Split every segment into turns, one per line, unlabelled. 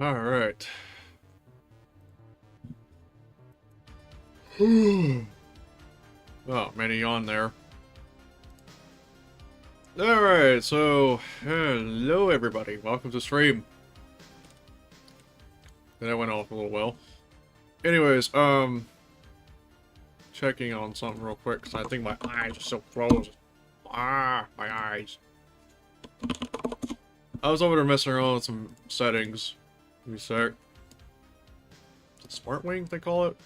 Alright. Oh, many on there. Alright, so, hello everybody. Welcome to stream. That went off a little well. Anyways, checking on something real quick, because I think my eyes are so frozen. Ah, my eyes. I was over there messing around with some settings. Give me a sec. Smart Wing, they call it?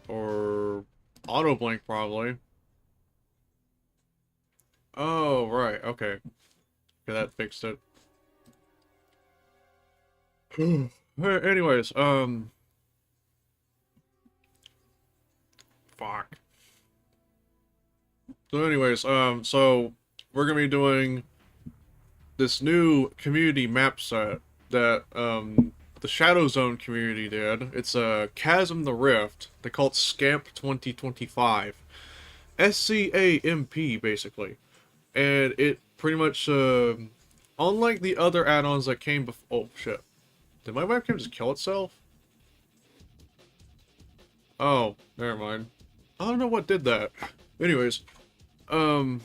Or auto blink, probably. Oh, right, okay. Okay, that fixed it. Anyways, fuck. So anyways, so we're gonna be doing this new community map set that, the Shadow Zone community did. It's Chasm the Rift. They call it SCAMP 2025. SCAMP, basically. And it pretty much, unlike the other add-ons that came before. Oh, shit. Did my webcam just kill itself? Oh, never mind. I don't know what did that. Anyways, so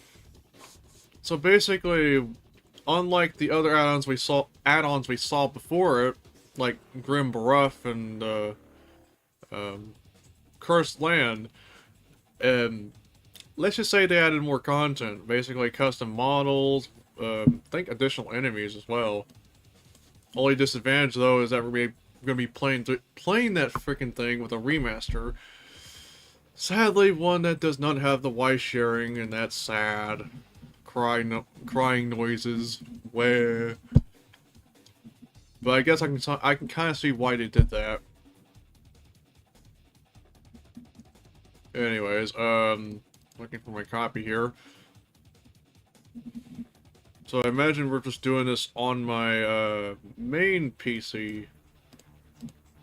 basically, unlike the other add-ons we saw before it, like Grim Baruff and Cursed Land, let's just say they added more content, basically custom models, I think additional enemies as well. Only disadvantage though is that we're gonna be playing that freaking thing with a remaster. Sadly, one that does not have the y-shearing, and that's sad. Crying noises. Where? But I guess I can kind of see why they did that. Anyways, looking for my copy here. So I imagine we're just doing this on my main PC.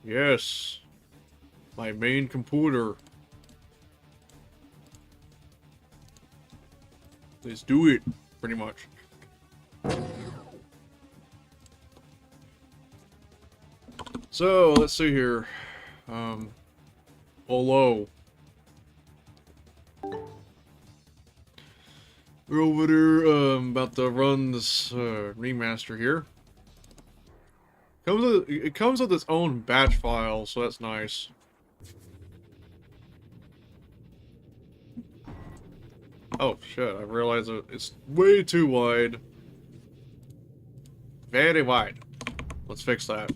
Yes, my main computer. Let's do it, pretty much. So, let's see here. Hello. We're over there, about to run this, remaster here. It comes with its own batch file, so that's nice. Oh, shit, I realized it's way too wide. Very wide. Let's fix that.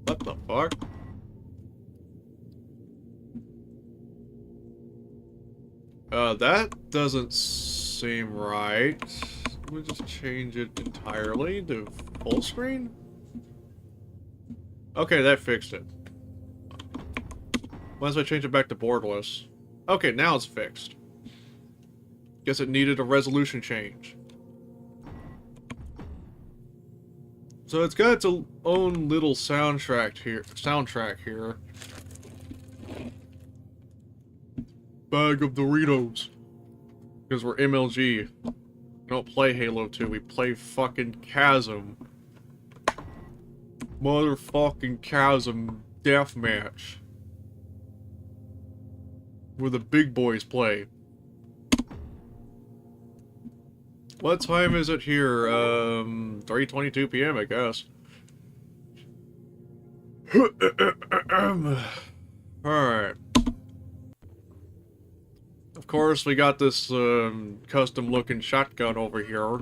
What the fuck? That doesn't seem right. Let me just change it entirely to full screen? Okay, that fixed it. Might as well change it back to borderless. Okay, now it's fixed. Guess it needed a resolution change. So it's got its own little soundtrack here. Bag of Doritos. Because we're MLG. We don't play Halo 2, we play fucking Chasm. Motherfucking Chasm deathmatch. Where the big boys play. What time is it here? 3:22 p.m. I guess. Alright. Of course, we got this custom-looking shotgun over here.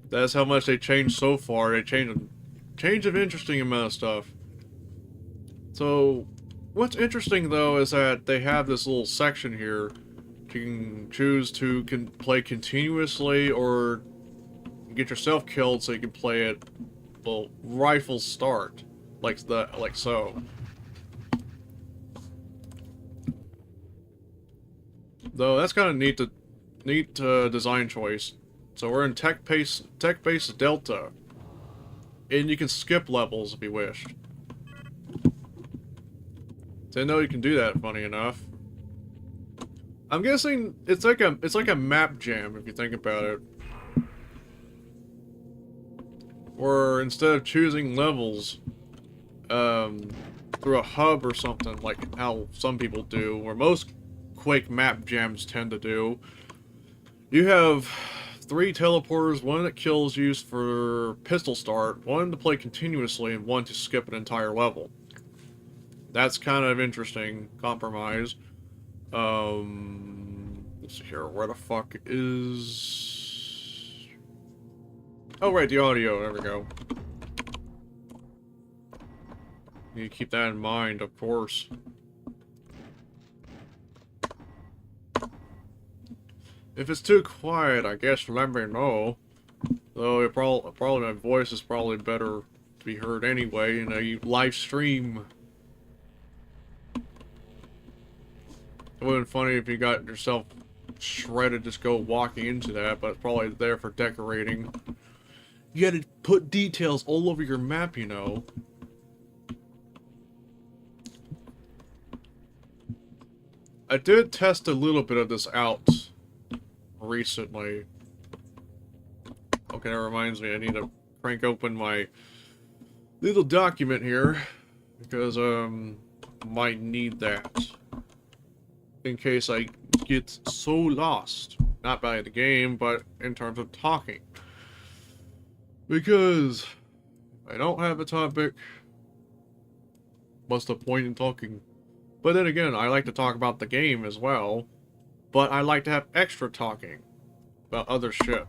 That's how much they changed so far. They changed an interesting amount of stuff. So, what's interesting though is that they have this little section here. You can choose to play continuously or get yourself killed so you can play it, well, rifle start, like so. Though that's kind of neat design choice. So we're in tech base Delta, and you can skip levels if you wish. Didn't know you can do that. Funny enough. I'm guessing it's like a map jam if you think about it. Or instead of choosing levels through a hub or something like how some people do, or most Quake map jams tend to do, you have 3 teleporters, one that kills you for pistol start, one to play continuously, and one to skip an entire level. That's kind of interesting compromise. Let's see here, where the fuck is... Oh right, the audio, there we go. You keep that in mind, of course. If it's too quiet, I guess let me know. Though it probably my voice is probably better to be heard anyway in a live stream. It would have been funny if you got yourself shredded just go walking into that, but it's probably there for decorating. You had to put details all over your map, you know. I did test a little bit of this out recently. Okay, that reminds me, I need to crank open my little document here, because, might need that. In case I get so lost. Not by the game, but in terms of talking. Because if I don't have a topic, what's the point in talking? But then again, I like to talk about the game as well, but I like to have extra talking about other shit.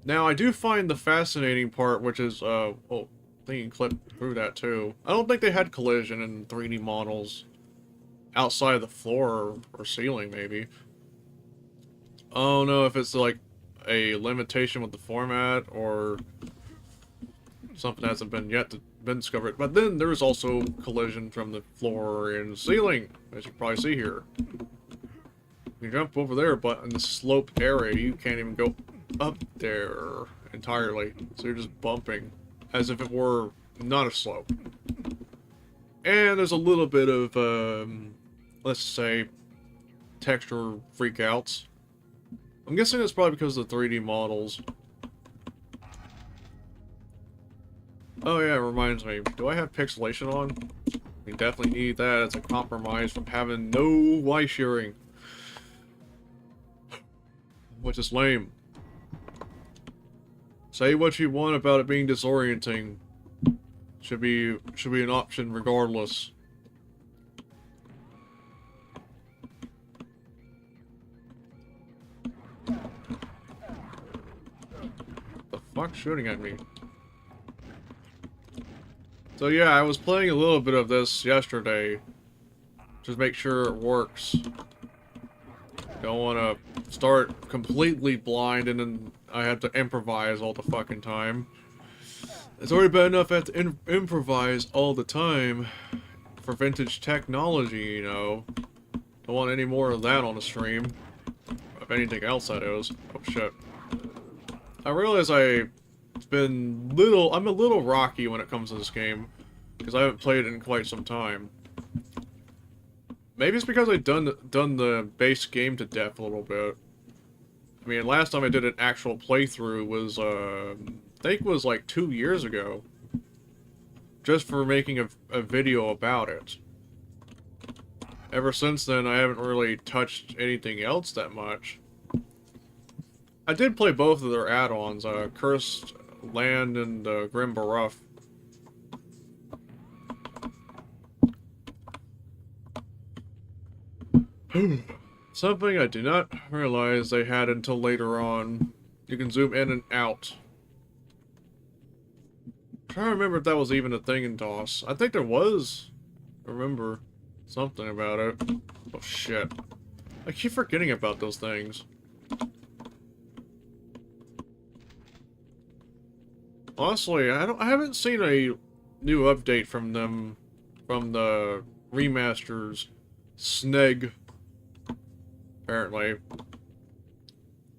Now, I do find the fascinating part, which is, oh, I think you can clip through that too. I don't think they had collision in 3D models outside of the floor or ceiling, maybe. I don't know if it's like a limitation with the format or something that hasn't been been discovered. But then there's also collision from the floor and ceiling, as you can probably see here. You jump over there, but in the sloped area, you can't even go up there entirely. So you're just bumping as if it were not a slope. And there's a little bit of, let's say, texture freakouts. I'm guessing it's probably because of the 3D models. Oh yeah, it reminds me. Do I have pixelation on? We definitely need that as a compromise from having no y-shearing. Which is lame. Say what you want about it being disorienting. Should be an option regardless. The fuck shooting at me? So yeah, I was playing a little bit of this yesterday. Just make sure it works. Don't want to start completely blind and then I have to improvise all the fucking time. It's already bad enough I have to improvise all the time for vintage technology, you know. Don't want any more of that on the stream. If anything else, that is. Oh shit. I realize I'm a little rocky when it comes to this game, because I haven't played it in quite some time. Maybe it's because I've done the base game to death a little bit. I mean, last time I did an actual playthrough was, I think it was like 2 years ago. Just for making a video about it. Ever since then, I haven't really touched anything else that much. I did play both of their add-ons, Cursed Land and Grim Baruff. Something I did not realize they had until later on. You can zoom in and out. I'm trying to remember if that was even a thing in DOS. I think there was. I remember something about it. Oh shit. I keep forgetting about those things. Honestly, I haven't seen a new update from them, from the remasters SNEG. Apparently.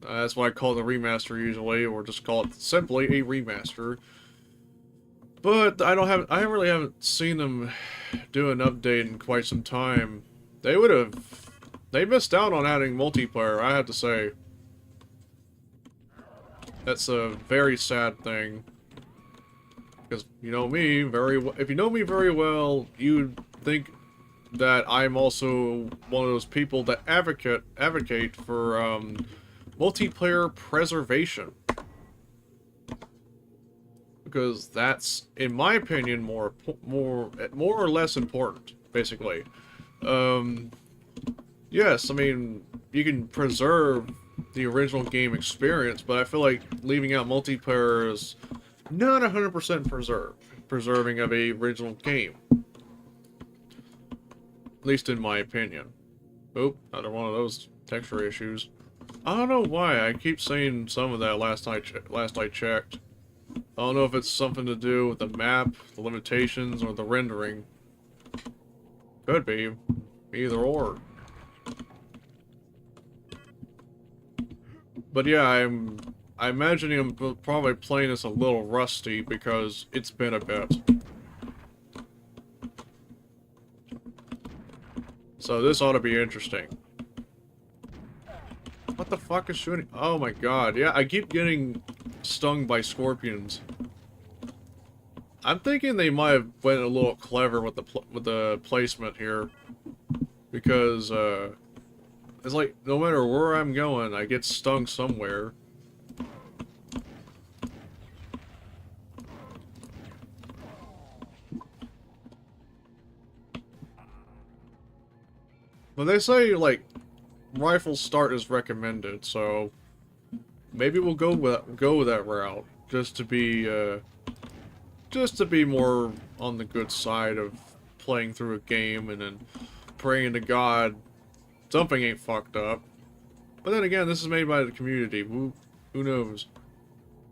That's what I call the remaster usually, or just call it simply a remaster. But I haven't really seen them do an update in quite some time They missed out on adding multiplayer, I have to say. That's a very sad thing. Because you know me very well. If you know me very well, you'd think that I'm also one of those people that advocate for multiplayer preservation. Because that's, in my opinion, more or less important, basically. Yes, I mean, you can preserve the original game experience, but I feel like leaving out multiplayer is not 100% preserving of a original game. At least in my opinion. Oop, another one of those texture issues. I don't know why, I keep saying some of that last I checked. I don't know if it's something to do with the map, the limitations, or the rendering. Could be. Either or. But yeah, I'm imagining I'm probably playing this a little rusty because it's been a bit. So this ought to be interesting. What the fuck is shooting? Oh my god, yeah, I keep getting stung by scorpions. I'm thinking they might have went a little clever with the placement here. Because, it's like, no matter where I'm going, I get stung somewhere. But they say, like, rifle start is recommended, so maybe we'll go with that route, just to be more on the good side of playing through a game and then praying to God something ain't fucked up. But then again, this is made by the community. Who knows?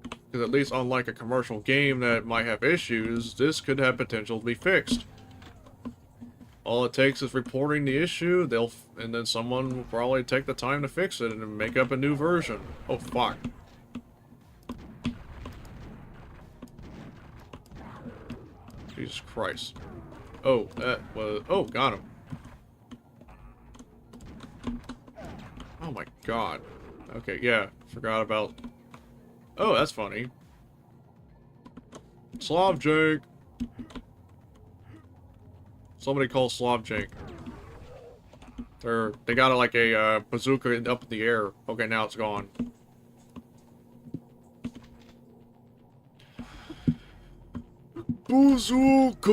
Because at least unlike a commercial game that might have issues, this could have potential to be fixed. All it takes is reporting the issue, and then someone will probably take the time to fix it and make up a new version. Oh fuck. Jesus Christ. Oh, that was... Oh, got him. Oh my god. Okay, yeah. Forgot about... Oh, that's funny. Slavjank. Somebody call Slavjank. They got like a bazooka up in the air. Okay, now it's gone. Bazooka!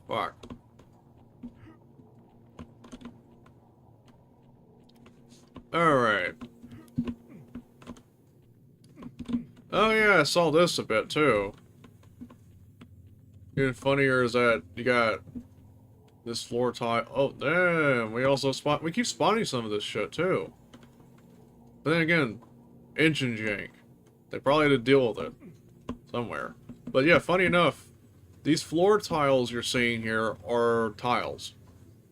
Fuck. Alright. Oh yeah, I saw this a bit too. Even funnier is that you got this floor tile. Oh damn, we keep spawning some of this shit too. But then again, engine jank. They probably had to deal with it somewhere. But yeah, funny enough, these floor tiles you're seeing here are tiles.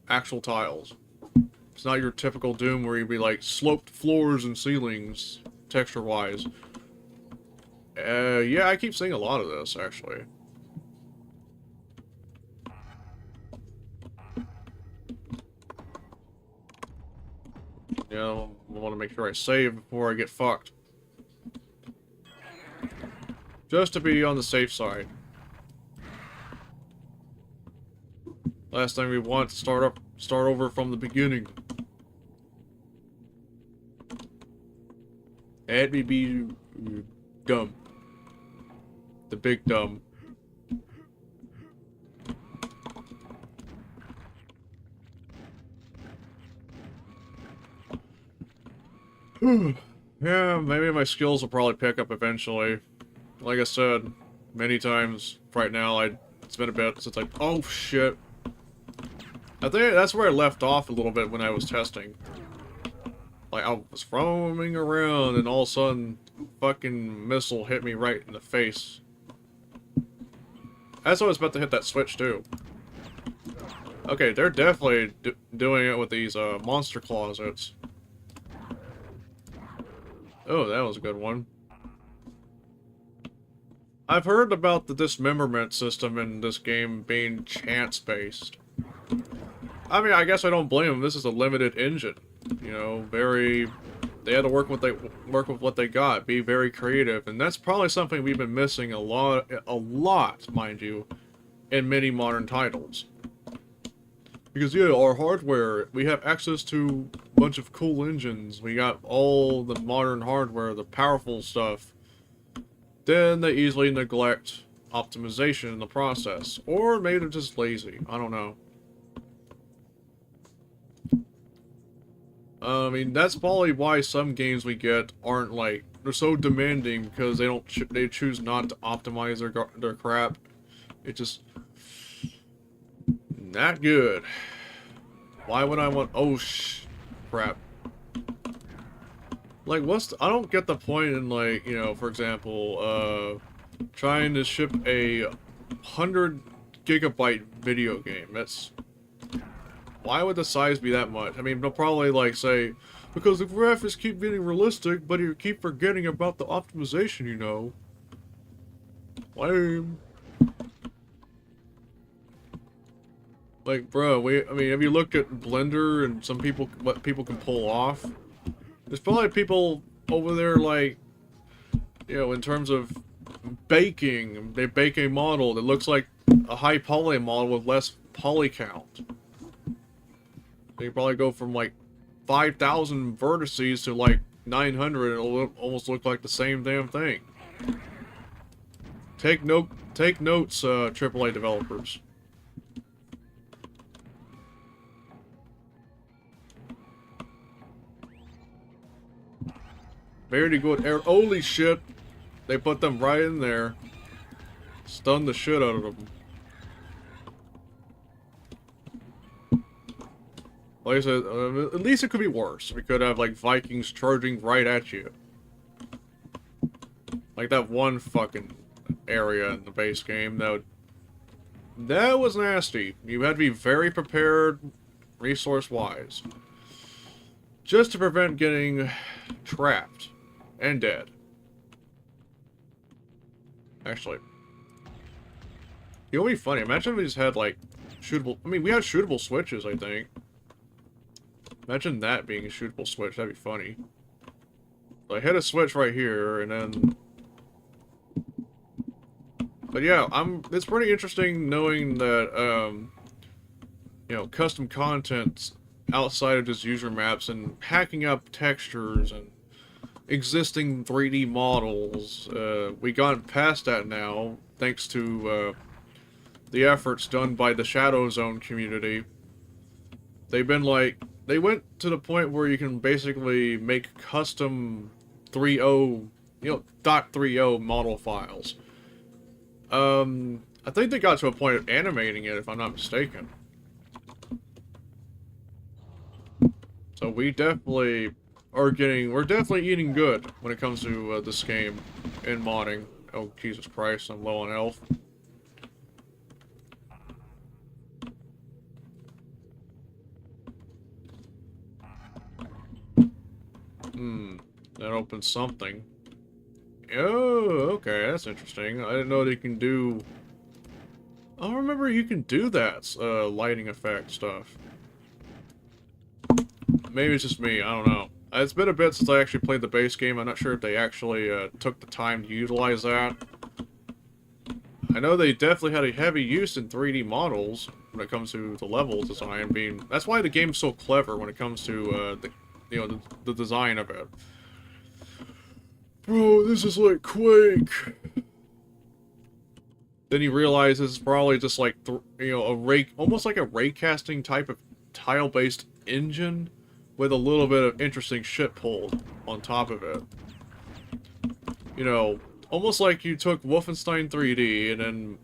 Actual tiles. It's not your typical Doom where you'd be like sloped floors and ceilings, texture-wise. Yeah, I keep seeing a lot of this, actually. Yeah, I want to make sure I save before I get fucked. Just to be on the safe side. Last thing we want to start over from the beginning. And we be dumb. The big dumb. Yeah, maybe my skills will probably pick up eventually. Like I said, many times right now, it's been a bit since oh shit. I think that's where I left off a little bit when I was testing. Like, I was roaming around and all of a sudden, fucking missile hit me right in the face. That's why I was about to hit that switch too. Okay, they're definitely doing it with these monster closets. Oh, that was a good one. I've heard about the dismemberment system in this game being chance-based. I mean, I guess I don't blame them. This is a limited engine. You know, they had to work with what they got, be very creative, and that's probably something we've been missing a lot, mind you, in many modern titles. Because yeah, our hardware, we have access to a bunch of cool engines. We got all the modern hardware, the powerful stuff. Then they easily neglect optimization in the process, or maybe they're just lazy. I don't know. I mean, that's probably why some games we get aren't like, they're so demanding because they choose not to optimize their crap. It just not good. Why would I want? Oh crap. Like, I don't get the point in, like, you know, for example, trying to ship a 100 GB video game. Why would the size be that much? I mean, they'll probably, like, say, because the graphics keep getting realistic, but you keep forgetting about the optimization, you know. Lame. Like, bro, I mean, have you looked at Blender and what people can pull off? There's probably people over there, like, you know, in terms of baking, they bake a model that looks like a high poly model with less poly count. They probably go from like 5,000 vertices to like 900, and it'll almost look like the same damn thing. Take notes, AAA developers. Very good. Holy shit! They put them right in there. Stun the shit out of them. Like I said, at least it could be worse. We could have, like, Vikings charging right at you. Like that one fucking area in the base game. That was nasty. You had to be very prepared, resource-wise. Just to prevent getting trapped and dead. Actually. It would be funny. Imagine if we just had, like, shootable... I mean, we had shootable switches, I think. Imagine that being a shootable switch. That'd be funny. So I hit a switch right here, and then... But yeah, it's pretty interesting knowing that, you know, custom content's outside of just user maps and hacking up textures and existing 3D models. We got past that now, thanks to, the efforts done by the Shadow Zone community. They went to the point where you can basically make custom 3.0, you know, .30 model files. I think they got to a point of animating it, if I'm not mistaken. So we're definitely eating good when it comes to this game and modding. Oh, Jesus Christ, I'm low on health. That opens something. Oh, okay, that's interesting. I didn't know they can do... I don't remember you can do that, lighting effect stuff. Maybe it's just me, I don't know. It's been a bit since I actually played the base game. I'm not sure if they actually took the time to utilize that. I know they definitely had a heavy use in 3D models when it comes to the level design. That's why the game's so clever when it comes to the design of it. Bro, this is like Quake. Then you realize this is probably just like, almost like a raycasting type of tile-based engine with a little bit of interesting shit pulled on top of it. You know, almost like you took Wolfenstein 3D and then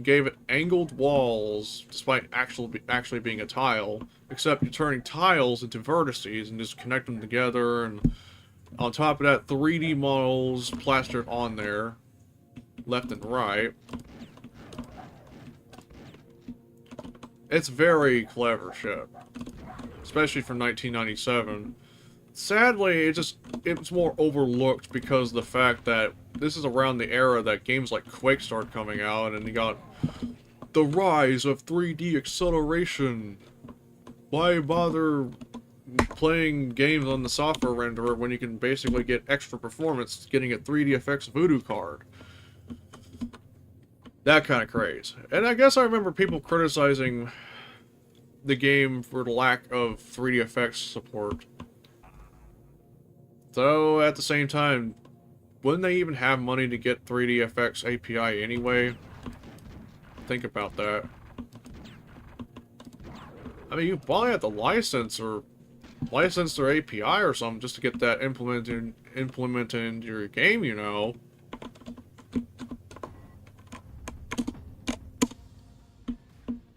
gave it angled walls, despite actually being a tile, except you're turning tiles into vertices and just connect them together, and on top of that, 3D models plastered on there, left and right. It's very clever shit. Especially from 1997. sadly, it's more overlooked because of the fact that this is around the era that games like Quake start coming out, and you got the rise of 3D acceleration. Why bother playing games on the software renderer when you can basically get extra performance getting a 3D effects voodoo card? That kind of craze. And I guess I remember people criticizing the game for the lack of 3D effects support. Though, at the same time, wouldn't they even have money to get 3D effects API anyway? Think about that. I mean, you probably have to license their API or something just to get that implemented into your game, you know.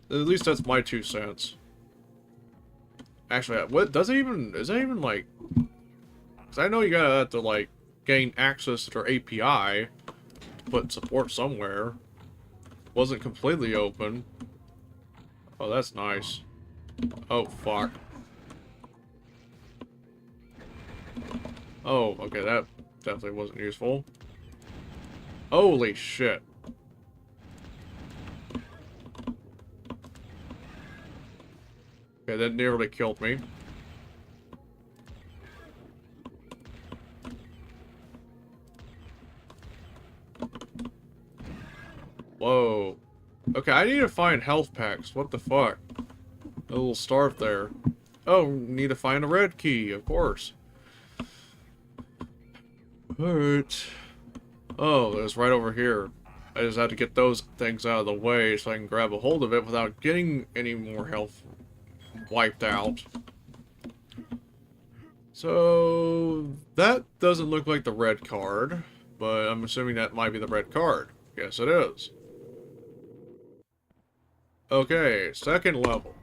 At least that's my 2 cents. Actually, what does it even, is that even like, because I know you gotta have to like gain access to their API to put support somewhere. Wasn't completely open. Oh, that's nice. Oh, fuck. Oh, okay, that definitely wasn't useful. Holy shit. Okay, that nearly killed me. Whoa. Okay, I need to find health packs. What the fuck? A little start there. Oh, need to find a red key, of course. Alright. Oh, it's right over here. I just have to get those things out of the way so I can grab a hold of it without getting any more health wiped out. So, that doesn't look like the red card, but I'm assuming that might be the red card. Yes, it is. Okay, second level.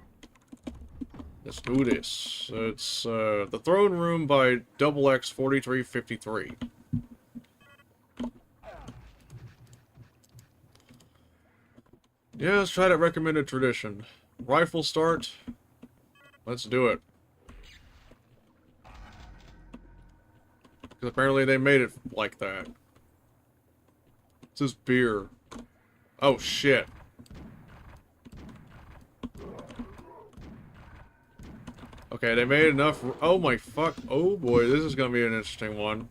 Let's do this. It's the throne room by XX4353. Yeah, let's try that recommended tradition. Rifle start. Let's do it. Because apparently they made it like that. This is beer. Oh, shit. Okay, they made enough. Oh my fuck. Oh boy, this is gonna be an interesting one.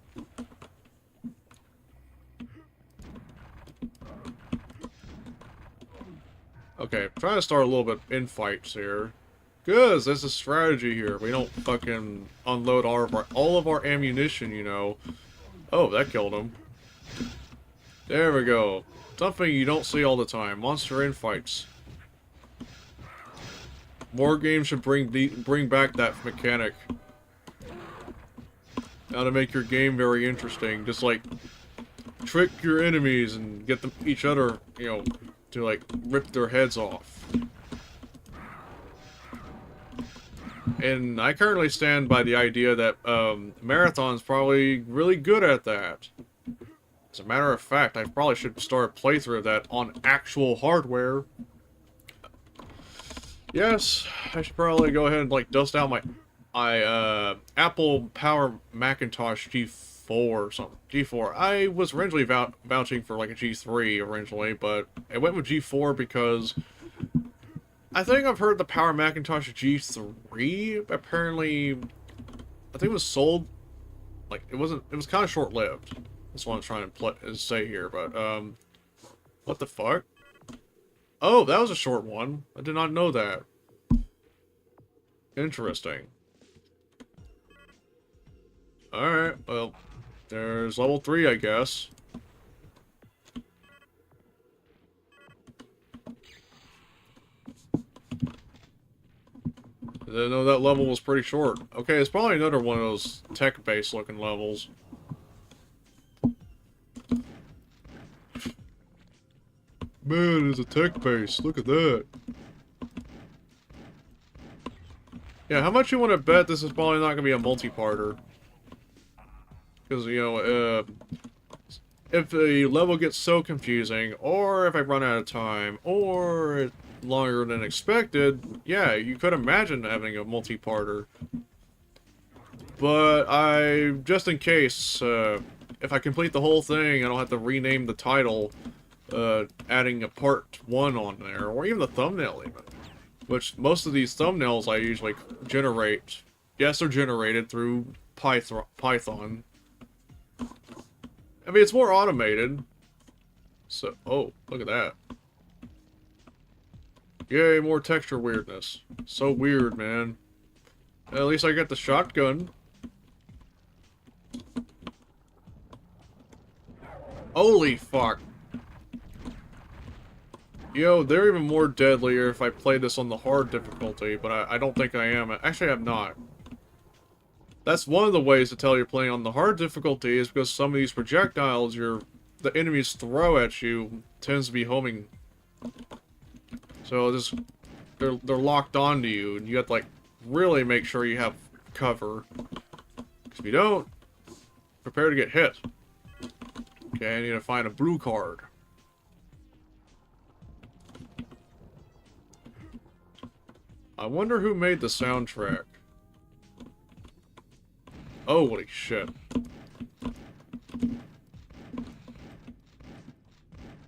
Okay, trying to start a little bit in fights here. Because there's a strategy here. We don't fucking unload all of our ammunition, you know. Oh, that killed him. There we go. Something you don't see all the time. Monster infights. More games should bring back that mechanic. How to make your game very interesting. Just like trick your enemies and get them each other, you know, to like rip their heads off. And I currently stand by the idea that Marathon's probably really good at that. As a matter of fact, I probably should start a playthrough of that on actual hardware. Yes, I should probably go ahead and like dust out my Apple Power Macintosh G4 or something. G4. I was originally vouching for like a G3 originally, but I went with G4 because I think I've heard the Power Macintosh G3 apparently, I think it was sold, like it was kind of short-lived. That's what I'm trying to say here, but what the fuck? Oh, that was a short one. I did not know that. Interesting. Alright, well, there's level 3, I guess. I didn't know that level was pretty short. Okay, it's probably another one of those tech-based looking levels. Man, it's a tech base. Look at that. Yeah, how much you want to bet this is probably not going to be a multi-parter? Because, you know, if the level gets so confusing, or if I run out of time, or longer than expected, yeah, you could imagine having a multi-parter. But just in case, if I complete the whole thing, I don't have to rename the title, adding a part 1 on there, or even the thumbnail even. Which, most of these thumbnails I usually generate. Yes, they're generated through Python. I mean, it's more automated. So, oh, look at that. Yay, more texture weirdness. So weird, man. At least I got the shotgun. Holy fuck. Yo, they're even more deadlier if I play this on the hard difficulty, but I don't think I am. Actually, I'm not. That's one of the ways to tell you're playing on the hard difficulty is because some of these projectiles the enemies throw at you tends to be homing. So they're locked onto you, and you have to like really make sure you have cover. Because if you don't, prepare to get hit. Okay, I need to find a blue card. I wonder who made the soundtrack. Holy shit.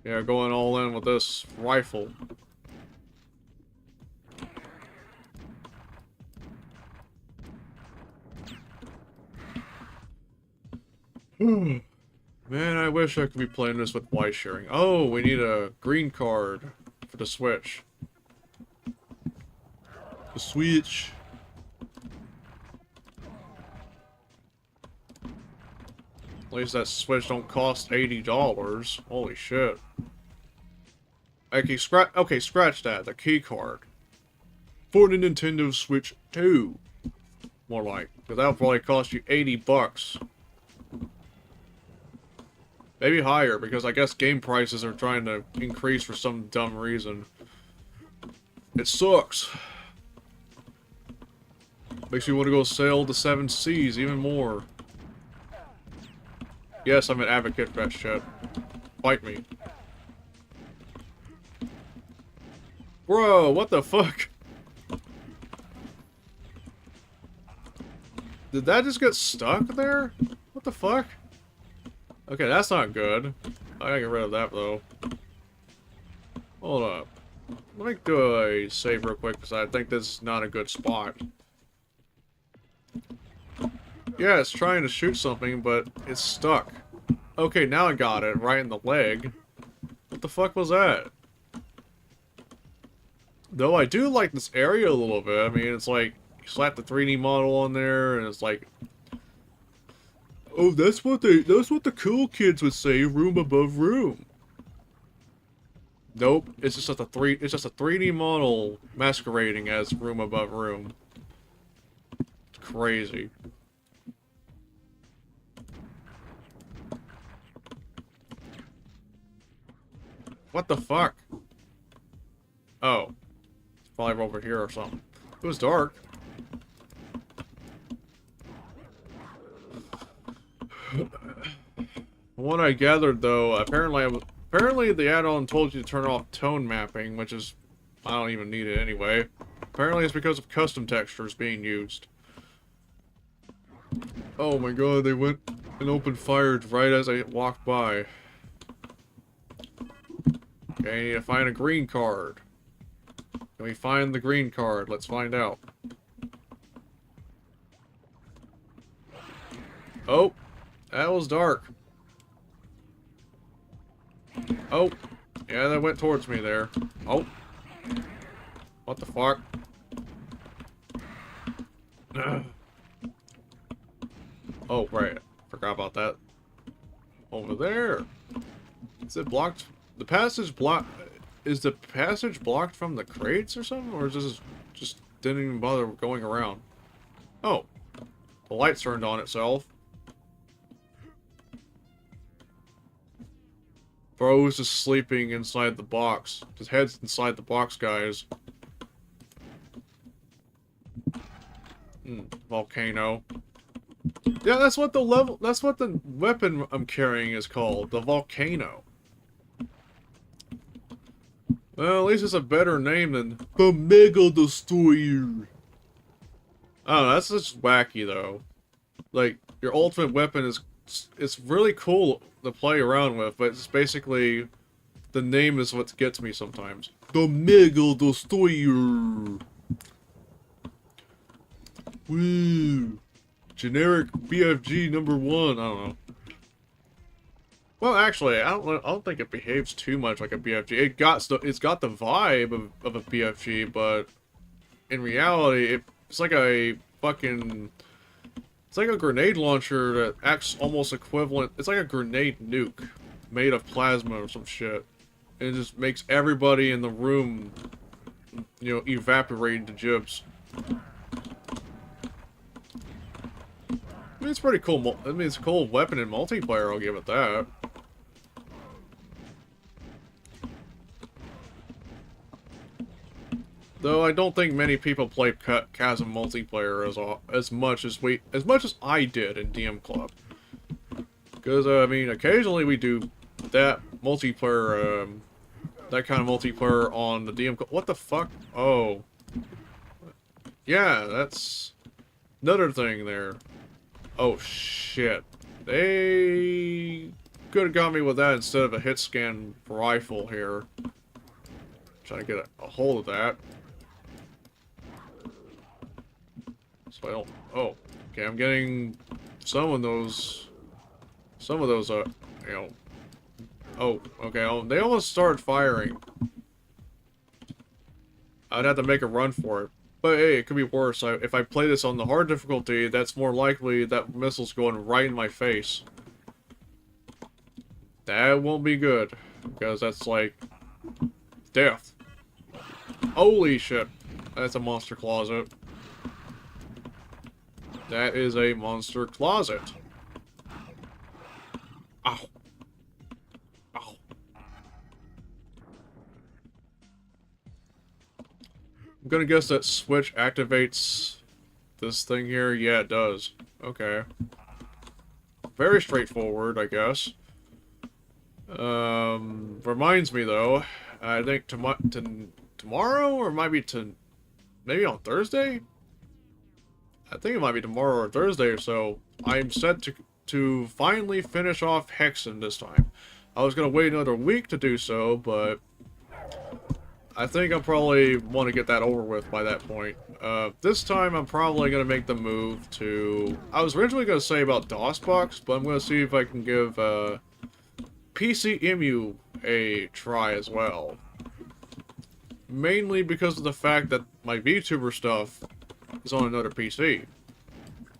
Yeah, going all in with this rifle. Man, I wish I could be playing this with y-shearing. Oh, we need a green card for the Switch. The Switch. At least that Switch don't cost $80. Holy shit. Okay, scratch that. The key card. For the Nintendo Switch 2. More like. Because that'll probably cost you $80. Maybe higher, because I guess game prices are trying to increase for some dumb reason. It sucks. Makes me want to go sail the 7 seas even more. Yes, I'm an advocate for that shit. Fight me. Bro, what the fuck? Did that just get stuck there? What the fuck? Okay, that's not good. I gotta get rid of that, though. Hold up. Let me do a save real quick, because I think this is not a good spot. Yeah, it's trying to shoot something, but it's stuck. Okay, now I got it, right in the leg. What the fuck was that? Though I do like this area a little bit. I mean, it's like, you slap the 3D model on there, and it's like... Oh, that's what the cool kids would say, room above room. Nope, it's just a 3D model masquerading as room above room. It's crazy. What the fuck? Oh. It's probably over here or something. It was dark. What I gathered, though, apparently the add-on told you to turn off tone mapping, which is... I don't even need it anyway. Apparently it's because of custom textures being used. Oh my god, they went and opened fire right as I walked by. Okay, I need to find a green card. Can we find the green card? Let's find out. Oh, that was dark. Oh, yeah, that went towards me there. Oh. What the fuck? Oh, right. Forgot about that. Over there. Is it blocked? The passage blocked... Is the passage blocked from the crates or something? Or is this just didn't even bother going around? Oh. The lights turned on itself. Bro's just sleeping inside the box. His head's inside the box, guys. Volcano. Yeah, that's what the weapon I'm carrying is called. The Volcano. Well, at least it's a better name than the Mega Destroyer. Oh, that's just wacky, though. Like, your ultimate weapon is, it's really cool to play around with, but it's basically, the name is what gets me sometimes. The Mega Destroyer! Woo! Generic BFG #1, I don't know. Well, actually, I don't think it behaves too much like a BFG. It's got the vibe of a BFG, but in reality, it's like a fucking... It's like a grenade launcher that acts almost equivalent... It's like a grenade nuke made of plasma or some shit. And it just makes everybody in the room, you know, evaporate into jibs. I mean, it's pretty cool. I mean, it's a cool weapon in multiplayer, I'll give it that. Though I don't think many people play Chasm multiplayer as much as I did in DM Club. Because I mean, occasionally we do that multiplayer, that kind of multiplayer on the DM Club. What the fuck? Oh, yeah, that's another thing there. Oh shit, they could have got me with that instead of a hit scan rifle here. Trying to get a hold of that. So I don't... Oh, okay, I'm getting some of those, you know... Oh, okay, they almost started firing. I'd have to make a run for it. But hey, it could be worse. If I play this on the hard difficulty, that's more likely that missile's going right in my face. That won't be good, because that's like... death. Holy shit. That's a monster closet. That is a monster closet. Ow. Ow. I'm gonna guess that switch activates this thing here. Yeah, it does. Okay. Very straightforward, I guess. Reminds me though, I think tomorrow, or maybe on Thursday? I think it might be tomorrow or Thursday or so. I'm set to finally finish off Hexen this time. I was gonna wait another week to do so, but I think I'll probably want to get that over with by that point. This time I'm probably gonna make the move to... I was originally gonna say about DOSBox, but I'm gonna see if I can give PCEMU a try as well. Mainly because of the fact that my VTuber stuff is on another PC.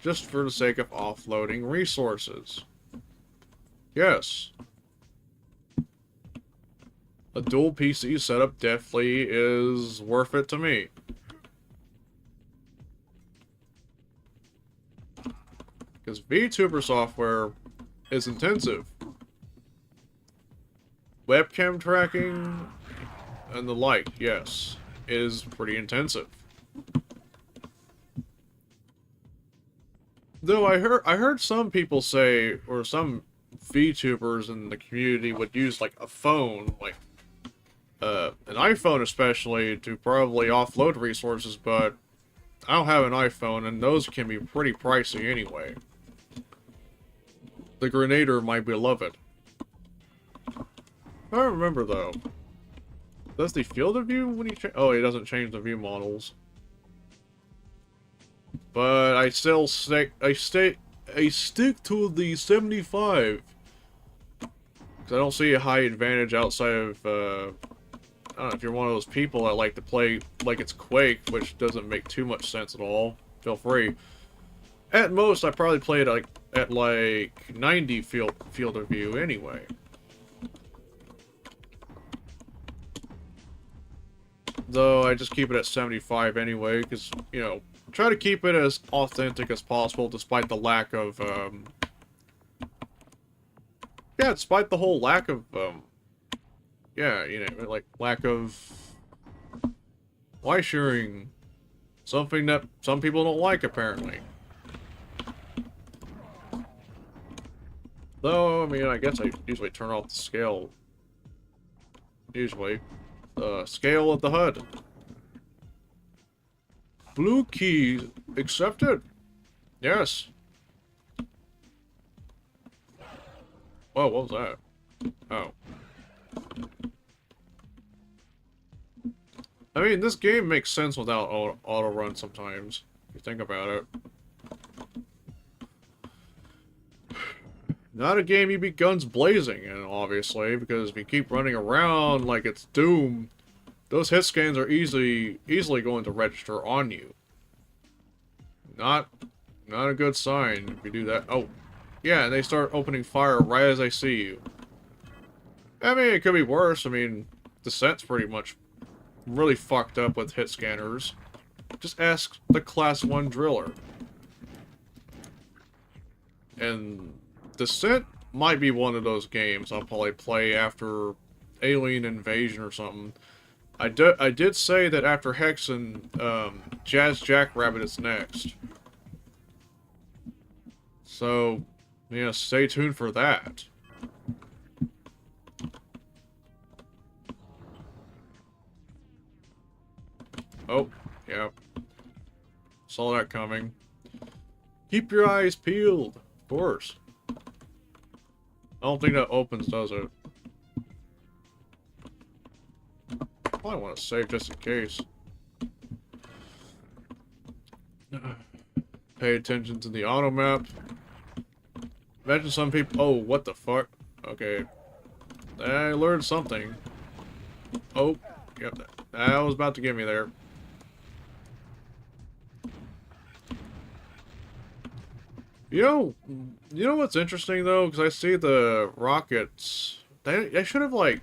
Just for the sake of offloading resources. Yes. A dual PC setup definitely is worth it to me. Because VTuber software is intensive. Webcam tracking and the like, yes, is pretty intensive. Though I heard some people say, or some VTubers in the community would use like a phone, like an iPhone especially, to probably offload resources, but I don't have an iPhone, and those can be pretty pricey anyway. The Grenader, my beloved. I don't remember though. Does the field of view when you oh, it doesn't change the view models. But I still stick to the 75. Because I don't see a high advantage outside of, I don't know, if you're one of those people that like to play like it's Quake, which doesn't make too much sense at all, feel free. At most, I probably play it at like 90 field of view anyway. Though I just keep it at 75 anyway, because, you know, try to keep it as authentic as possible despite the lack of, yeah, despite the whole lack of, yeah, you know, like, lack of y-shearing. Something that some people don't like, apparently. Though, I mean, I guess I usually turn off the scale. Usually. Scale of the HUD. Blue key accepted. Yes. Whoa, what was that? Oh. I mean, this game makes sense without auto run sometimes, if you think about it. Not a game you be guns blazing in, obviously, because if you keep running around like it's Doom, those hit scans are easily going to register on you. Not a good sign if you do that. Oh, yeah, and they start opening fire right as they see you. I mean, it could be worse. I mean, Descent's pretty much really fucked up with hit scanners. Just ask the Class 1 driller. And Descent might be one of those games I'll probably play after Alien Invasion or something. I did say that after Hex and Jazz Jackrabbit is next. So, yeah, stay tuned for that. Oh, yeah. Saw that coming. Keep your eyes peeled, of course. I don't think that opens, does it? Probably want to save just in case. Pay attention to the auto map. Imagine some people. Oh, what the fuck? Okay. I learned something. Oh, yep. That was about to get me there. You know what's interesting though? Because I see the rockets. They should have like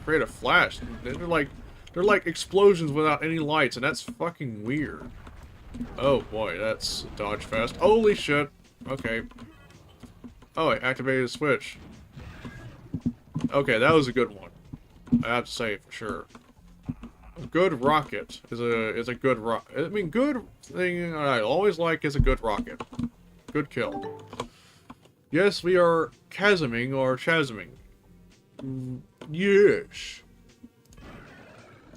create a flash. They're like explosions without any lights, and that's fucking weird. Oh boy, that's dodge fast. Holy shit. Okay. Oh, I activated the switch. Okay, that was a good one. I have to say for sure. A good rocket is a good rocket. I mean, good thing I always like is a good rocket. Good kill. Yes, we are chasming or chasming. Yes.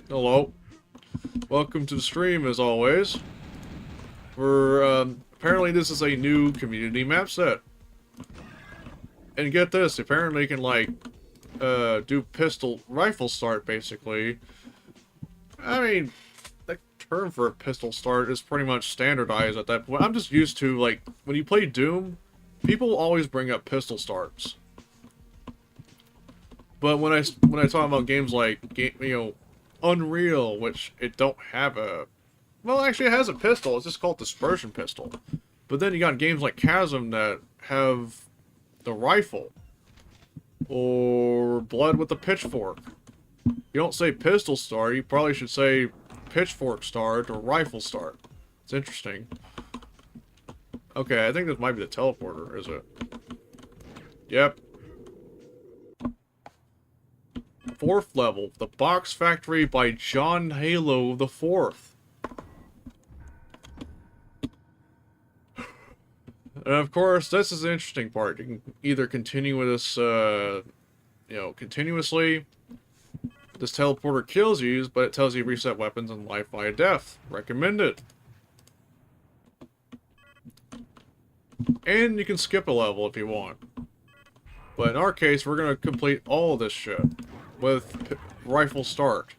Hello. Welcome to the stream as always. Apparently this is a new community map set. And get this, apparently you can like do rifle start basically. I mean, the term for a pistol start is pretty much standardized at that point. I'm just used to, like, when you play Doom, people always bring up pistol starts. But when I talk about games like, Unreal, which it don't have a... Well, actually it has a pistol, it's just called Dispersion Pistol. But then you got games like Chasm that have the rifle. Or Blood with the Pitchfork. You don't say pistol start, you probably should say pitchfork start or rifle start. It's interesting. Okay, I think this might be the teleporter, is it? Yep. 4th level, The Box Factory by John Halo the 4th. And of course, this is the interesting part. You can either continue with this, continuously. This teleporter kills you, but it tells you reset weapons and life via death. Recommended. And you can skip a level if you want. But in our case, we're going to complete all this shit with rifle start.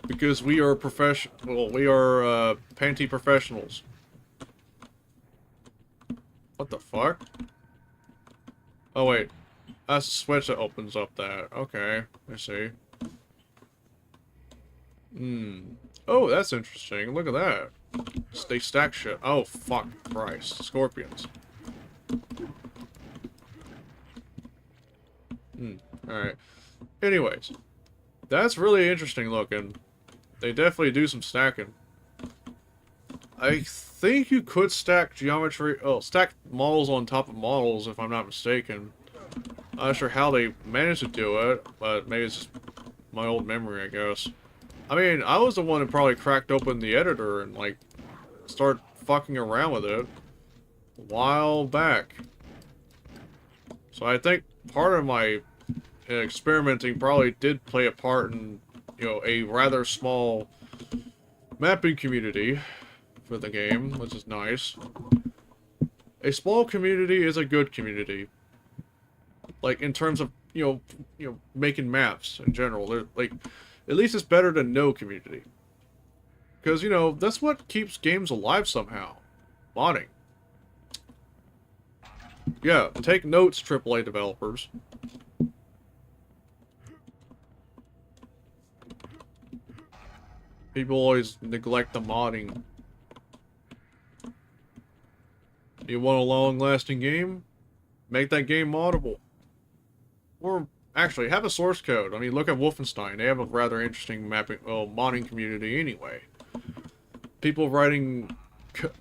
Because we are panty professionals. What the fuck? Oh wait. That's the switch that opens up that. Okay, I see. Oh, that's interesting. Look at that. They stack shit. Oh, fuck Christ. Scorpions. Alright. Anyways. That's really interesting looking. They definitely do some stacking. I think you could stack stack models on top of models, if I'm not mistaken. I'm not sure how they managed to do it, but maybe it's just my old memory, I guess. I mean, I was the one who probably cracked open the editor and, like, started fucking around with it a while back. So I think part of my experimenting probably did play a part in, a rather small mapping community for the game, which is nice. A small community is a good community. Like, in terms of, making maps in general. Like, at least it's better than no community. Because, that's what keeps games alive somehow. Modding. Yeah, take notes, AAA developers. People always neglect the modding. You want a long-lasting game? Make that game moddable. Or, actually, have a source code. I mean, look at Wolfenstein. They have a rather interesting modding community anyway. People writing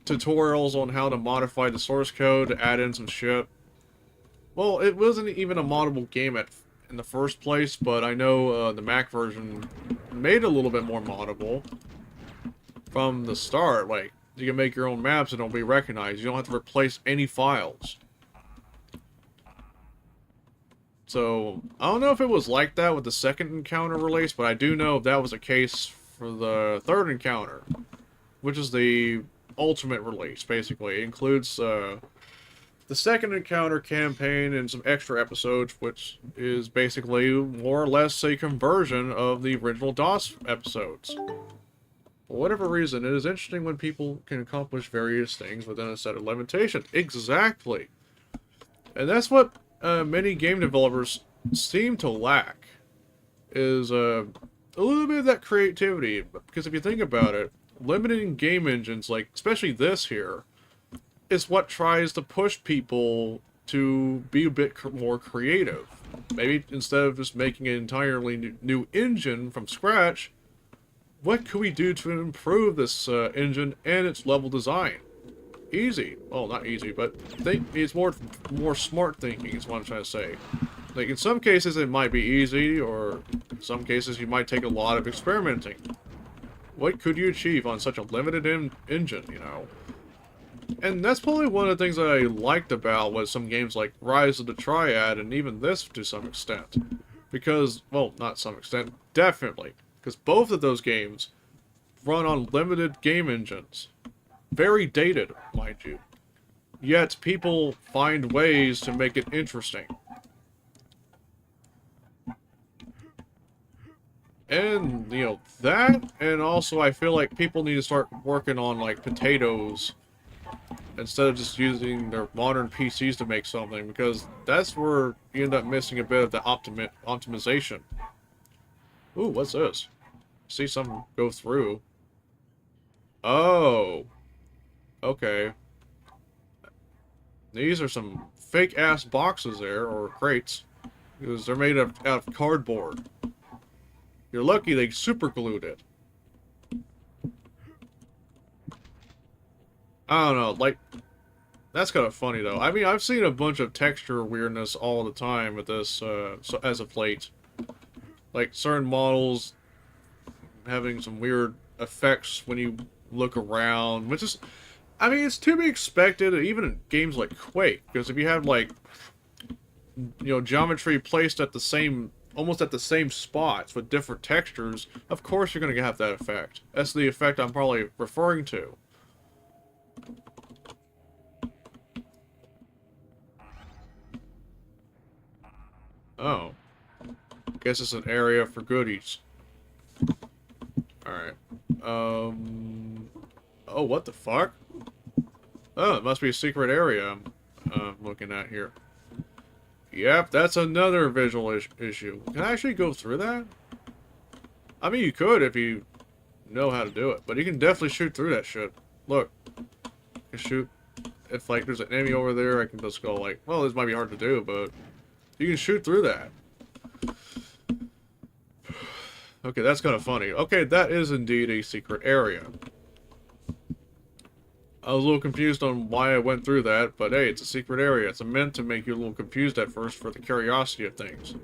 tutorials on how to modify the source code to add in some shit. Well, it wasn't even a moddable game in the first place, but I know the Mac version made it a little bit more moddable from the start. Like, you can make your own maps and it'll be recognized. You don't have to replace any files. So, I don't know if it was like that with the second encounter release, but I do know that was the case for the third encounter, which is the ultimate release, basically. It includes the second encounter campaign and some extra episodes, which is basically more or less a conversion of the original DOS episodes. For whatever reason, it is interesting when people can accomplish various things within a set of limitations. Exactly. And that's what many game developers seem to lack, is a little bit of that creativity. Because if you think about it, limiting game engines, like especially this here, is what tries to push people to be a bit more creative. Maybe instead of just making an entirely new engine from scratch, what could we do to improve this engine and its level design? Easy. Well, not easy, but it's more smart thinking is what I'm trying to say. Like, in some cases it might be easy, or in some cases you might take a lot of experimenting. What could you achieve on such a limited engine, And that's probably one of the things that I liked about was some games like Rise of the Triad, and even this to some extent. Because, well, not some extent, definitely. Because both of those games run on limited game engines. Very dated, mind you. Yet, people find ways to make it interesting. And, that, and also I feel like people need to start working on, like, potatoes instead of just using their modern PCs to make something, because that's where you end up missing a bit of the optimization. Ooh, what's this? See something go through. Oh. Okay. These are some fake-ass boxes there, or crates, because they're made out of cardboard. You're lucky they super glued it. I don't know, like, that's kind of funny, though. I mean, I've seen a bunch of texture weirdness all the time with this, so as of late. Like, certain models having some weird effects when you look around, which is, I mean, it's to be expected, even in games like Quake, because if you have, like, geometry placed at the same, almost at the same spots with different textures, of course you're going to have that effect. That's the effect I'm probably referring to. Oh. Guess it's an area for goodies. Alright. Oh, what the fuck? Oh, it must be a secret area I'm looking at here. Yep, that's another visual issue. Can I actually go through that? I mean, you could if you know how to do it, but you can definitely shoot through that shit. Look. I can shoot. If, like, there's an enemy over there, I can just go, like, well, this might be hard to do, but you can shoot through that. Okay, that's kind of funny. Okay, that is indeed a secret area. I was a little confused on why I went through that, but hey, it's a secret area. It's meant to make you a little confused at first for the curiosity of things.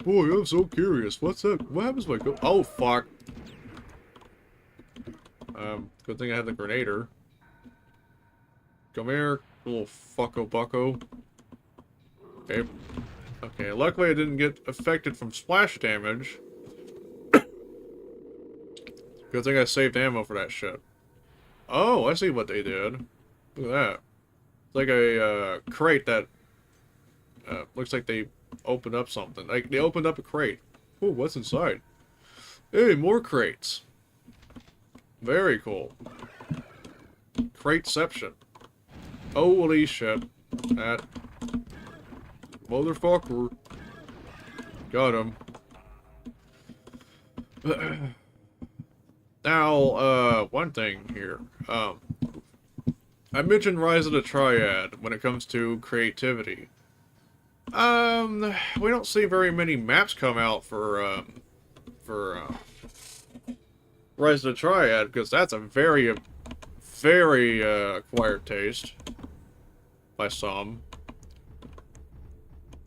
Boy, I'm so curious. What's that? What happens if I go? Oh, fuck. Good thing I had the grenader. Come here, little fucko bucko. Okay. Okay, luckily I didn't get affected from splash damage. Good thing I saved ammo for that shit. Oh, I see what they did. Look at that. It's like a crate that looks like they opened up something. Like they opened up a crate. Ooh, what's inside? Hey, more crates. Very cool. Crateception. Holy shit. That motherfucker. Got him. Now, one thing here. I mentioned Rise of the Triad when it comes to creativity. We don't see very many maps come out for Rise of the Triad, because that's a very, very acquired taste by some.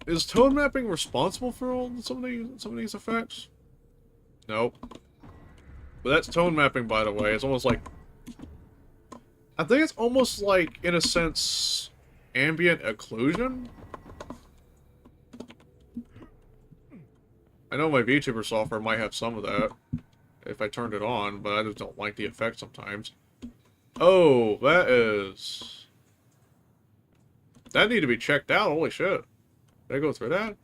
Is tone mapping responsible for some of these effects? Nope. But that's tone mapping, by the way. It's almost like... I think it's almost like, in a sense, ambient occlusion? I know my VTuber software might have some of that, if I turned it on, but I just don't like the effect sometimes. Oh, that is... That need to be checked out, holy shit. Did I go through that?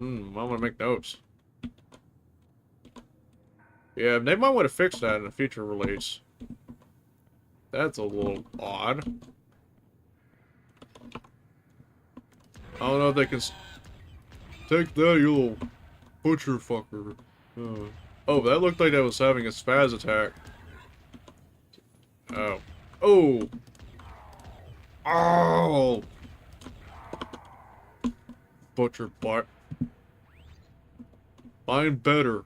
I'm gonna make notes. Yeah, they might want to fix that in a future release. That's a little odd. I don't know if they can... Take that, you little butcher fucker. Oh, that looked like that was having a spaz attack. Oh. Oh! Oh! Butcher butt. Find better.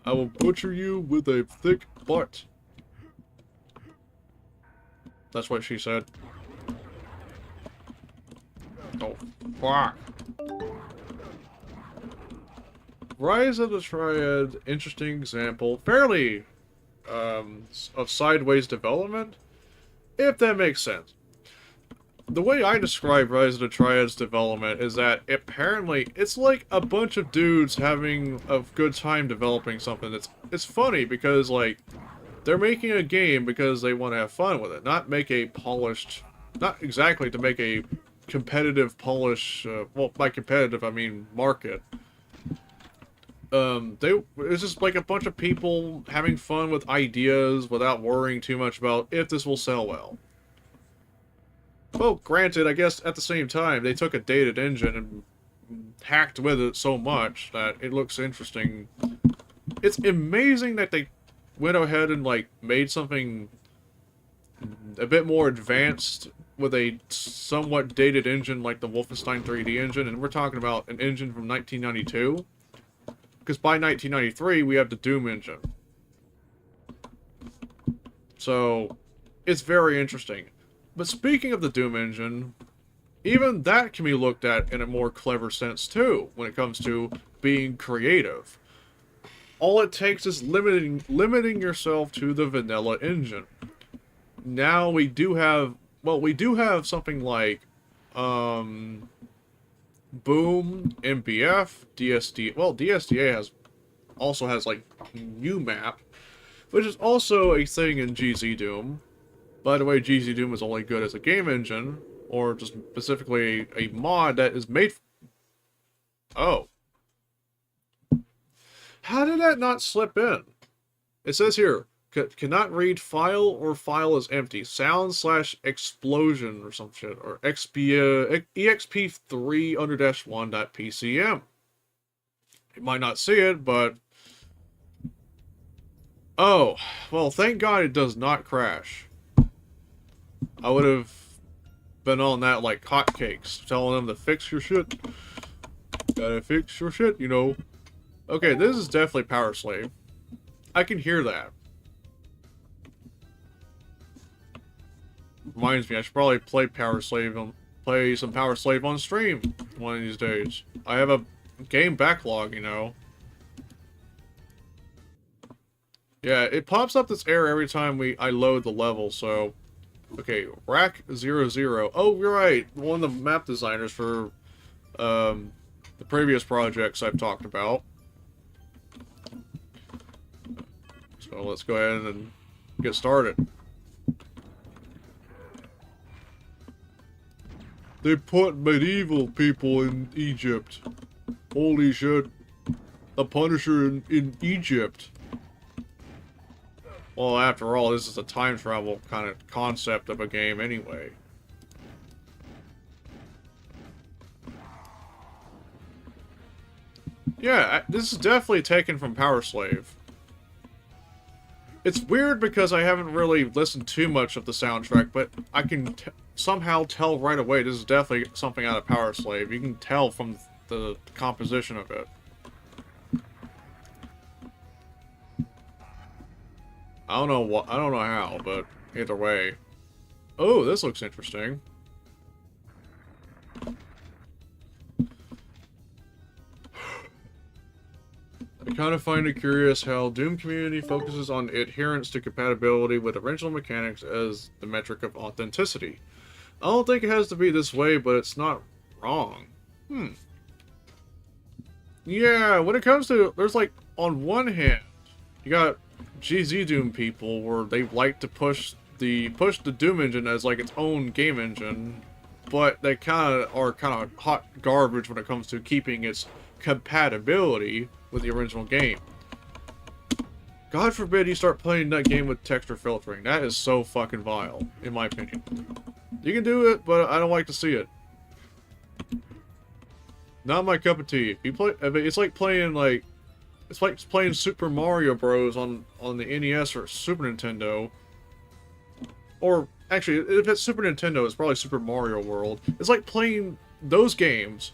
I will butcher you with a thick butt. That's what she said. Oh, fuck. Rise of the Triad, interesting example. Fairly, of sideways development, if that makes sense. The way I describe Rise of the Triad's development is that apparently it's like a bunch of dudes having a good time developing something. It's funny because, like, they're making a game because they want to have fun with it, not make a polished, not exactly to make a competitive polish, well, by competitive I mean market. It's just like a bunch of people having fun with ideas without worrying too much about if this will sell well. Well, granted, I guess at the same time, they took a dated engine and hacked with it so much that it looks interesting. It's amazing that they went ahead and, like, made something a bit more advanced with a somewhat dated engine like the Wolfenstein 3D engine, and we're talking about an engine from 1992. Because by 1993, we have the Doom engine. So, it's very interesting. But speaking of the Doom engine, even that can be looked at in a more clever sense too, when it comes to being creative. All it takes is limiting yourself to the vanilla engine. Now we do have, well, we do have something like, Boom, MBF, DSD, well, DSDA also has like UMAP, which is also a thing in GZ Doom. By the way, GZ Doom is only good as a game engine, or just specifically a mod that is made... Oh. How did that not slip in? It says here, cannot read file or file is empty. Sound/explosion or some shit, or exp3_1.pcm. You might not see it, but... Oh, well, thank God it does not crash. I would have been on that like hotcakes, telling them to fix your shit. Gotta fix your shit, you know. Okay, this is definitely Power Slave. I can hear that. Reminds me, I should probably play some Power Slave on stream one of these days. I have a game backlog, you know. Yeah, it pops up this error every time I load the level, so... Okay, Rack00. Oh, you're right. One of the map designers for the previous projects I've talked about. So Well, let's go ahead and get started. They put medieval people in Egypt. Holy shit. The Punisher in Egypt. Well, after all, this is a time travel kind of concept of a game anyway. Yeah, this is definitely taken from Power Slave. It's weird because I haven't really listened too much of the soundtrack, but I can somehow tell right away this is definitely something out of Power Slave. You can tell from the composition of it. I don't know how, but either way. Oh, this looks interesting. I kind of find it curious how Doom community focuses on adherence to compatibility with original mechanics as the metric of authenticity. I don't think it has to be this way, but it's not wrong. Yeah, when it comes to, there's like, on one hand, you got GZ Doom people where they like to push the Doom engine as like its own game engine, but they are kind of hot garbage when it comes to keeping its compatibility with the original game. God forbid you start playing that game with texture filtering. That is so fucking vile, in my opinion. You can do it, but I don't like to see it. Not my cup of tea. It's like playing Super Mario Bros. on the NES or Super Nintendo. Or, actually, if it's Super Nintendo, it's probably Super Mario World. It's like playing those games,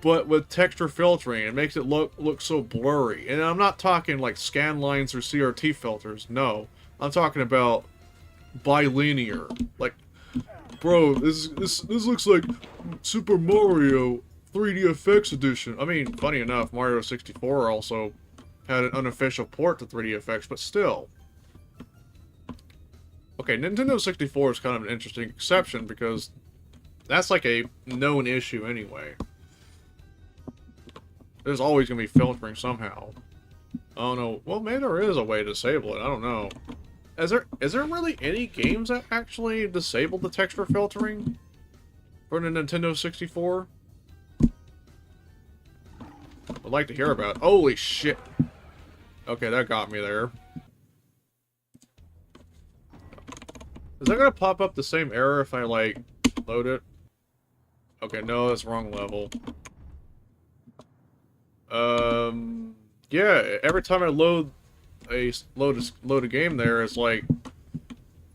but with texture filtering. It makes it look so blurry. And I'm not talking like scan lines or CRT filters. No. I'm talking about bilinear. Like, bro, this looks like Super Mario 3D FX edition. I mean, funny enough, Mario 64 also had an unofficial port to 3D FX, but still. Okay, Nintendo 64 is kind of an interesting exception because that's like a known issue anyway. There's always going to be filtering somehow. I don't know. Well, maybe there is a way to disable it. I don't know. Is there really any games that actually disable the texture filtering for the Nintendo 64? I'd like to hear about it. Holy shit. Okay, that got me there. Is that going to pop up the same error if I, like, load it? Okay, no, that's the wrong level. Yeah, every time I load a game there, it's like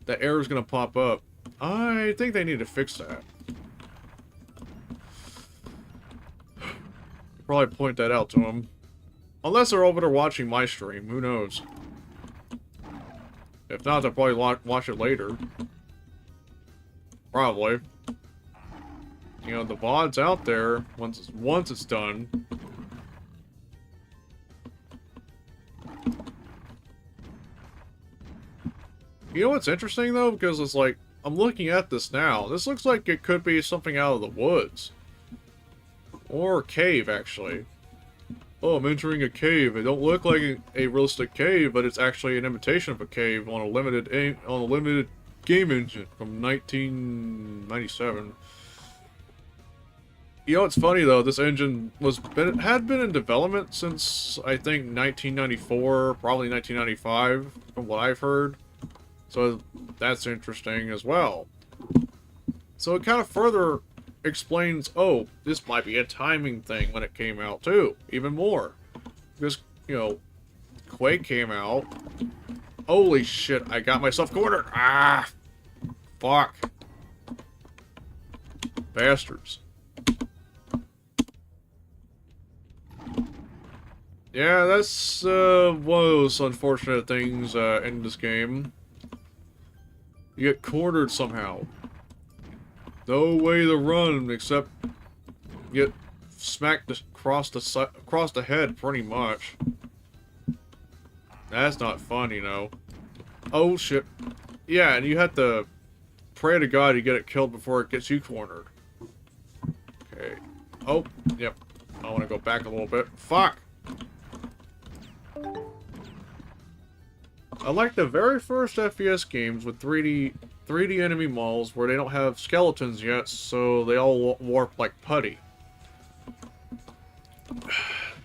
that error's gonna pop up. I think they need to fix that. Probably point that out to them. Unless they're over there watching my stream, who knows? If not, they'll probably watch it later. Probably. You know, the VOD's out there once it's done. You know what's interesting, though? Because it's like, I'm looking at this now. This looks like it could be something out of the woods. Or a cave, actually. Oh, I'm entering a cave. It don't look like a realistic cave, but it's actually an imitation of a cave on a limited game engine from 1997. You know what's funny, though? This engine had been in development since, I think, 1994, probably 1995, from what I've heard. So that's interesting as well. So it kind of further explains, oh, this might be a timing thing when it came out too, even more. Because, you know, Quake came out. Holy shit, I got myself cornered. Ah, fuck. Bastards. Yeah, that's one of those unfortunate things in this game. You get cornered somehow. No way to run except get smacked across the head, pretty much. That's not fun, you know. Oh shit. Yeah, and you have to pray to God you get it killed before it gets you cornered. Okay. Oh, yep. I want to go back a little bit. Fuck! I like the very first FPS games with 3D enemy models where they don't have skeletons yet, so they all warp like putty.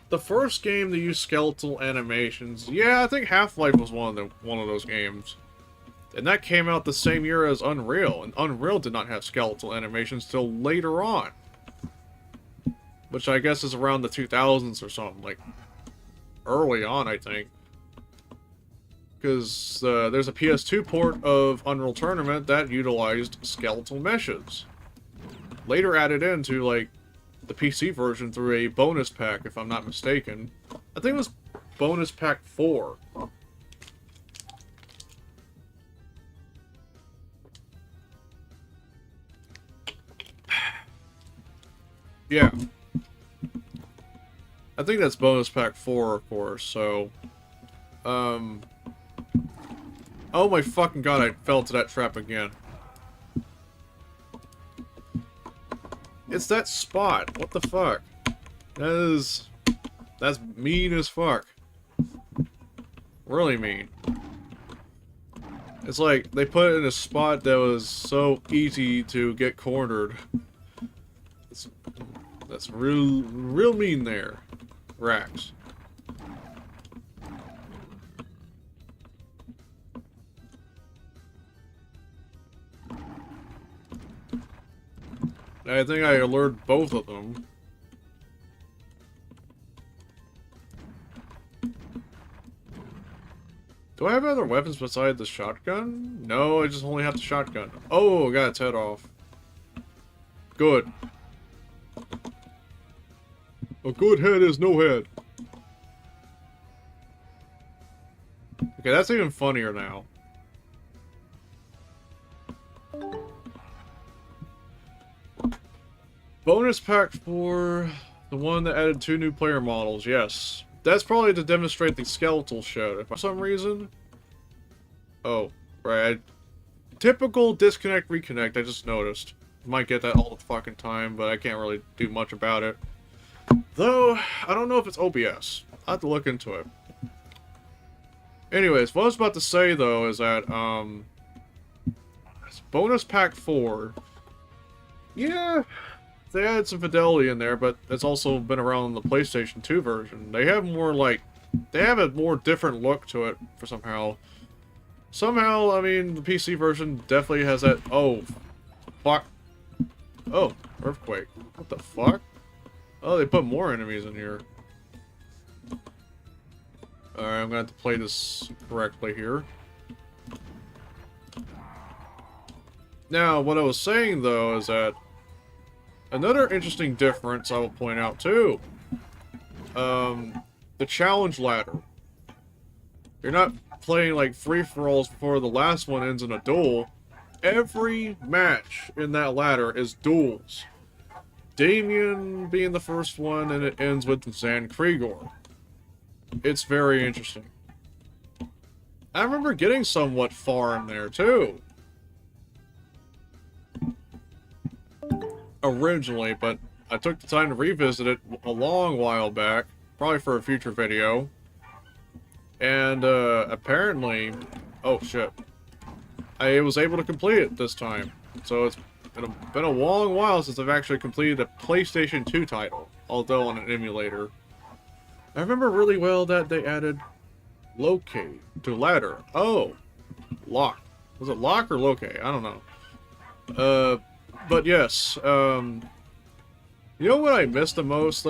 The first game to use skeletal animations, yeah, I think Half-Life was one of those games. And that came out the same year as Unreal, and Unreal did not have skeletal animations till later on. Which I guess is around the 2000s or something, like, early on, I think. Because there's a PS2 port of Unreal Tournament that utilized skeletal meshes. Later added into, like, the PC version through a bonus pack, if I'm not mistaken. I think it was bonus pack 4. Yeah. I think that's bonus pack 4, of course, so... Oh my fucking god, I fell to that trap again. It's that spot. What the fuck? That's mean as fuck. Really mean. It's like, they put it in a spot that was so easy to get cornered. That's real mean there. Rax. I think I alerted both of them. Do I have other weapons besides the shotgun? No, I just only have the shotgun. Oh, I got its head off. Good. A good head is no head. Okay, that's even funnier now. Bonus pack for the one that added 2 new player models, yes. That's probably to demonstrate the skeletal showed. For some reason... Oh, right. Typical disconnect, reconnect, I just noticed. Might get that all the fucking time, but I can't really do much about it. Though, I don't know if it's OBS. I'll have to look into it. Anyways, what I was about to say, though, is that, bonus pack 4... Yeah... They added some fidelity in there, but it's also been around in the PlayStation 2 version. They have more, like... They have a more different look to it, for somehow. Somehow, I mean, the PC version definitely has that... Oh, fuck. Oh, earthquake. What the fuck? Oh, they put more enemies in here. Alright, I'm gonna have to play this correctly here. Now, what I was saying, though, is that... Another interesting difference I will point out, too. The challenge ladder. You're not playing, like, free-for-alls before the last one ends in a duel. Every match in that ladder is duels. Damien being the first one, and it ends with Zan Krigor. It's very interesting. I remember getting somewhat far in there, too. Originally, but I took the time to revisit it a long while back, probably for a future video. And, apparently... Oh, shit. I was able to complete it this time. So it's been a long while since I've actually completed a PlayStation 2 title, although on an emulator. I remember really well that they added locate to ladder. Oh, lock. Was it lock or locate? I don't know. But yes, you know what I missed the most?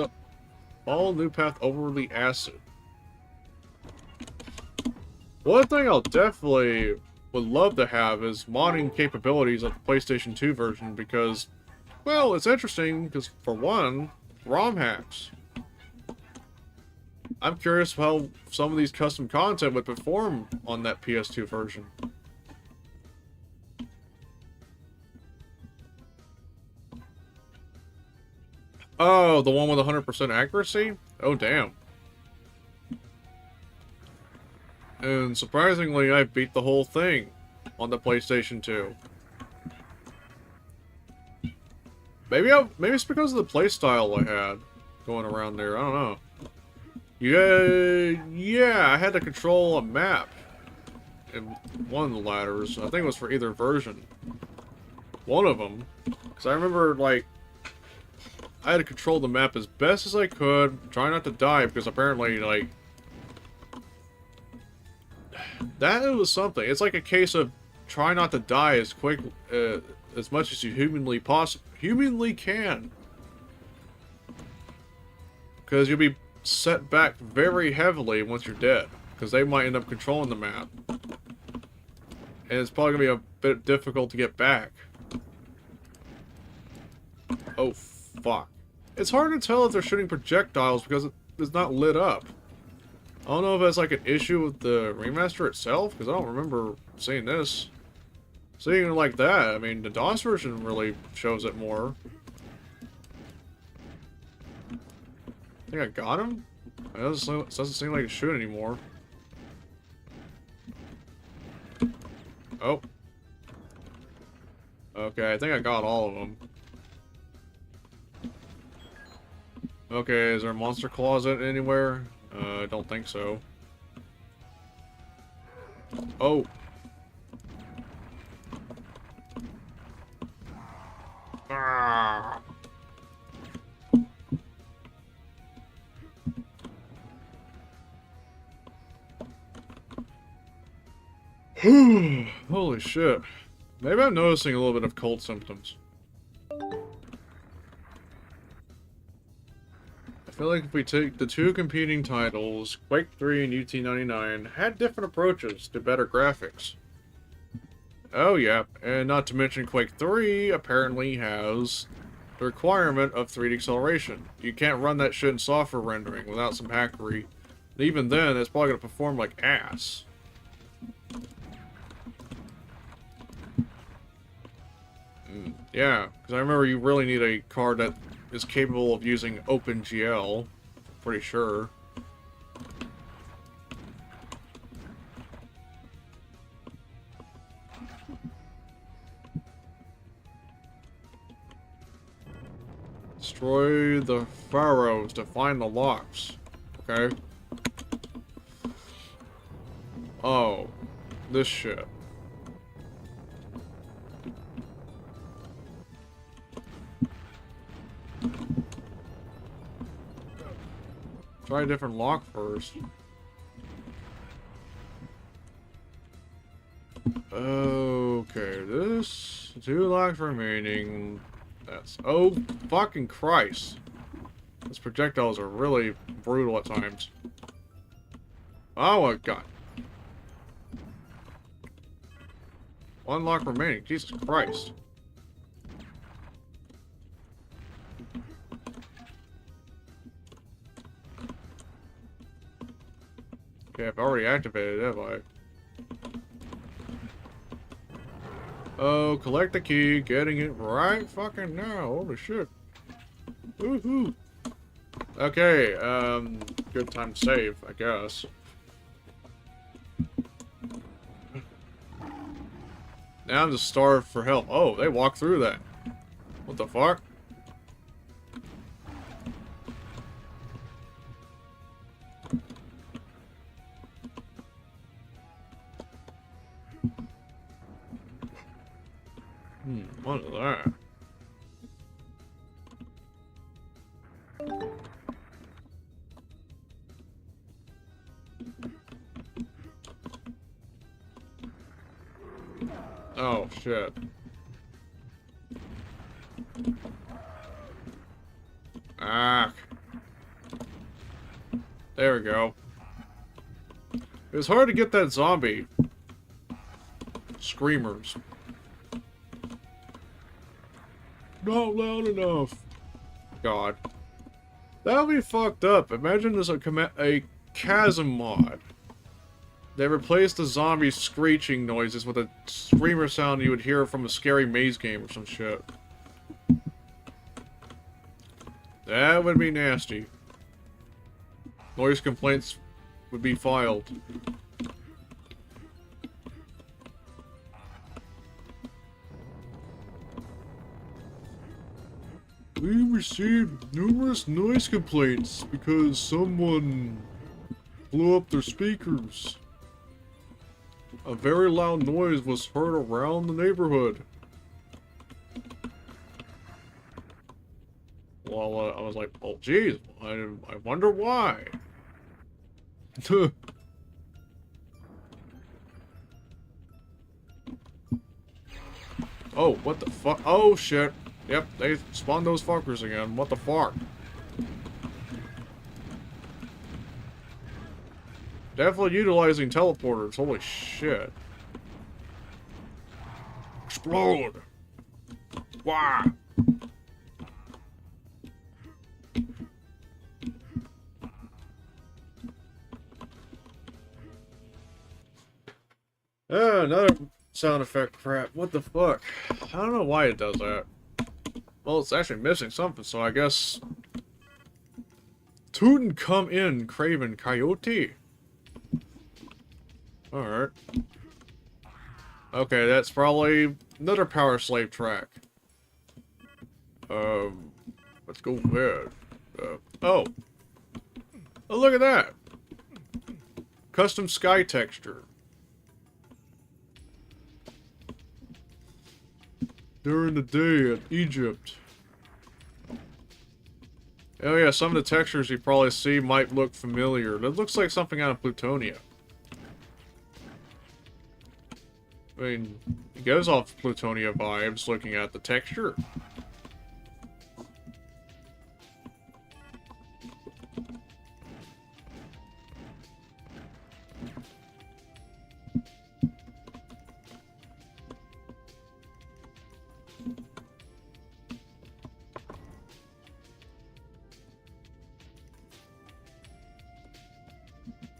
All new path overly acid. One thing I'll definitely would love to have is modding capabilities of the PlayStation 2 version because, well, it's interesting because, for one, ROM hacks. I'm curious how some of these custom content would perform on that PS2 version. Oh, the one with 100% accuracy? Oh, damn. And surprisingly, I beat the whole thing on the PlayStation 2. Maybe it's because of the playstyle I had going around there. I don't know. Yeah, I had to control a map in one of the ladders. I think it was for either version. One of them. Because I remember, like, I had to control the map as best as I could, try not to die, because apparently, like, that was something. It's like a case of try not to die as quick, as much as you humanly can. Because you'll be set back very heavily once you're dead. Because they might end up controlling the map. And it's probably going to be a bit difficult to get back. Oh, fuck. It's hard to tell if they're shooting projectiles because it's not lit up. I don't know if that's like an issue with the remaster itself, because I don't remember seeing this. Seeing it like that, I mean, the DOS version really shows it more. I think I got him? It doesn't seem like it's shooting anymore. Oh. Okay, I think I got all of them. Okay, is there a monster closet anywhere? I don't think so. Oh. Ah. Holy shit. Maybe I'm noticing a little bit of cold symptoms. I feel like if we take the two competing titles, Quake 3 and UT99, had different approaches to better graphics. Oh yeah, and not to mention Quake 3 apparently has the requirement of 3D acceleration. You can't run that shit in software rendering without some hackery. And even then, it's probably going to perform like ass. Yeah, because I remember you really need a card that is capable of using OpenGL. Pretty sure. Destroy the pharaohs to find the locks. Okay. Oh. This shit. Try a different lock first. Okay, this 2 locks remaining. That's oh fucking Christ. These projectiles are really brutal at times. Oh my god. 1 lock remaining. Jesus Christ. Okay, I've already activated it, have I? Oh, collect the key, getting it right fucking now. Holy shit. Woohoo. Okay, good time to save, I guess. Now I'm just starved for help. Oh, they walked through that. What the fuck? What is that? Oh, shit. Ah. There we go. It was hard to get that zombie. Screamers. Not loud enough. God. That would be fucked up. Imagine there's a Chasm mod. They replaced the zombie screeching noises with a screamer sound you would hear from a scary maze game or some shit. That would be nasty. Noise complaints would be filed. We received numerous noise complaints because someone blew up their speakers. A very loud noise was heard around the neighborhood. Well, I was like, oh, geez, I wonder why. Oh, what the fuck? Oh, shit. Yep, they spawned those fuckers again. What the fuck? Definitely utilizing teleporters. Holy shit. Explode! Why? Another sound effect crap. What the fuck? I don't know why it does that. Well, it's actually missing something, so I guess... Tootin' come in, Craven Coyote. Alright. Okay, that's probably another Power Slave track. Let's go there. Oh. Oh, look at that! Custom sky texture. During the day at Egypt. Oh yeah, some of the textures you probably see might look familiar. That looks like something out of Plutonia. I mean, it goes off Plutonia vibes looking at the texture.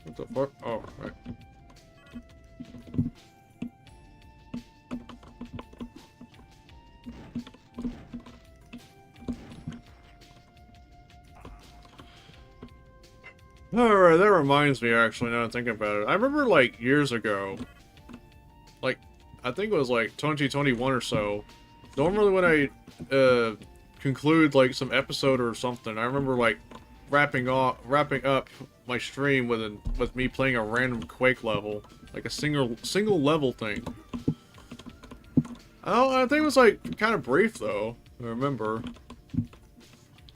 What the fuck? Oh, right. Alright, that reminds me actually, now that I think about it. I remember like years ago, like, I think it was like 2021 or so, normally when I conclude like some episode or something, I remember like wrapping up my stream with me playing a random Quake level, like a single level thing. I think it was like kind of brief though, I remember.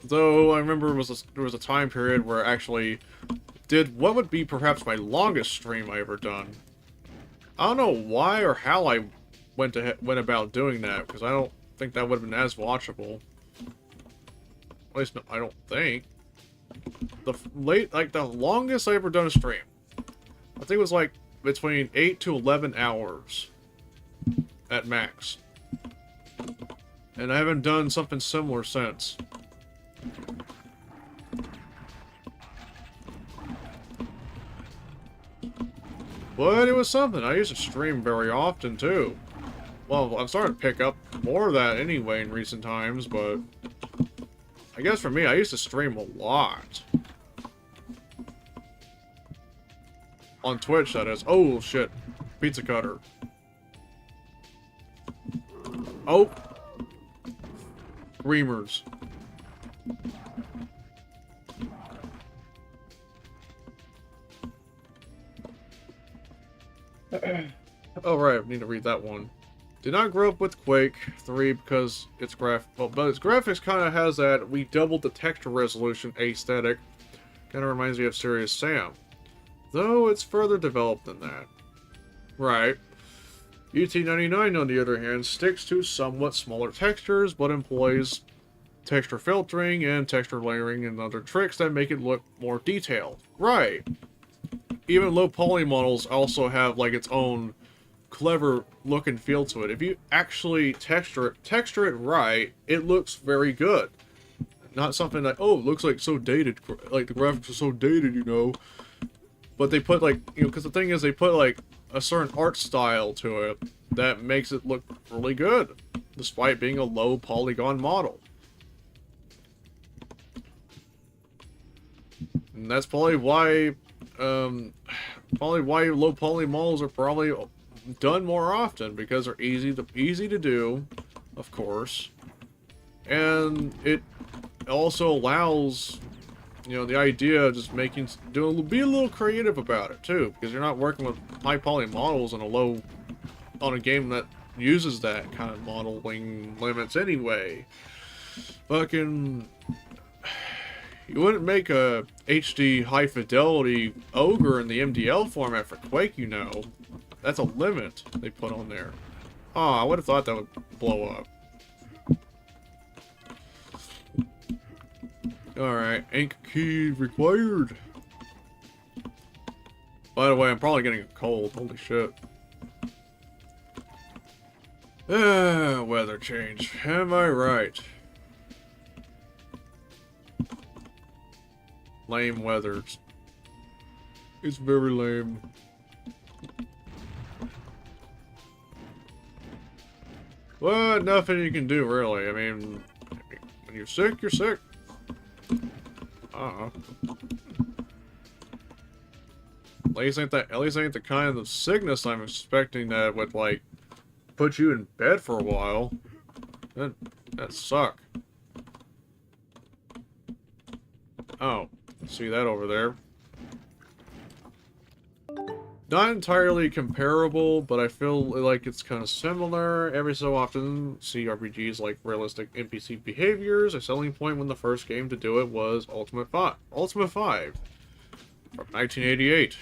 Though I remember there was a time period where I actually did what would be perhaps my longest stream I ever done. I don't know why or how I went about doing that, because I don't think that would have been as watchable. At least no, I don't think. The longest I ever done a stream, I think it was like between 8 to 11 hours at max. And I haven't done something similar since. But it was something. I used to stream very often too. Well, I'm starting to pick up more of that anyway in recent times, but I guess for me, I used to stream a lot. On Twitch, that is. Oh, shit. Pizza cutter. Oh. Screamers. Oh, right. I need to read that one. Did not grow up with Quake 3 because its but its graphics kind of has that we doubled the texture resolution aesthetic. Kind of reminds me of Serious Sam. Though it's further developed than that. Right. UT99, on the other hand, sticks to somewhat smaller textures, but employs texture filtering and texture layering and other tricks that make it look more detailed. Right. Even low poly models also have like its own clever look and feel to it. If you actually texture it right, it looks very good. Not something that, oh, it looks like so dated, like the graphics are so dated, you know. But they put like, you know, because the thing is they put like a certain art style to it that makes it look really good, despite being a low polygon model. And that's probably why low poly models are probably done more often, because they're easy to do, of course, and it also allows You know, the idea of just be a little creative about it too, because you're not working with high poly models on a game that uses that kind of modeling limits anyway. Fucking, you wouldn't make a HD high fidelity ogre in the MDL format for Quake, you know. That's a limit they put on there. Oh, I would have thought that would blow up. Alright, ink key required. By the way, I'm probably getting a cold. Holy shit. Weather change. Am I right? Lame weather. It's very lame. Well, nothing you can do, really. I mean, when you're sick, you're sick. At least ain't the kind of sickness I'm expecting that would, like, put you in bed for a while. That suck. Oh, see that over there. Not entirely comparable, but I feel like it's kind of similar. Every so often, CRPGs like realistic NPC behaviors. A selling point when the first game to do it was Ultimate 5 from 1988.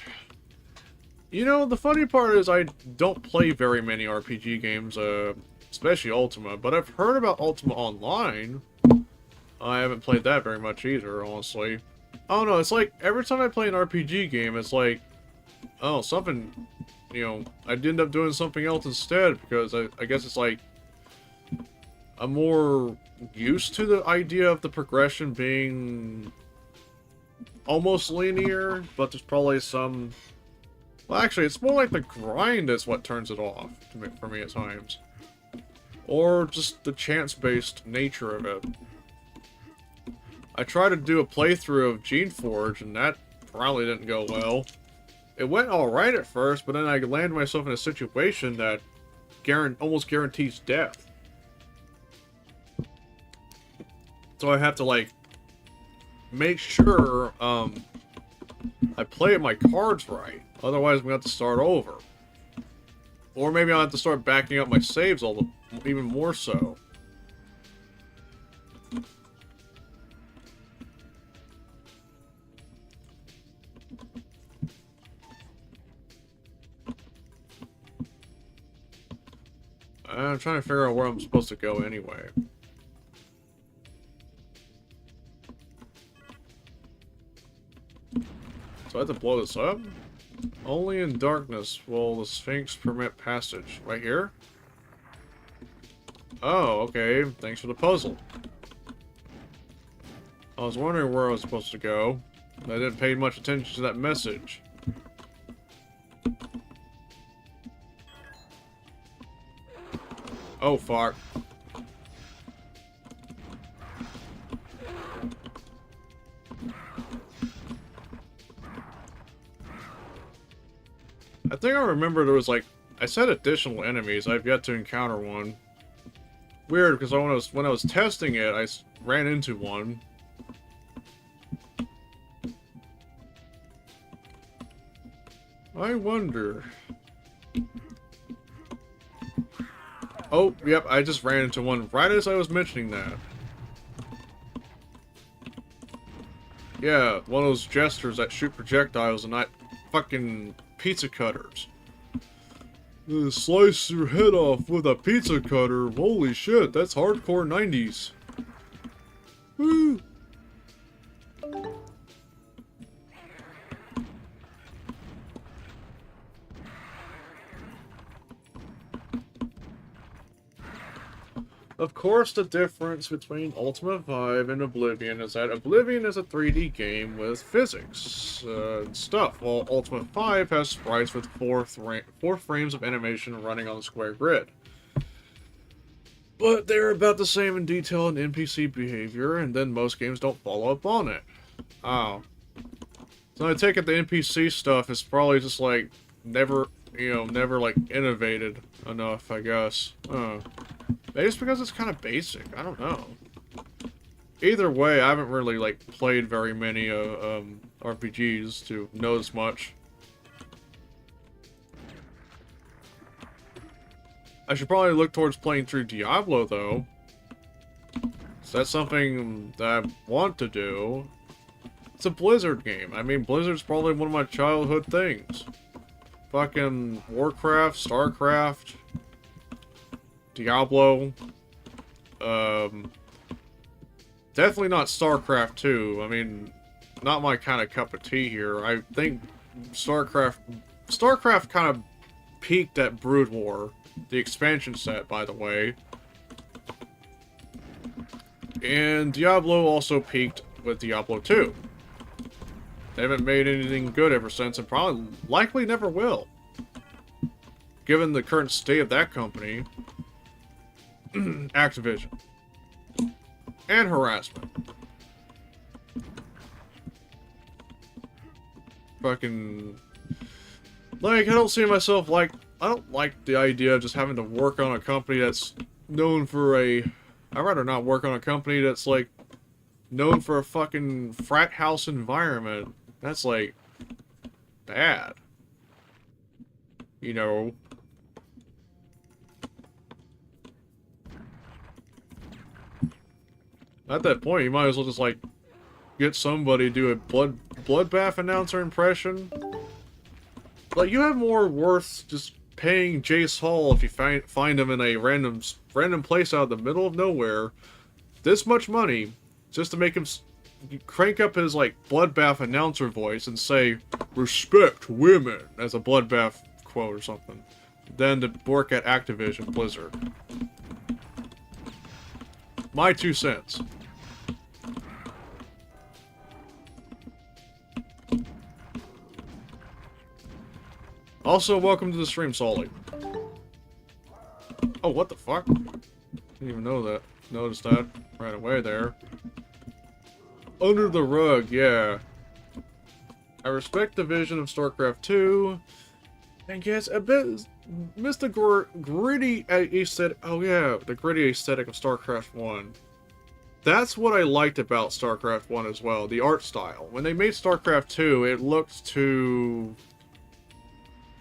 You know, the funny part is I don't play very many RPG games, especially Ultima, but I've heard about Ultima Online. I haven't played that very much either, honestly. I don't know, it's like, every time I play an RPG game, it's like, oh, something, you know, I'd end up doing something else instead, because I guess it's like, I'm more used to the idea of the progression being almost linear, but there's probably some... Well, actually, it's more like the grind is what turns it off for me at times. Or just the chance-based nature of it. I tried to do a playthrough of Geneforge, and that probably didn't go well. It went alright at first, but then I landed myself in a situation that almost guarantees death. So I have to, like, make sure, I play my cards right. Otherwise, I'm going to have to start over. Or maybe I'll have to start backing up my saves even more so. I'm trying to figure out where I'm supposed to go anyway. So I have to blow this up? Only in darkness will the Sphinx permit passage. Right here? Oh, okay. Thanks for the puzzle. I was wondering where I was supposed to go. I didn't pay much attention to that message. Oh, fuck. I think I remember there was, like, I said additional enemies. I've yet to encounter one. Weird, because when I was testing it, I ran into one. I wonder. Oh, yep, I just ran into one right as I was mentioning that. Yeah, one of those jesters that shoot projectiles and not fucking pizza cutters. Slice your head off with a pizza cutter. Holy shit, that's hardcore 90s. Woo! Of course, the difference between Ultima 5 and Oblivion is that Oblivion is a 3D game with physics and stuff, while Ultima 5 has sprites with four frames of animation running on the square grid. But they're about the same in detail and NPC behavior, and then most games don't follow up on it. Oh. So I take it the NPC stuff is probably just like, never like innovated enough, I guess. Maybe it's because it's kind of basic. I don't know. either way, I haven't really, like, played very many, RPGs to know as much. I should probably look towards playing through Diablo, though. So that's something that I want to do. It's a Blizzard game. I mean, Blizzard's probably one of my childhood things. Fucking Warcraft, Starcraft, Diablo. Definitely not Starcraft 2. I mean, not my kind of cup of tea here. I think Starcraft kind of peaked at Brood War. The expansion set, by the way. And Diablo also peaked with Diablo 2. They haven't made anything good ever since, and probably likely never will. Given the current state of that company. Activision. And harassment. Fucking... Like, I don't see myself like... I don't like the idea of just having to work on a company that's known for a... I'd rather not work on a company that's, like, known for a fucking frat house environment. That's, like, bad. You know. At that point, you might as well just, like, get somebody to do a bloodbath announcer impression. Like, you have more worth just paying Jace Hall if you find him in a random place out of the middle of nowhere, this much money, just to make him crank up his, like, bloodbath announcer voice and say, "Respect women," as a bloodbath quote or something, than to work at Activision Blizzard. My 2 cents. Also, welcome to the stream, Solly. Oh, what the fuck? Didn't even know that. Noticed that right away there. Under the rug, yeah. I respect the vision of StarCraft 2. And yes, a bit... Missed the gritty aesthetic... Oh yeah, the gritty aesthetic of StarCraft 1. That's what I liked about StarCraft 1 as well, the art style. When they made StarCraft 2, it looked too...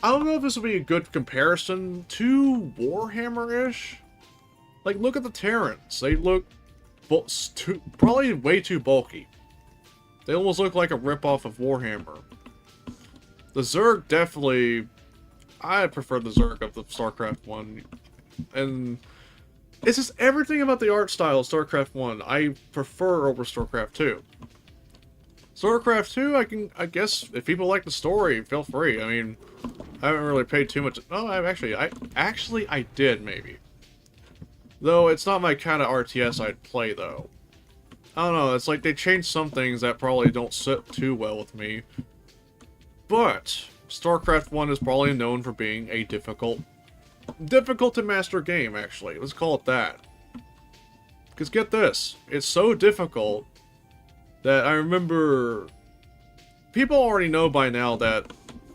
I don't know if this would be a good comparison to Warhammer-ish. Like, look at the Terrans. They look probably way too bulky. They almost look like a ripoff of Warhammer. The Zerg definitely... I prefer the Zerg of the StarCraft 1. And it's just everything about the art style of StarCraft 1 I prefer over StarCraft 2. StarCraft 2, I guess, if people like the story, feel free. I mean, I haven't really paid too much... Oh, I did, maybe. Though, it's not my kind of RTS I'd play, though. I don't know, it's like they changed some things that probably don't sit too well with me. But, StarCraft 1 is probably known for being a difficult to master game, actually. Let's call it that. Because get this, it's so difficult that I remember... People already know by now that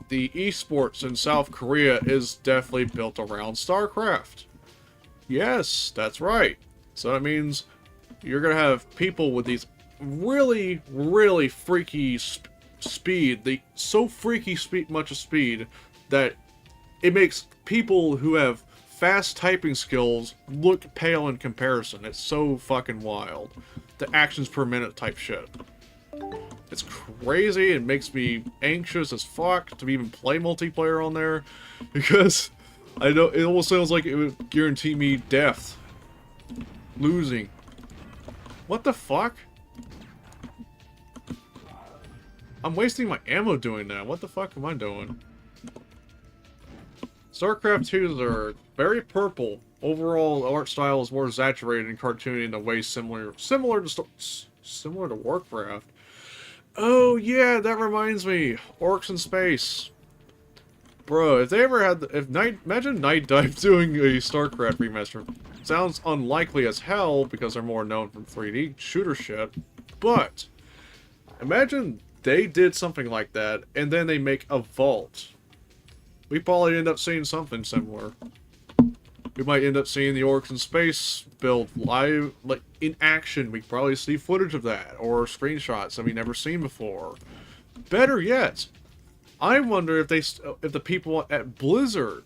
the esports in South Korea is definitely built around StarCraft. Yes, that's right. So that means you're gonna have people with these really, really freaky speed. So freaky much of speed that it makes people who have fast typing skills look pale in comparison. It's so fucking wild. The actions per minute type shit. It's crazy. It makes me anxious as fuck to even play multiplayer on there, because I know it almost sounds like it would guarantee me death. Losing. What the fuck? I'm wasting my ammo doing that. What the fuck am I doing? StarCraft 2s are very purple. Overall, art style is more exaggerated and cartoony in a way similar to Warcraft. Oh yeah, that reminds me. Orcs in space. Bro, if they ever had imagine Night Dive doing a StarCraft remaster. Sounds unlikely as hell because they're more known from 3D shooter shit. But imagine they did something like that and then they make a vault. We probably end up seeing something similar. We might end up seeing the Orcs in Space build live, like, in action. We probably see footage of that, or screenshots that we've never seen before. Better yet, I wonder if the people at Blizzard,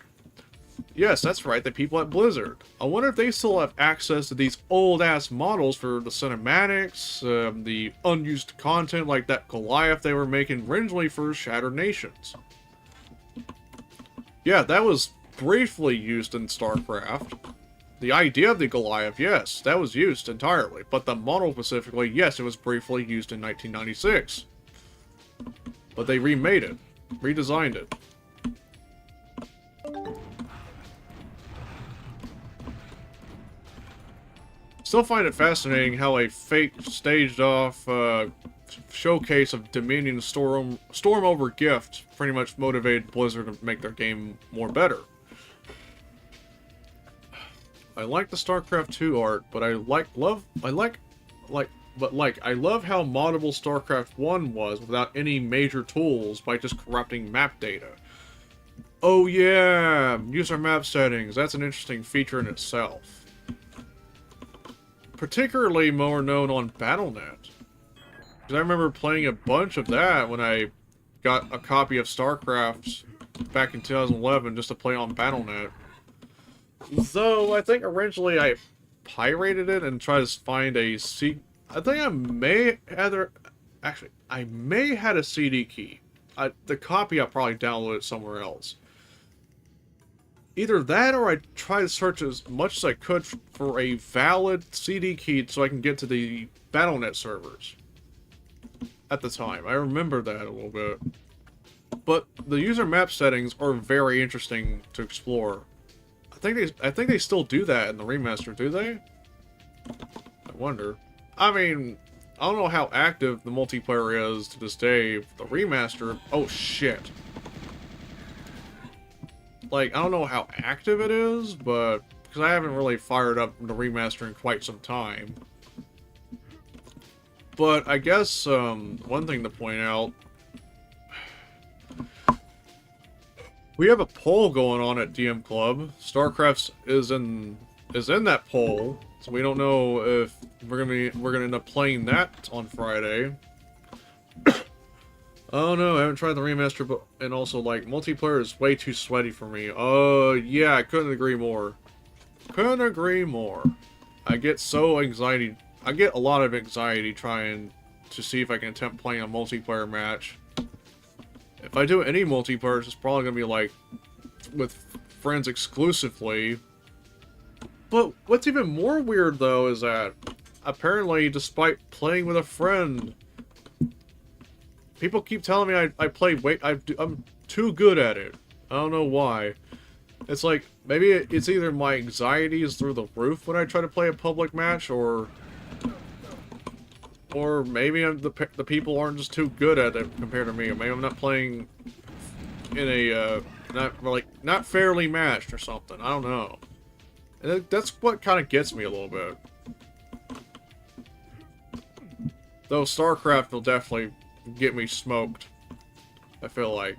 yes, that's right, the people at Blizzard, I wonder if they still have access to these old-ass models for the cinematics, the unused content like that Goliath they were making originally for Shattered Nations. Yeah, that was briefly used in StarCraft. The idea of the Goliath, yes, that was used entirely. But the model specifically, yes, it was briefly used in 1996. But they remade it. Redesigned it. Still find it fascinating how a fake staged-off showcase of Dominion Storm over Gift pretty much motivated Blizzard to make their game more better. I like the StarCraft 2 art, but I love how moddable StarCraft 1 was without any major tools by just corrupting map data. Oh yeah, user map settings, that's an interesting feature in itself. Particularly more known on Battle.net. Because I remember playing a bunch of that when I got a copy of StarCraft back in 2011 just to play on Battle.net. Though, I think originally I pirated it and tried to find a I think I may have... Actually, I may had a CD key. The copy I probably downloaded somewhere else. Either that or I tried to search as much as I could for a valid CD key so I can get to the Battle.net servers. At the time. I remember that a little bit. But the user map settings are very interesting to explore. I think they still do that in the remaster, do they? I wonder. I mean, I don't know how active the multiplayer is to this day. The remaster, oh shit. Like, I don't know how active it is, but because I haven't really fired up the remaster in quite some time. But I guess one thing to point out, we have a poll going on at DM Club. StarCraft is in that poll, so we don't know if we're gonna end up playing that on Friday. Oh no, I haven't tried the remaster, but and also like multiplayer is way too sweaty for me. Yeah, I couldn't agree more. Couldn't agree more. I get a lot of anxiety trying to see if I can attempt playing a multiplayer match. If I do any multiplayer, it's probably going to be like with friends exclusively. But what's even more weird though is that apparently despite playing with a friend, people keep telling me I'm too good at it. I don't know why. It's like, maybe it's either my anxiety is through the roof when I try to play a public match, or maybe the people aren't just too good at it compared to me. Or maybe I'm not playing in a, not fairly matched or something. I don't know. And that's what kind of gets me a little bit. Though StarCraft will definitely get me smoked, I feel like.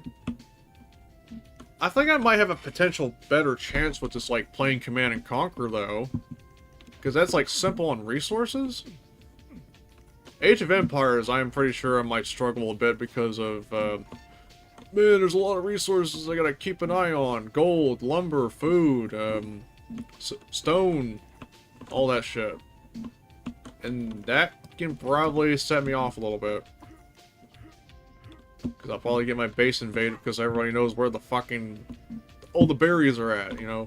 I think I might have a potential better chance with just, like, playing Command & Conquer, though. Because that's, like, simple on resources. Age of Empires, I'm pretty sure I might struggle a bit because of, man, there's a lot of resources I gotta keep an eye on. Gold, lumber, food, stone, all that shit. And that can probably set me off a little bit. Because I'll probably get my base invaded because everybody knows where the fucking... all the berries are at, you know?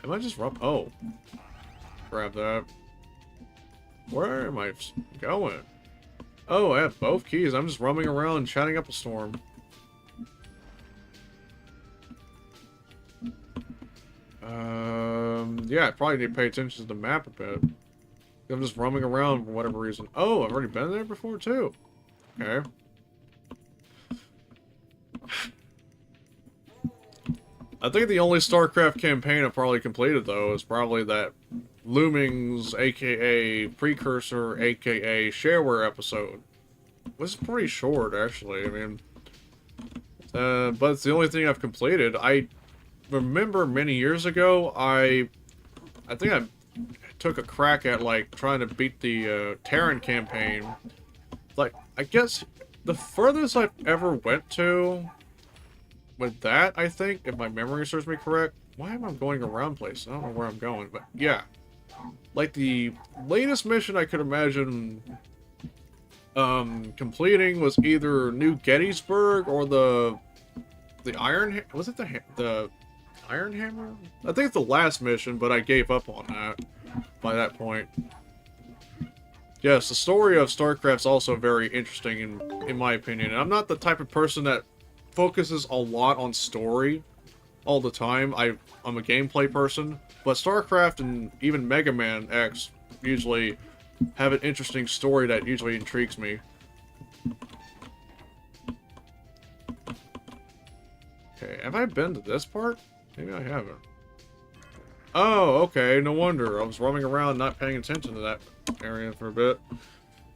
Am I just oh. Grab that. Where am I going? Oh, I have both keys. I'm just roaming around chatting up a storm. Yeah, I probably need to pay attention to the map a bit. I'm just roaming around for whatever reason. Oh, I've already been there before, too. Okay. I think the only StarCraft campaign I've probably completed, though, is probably that Loomings, aka Precursor, aka Shareware episode. It was pretty short, actually. I mean, but it's the only thing I've completed. I remember many years ago, I think I took a crack at like trying to beat the Terran campaign. Like, I guess the furthest I've ever went to with that, I think, if my memory serves me correct. Why am I going around places? I don't know where I'm going, but yeah. Like, the latest mission I could imagine completing was either New Gettysburg or the Iron... Was it the Iron Hammer? I think it's the last mission, but I gave up on that by that point. Yes, the story of StarCraft's also very interesting in my opinion. And I'm not the type of person that focuses a lot on story all the time. I'm a gameplay person, but StarCraft and even Mega Man X usually have an interesting story that usually intrigues me. Okay, have I been to this part? Maybe I haven't. Oh, okay, no wonder. I was roaming around not paying attention to that area for a bit.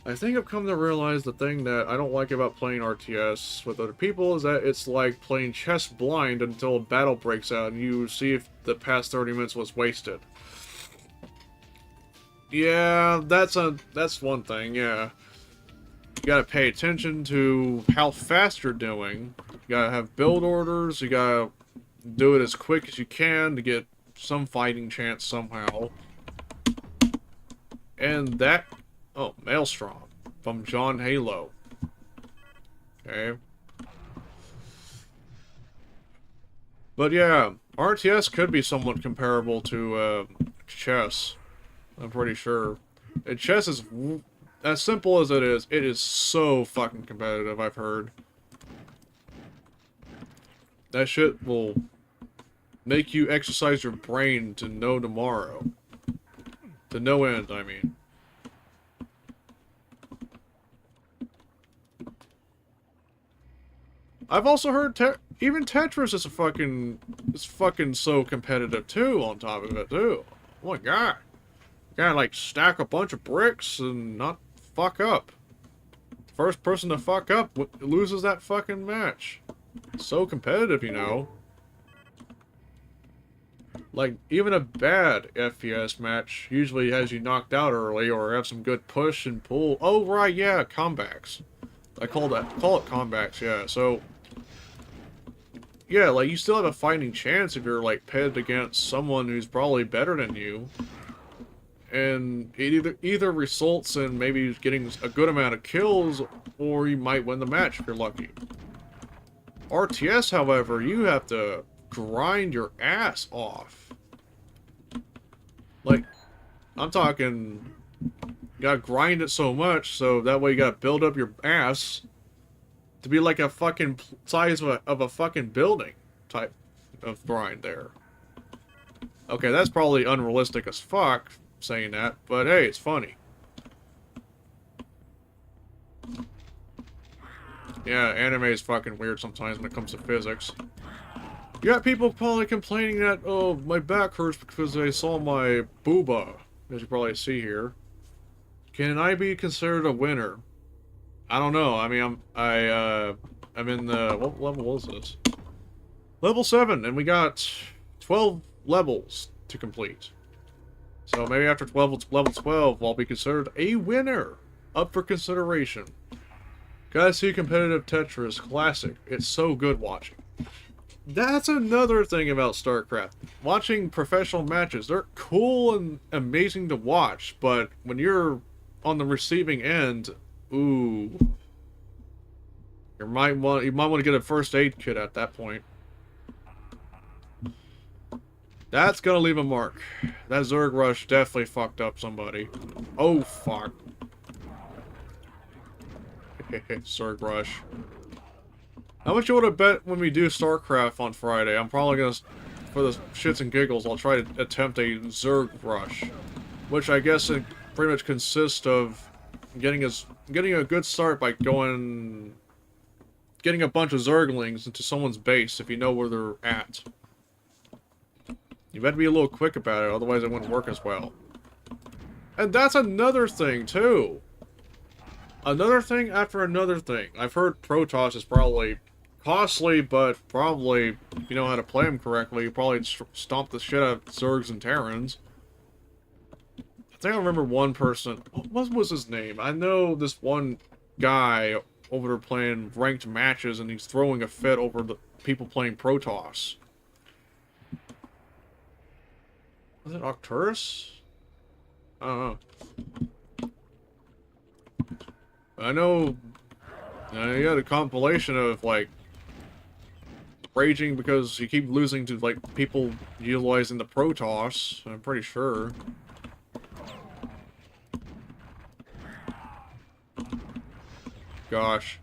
I think I've come to realize the thing that I don't like about playing RTS with other people is that it's like playing chess blind until a battle breaks out and you see if the past 30 minutes was wasted. Yeah, that's one thing, yeah. You gotta pay attention to how fast you're doing. You gotta have build orders, you gotta do it as quick as you can to get some fighting chance somehow. And that... Oh, Maelstrom from John Halo. Okay. But yeah, RTS could be somewhat comparable to chess. I'm pretty sure. And chess is, as simple as it is so fucking competitive, I've heard. That shit will make you exercise your brain to know tomorrow. To no end, I mean. I've also heard even Tetris is fucking so competitive too. On top of it too. Oh my god, you gotta like stack a bunch of bricks and not fuck up. First person to fuck up loses that fucking match. So competitive, you know. Like even a bad FPS match usually has you knocked out early or have some good push and pull. Oh right, yeah, comebacks. I call it comebacks. Yeah, so. Yeah, like, you still have a fighting chance if you're, like, pitted against someone who's probably better than you. And it either results in maybe getting a good amount of kills, or you might win the match if you're lucky. RTS, however, you have to grind your ass off. Like, I'm talking... You gotta grind it so much, so that way you gotta build up your ass... to be like a fucking size of a fucking building type of grind there. Okay, that's probably unrealistic as fuck, saying that, but hey, it's funny. Yeah, anime is fucking weird sometimes when it comes to physics. You got people probably complaining that, oh, my back hurts because they saw my booba, as you probably see here. Can I be considered a winner? I don't know. I mean, I'm in the... What level was this? Level 7, and we got 12 levels to complete. So maybe after level 12, I'll be considered a winner. Up for consideration. Gotta see competitive Tetris. Classic. It's so good watching. That's another thing about StarCraft. Watching professional matches. They're cool and amazing to watch, but when you're on the receiving end... Ooh. You might want to get a first aid kit at that point. That's gonna leave a mark. That Zerg rush definitely fucked up somebody. Oh fuck. Zerg rush. How much you want to bet when we do StarCraft on Friday? I'm probably gonna, for the shits and giggles, I'll try to attempt a Zerg rush, which I guess it pretty much consists of getting a good start by getting a bunch of Zerglings into someone's base if you know where they're at. You better be a little quick about it, otherwise it wouldn't work as well. And that's another thing, too. Another thing after another thing. I've heard Protoss is probably costly, but probably, if you know how to play them correctly, you probably stomp the shit out of Zergs and Terrans. I think I remember one person. What was his name? I know this one guy over there playing ranked matches, and he's throwing a fit over the people playing Protoss. Was it Arcturus? I don't know. I know he had a compilation of, like, raging because you keep losing to, like, people utilizing the Protoss, I'm pretty sure. Gosh.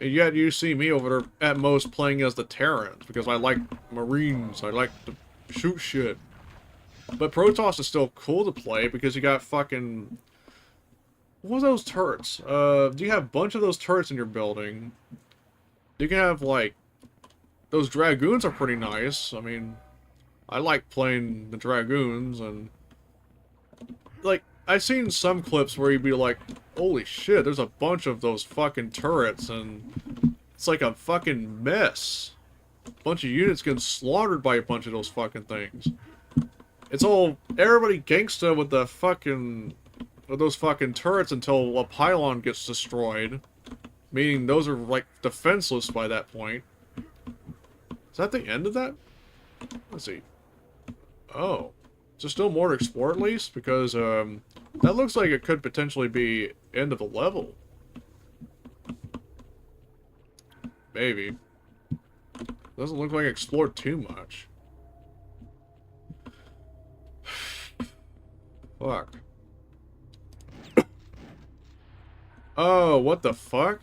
And yet you see me over there at most playing as the Terrans, because I like Marines, I like to shoot shit. But Protoss is still cool to play because you got fucking... What are those turrets? Do you have a bunch of those turrets in your building? You can have, like... Those Dragoons are pretty nice. I mean, I like playing the Dragoons, and... Like, I've seen some clips where you'd be like, holy shit, there's a bunch of those fucking turrets, and... It's like a fucking mess. A bunch of units getting slaughtered by a bunch of those fucking things. It's all... Everybody gangsta with the fucking... With those fucking turrets until a pylon gets destroyed. Meaning those are, like, defenseless by that point. Is that the end of that? Let's see. Oh. Is there still more to explore at least? Because, that looks like it could potentially be end of the level. Maybe. Doesn't look like I explored too much. Fuck. Oh, what the fuck?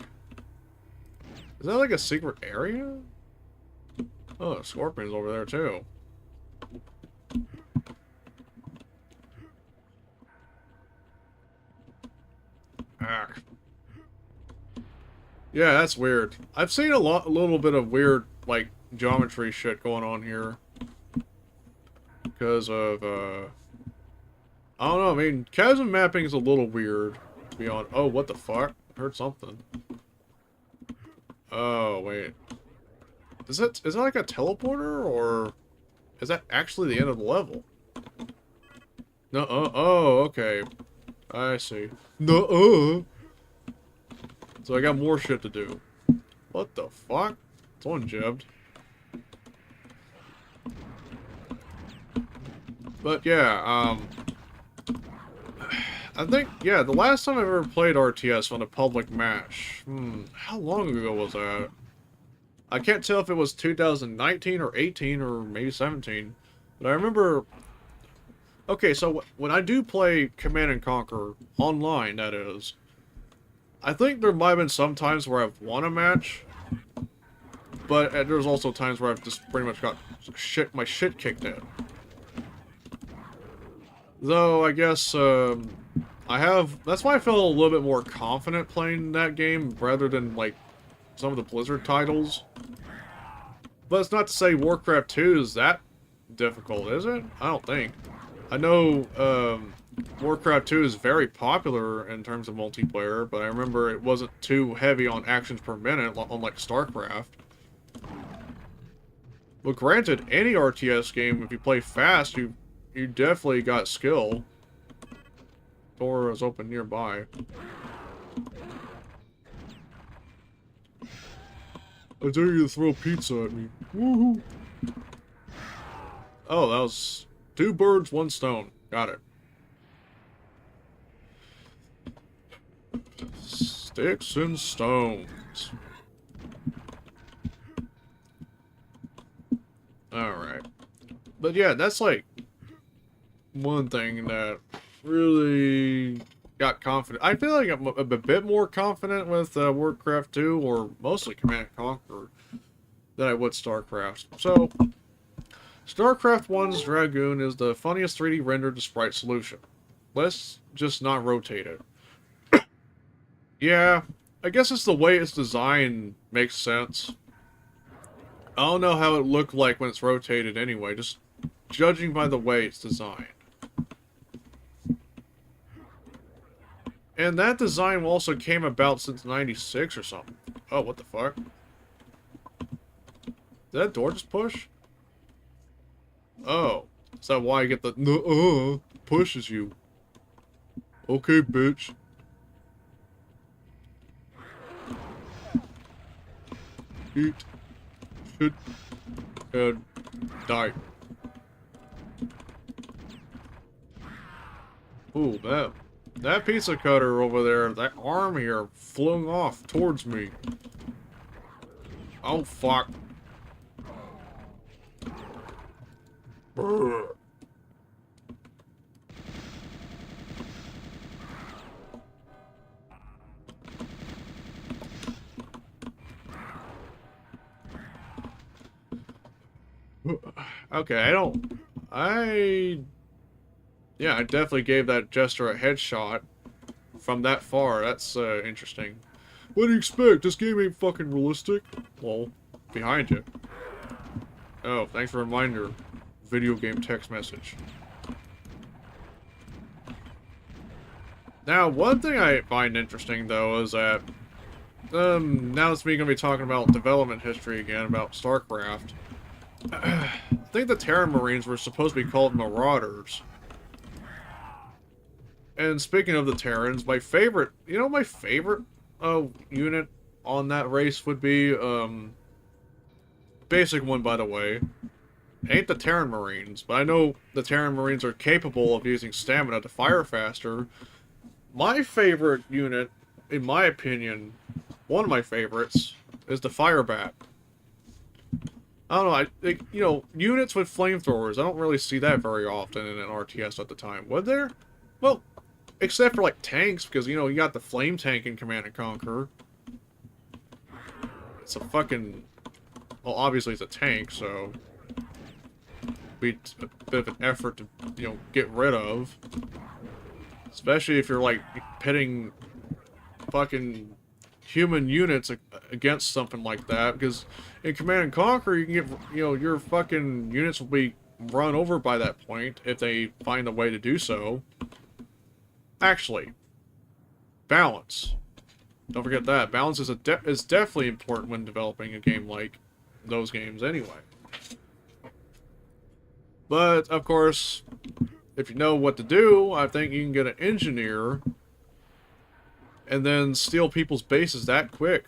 Is that like a secret area? Oh, Scorpion's over there too. Ah. Yeah, that's weird. I've seen a little bit of weird, like, geometry shit going on here. Because of, I don't know, I mean, chasm mapping is a little weird. Beyond. Oh, what the fuck? I heard something. Oh, wait. Is that like a teleporter, or is that actually the end of the level? No, oh, okay. I see. No, So I got more shit to do. What the fuck? Someone jibbed. But yeah, I think, yeah, the last time I ever played RTS on a public match, how long ago was that? I can't tell if it was 2019 or 18 or maybe 17, but I remember, okay, so when I do play Command & Conquer, online that is, I think there might have been some times where I've won a match, but there's also times where I've just pretty much got my shit kicked in. Though, I guess, that's why I felt a little bit more confident playing that game, rather than, like, some of the Blizzard titles. But it's not to say Warcraft 2 is that difficult, is it? I don't think. I know, Warcraft 2 is very popular in terms of multiplayer, but I remember it wasn't too heavy on actions per minute, unlike StarCraft. But granted, any RTS game, if you play fast, you definitely got skill. Door is open nearby. I dare you to throw pizza at me. Woohoo! Oh, that was 2 birds, 1 stone. Got it. Sticks and stones. Alright. But yeah, that's like one thing that really got confident. I feel like I'm a bit more confident with Warcraft 2, or mostly Command & Conquer, than I would StarCraft. So, StarCraft 1's Dragoon is the funniest 3D rendered to sprite solution. Let's just not rotate it. Yeah, I guess it's the way it's designed makes sense. I don't know how it looked like when it's rotated anyway, just judging by the way it's designed. And that design also came about since '96 or something. Oh, what the fuck? Did that door just push? Oh. Is that why I get the no pushes you? Okay, bitch. Eat. Shit. And die. Ooh, that pizza cutter over there, that arm here, flung off towards me. Oh, fuck. Brr. Okay, yeah, I definitely gave that jester a headshot from that far. That's, interesting. What do you expect? This game ain't fucking realistic. Well, behind you. Oh, thanks for a reminder. Video game text message. Now, one thing I find interesting, though, is that, now it's me gonna be talking about development history again, about StarCraft. I think the Terran Marines were supposed to be called Marauders. And speaking of the Terrans, my favorite unit on that race would be, basic one, by the way. Ain't the Terran Marines, but I know the Terran Marines are capable of using stamina to fire faster. My favorite unit, in my opinion, one of my favorites, is the Firebat. I don't know, units with flamethrowers, I don't really see that very often in an RTS at the time. Would there? Well, except for, like, tanks, because, you got the flame tank in Command & Conquer. It's a fucking... Well, obviously it's a tank, so... be a bit of an effort to, get rid of. Especially if you're, like, pitting fucking human units against something like that, because in Command & Conquer, you can get, your fucking units will be run over by that point if they find a way to do so. Actually, balance. Don't forget that. Balance is is definitely important when developing a game like those games anyway. But, of course, if you know what to do, I think you can get an engineer and then steal people's bases that quick.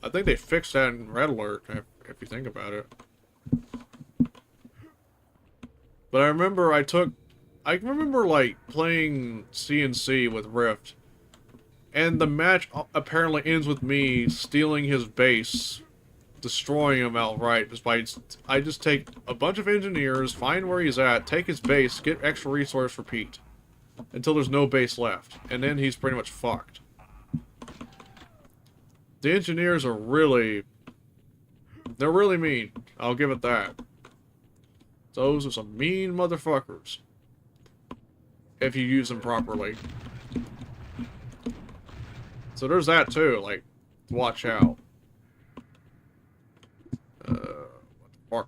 I think they fixed that in Red Alert, if you think about it. But I remember like, playing CNC with Rift, and the match apparently ends with me stealing his base, destroying him outright, I just take a bunch of engineers, find where he's at, take his base, get extra resource, repeat. Until there's no base left. And then he's pretty much fucked. The engineers are they're really mean. I'll give it that. Those are some mean motherfuckers. If you use them properly. So there's that too, like, watch out. What the fuck?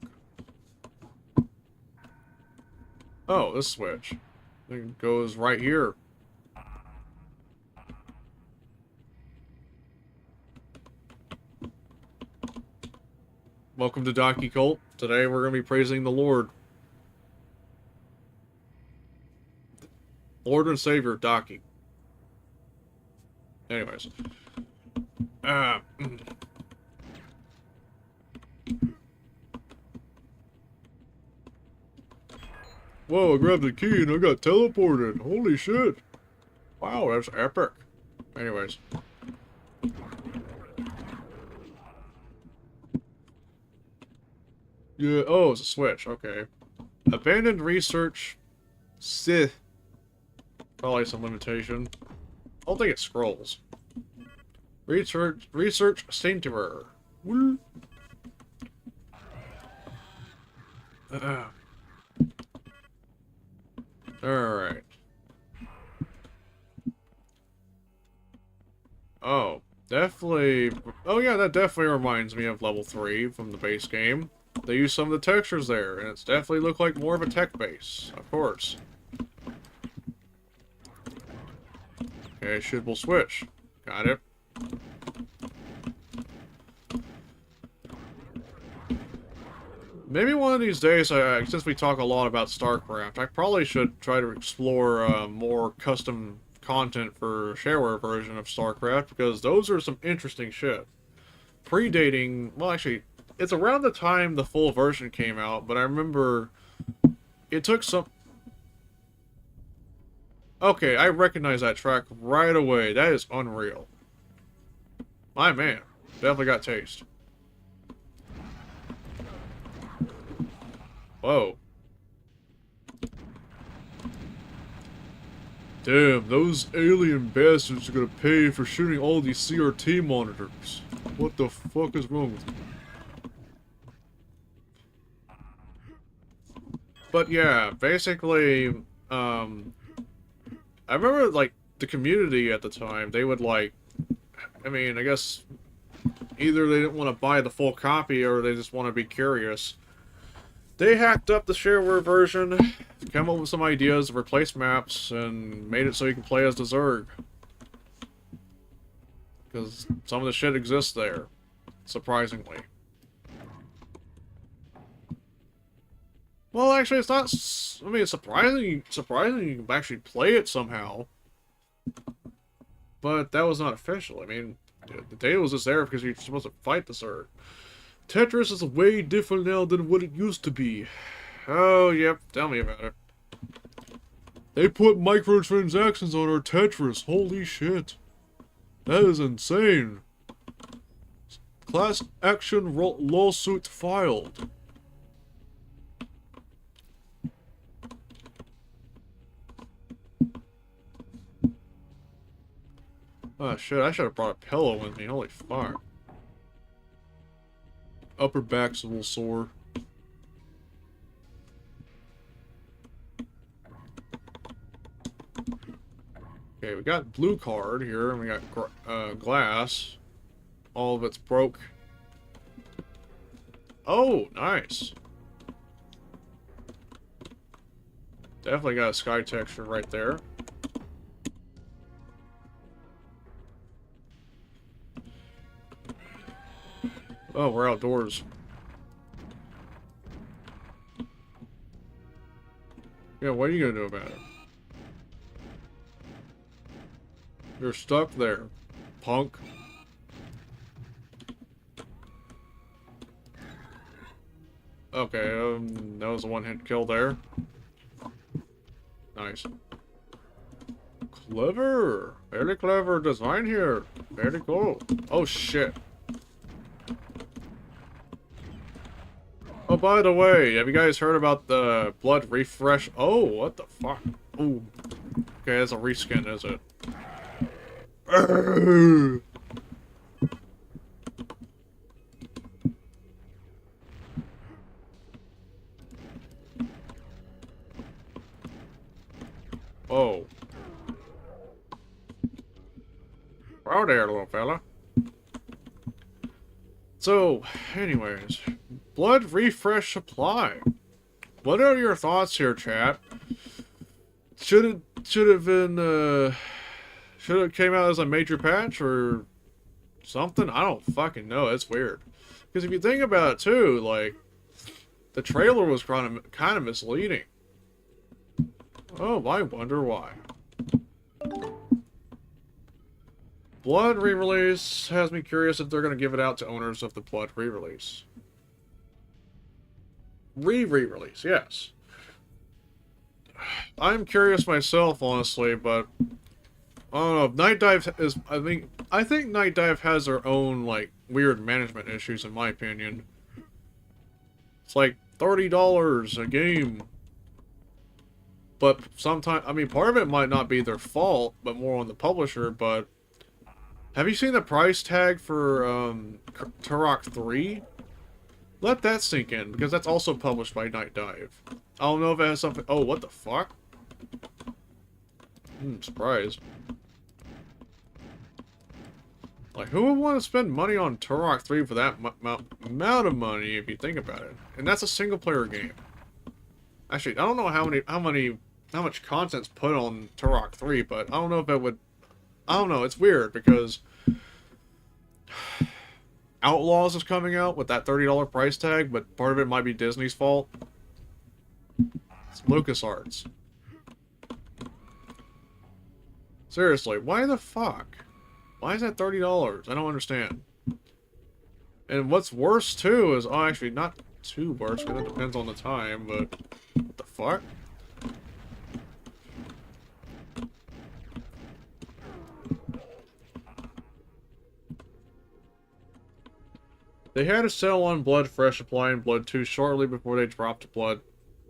Oh, this switch. It goes right here. Welcome to Donkey Cult. Today we're going to be praising the Lord. Lord and Savior, Donkey. Anyways. Whoa, I grabbed the key and I got teleported. Holy shit. Wow, that's epic. Anyways. Yeah, oh, it's a switch. Okay. Abandoned research. Sith. Probably some limitation. I don't think it scrolls. Research center. Woo. Alright. Oh, definitely. Oh yeah, that definitely reminds me of level 3 from the base game. They use some of the textures there, and it's definitely looked like more of a tech base, of course. Okay, shiftable switch. Got it. Maybe one of these days, since we talk a lot about StarCraft, I probably should try to explore more custom content for shareware version of StarCraft, because those are some interesting shit. Predating, well actually, it's around the time the full version came out, but I remember it took some... Okay, I recognize that track right away. That is unreal. My man, definitely got taste. Whoa. Damn, those alien bastards are gonna pay for shooting all these CRT monitors. What the fuck is wrong with you? But yeah, basically, I remember, like, the community at the time, they would, like, I mean, I guess either they didn't want to buy the full copy or they just want to be curious. They hacked up the shareware version, came up with some ideas, replaced maps, and made it so you can play as the Zerg. Because some of the shit exists there, surprisingly. Well, actually, it's not... I mean, it's surprising you can actually play it somehow. But that was not official. I mean, the data was just there because you're supposed to fight the Zerg. Tetris is way different now than what it used to be. Oh, yep. Tell me about it. They put microtransactions on our Tetris. Holy shit. That is insane. Class action lawsuit filed. Oh shit, I should have brought a pillow with me. Holy fuck. Upper back's a little sore. Okay, we got blue card here, and we got glass. All of it's broke. Oh, nice. Definitely got a sky texture right there. Oh, we're outdoors. Yeah, what are you gonna do about it? You're stuck there, punk. Okay, that was a one-hit kill there. Nice. Clever! Very clever design here. Very cool. Oh, shit. Oh, by the way, have you guys heard about the blood refresh? Oh, what the fuck? Ooh. Okay, that's a reskin, is it? Oh. Wow there, little fella. So, anyways, blood refresh supply. What are your thoughts here, chat? Should have been should have came out as a major patch or something? I don't fucking know. It's weird. Because if you think about it too, like the trailer was kind of misleading. Oh, I wonder why. Blood re-release has me curious if they're going to give it out to owners of the Blood re-release. Re-release, yes. I'm curious myself, honestly, but I don't know. If Night Dive is, I think Night Dive has their own like weird management issues, in my opinion. It's like $30 a game, but sometimes, I mean, part of it might not be their fault, but more on the publisher. But have you seen the price tag for Turok 3? Let that sink in, because that's also published by Night Dive. I don't know if it has something... Oh, what the fuck? Surprised. Like, who would want to spend money on Turok 3 for that amount of money, if you think about it? And that's a single-player game. Actually, I don't know how much content's put on Turok 3, but I don't know if it would... I don't know, it's weird, because... Outlaws is coming out with that $30 price tag, but part of it might be Disney's fault. It's LucasArts. Seriously, why the fuck? Why is that $30? I don't understand. And what's worse too is, oh, actually not too worse, because it depends on the time, but what the fuck? They had a sale on Blood Fresh Supply and Blood 2 shortly before they dropped Blood.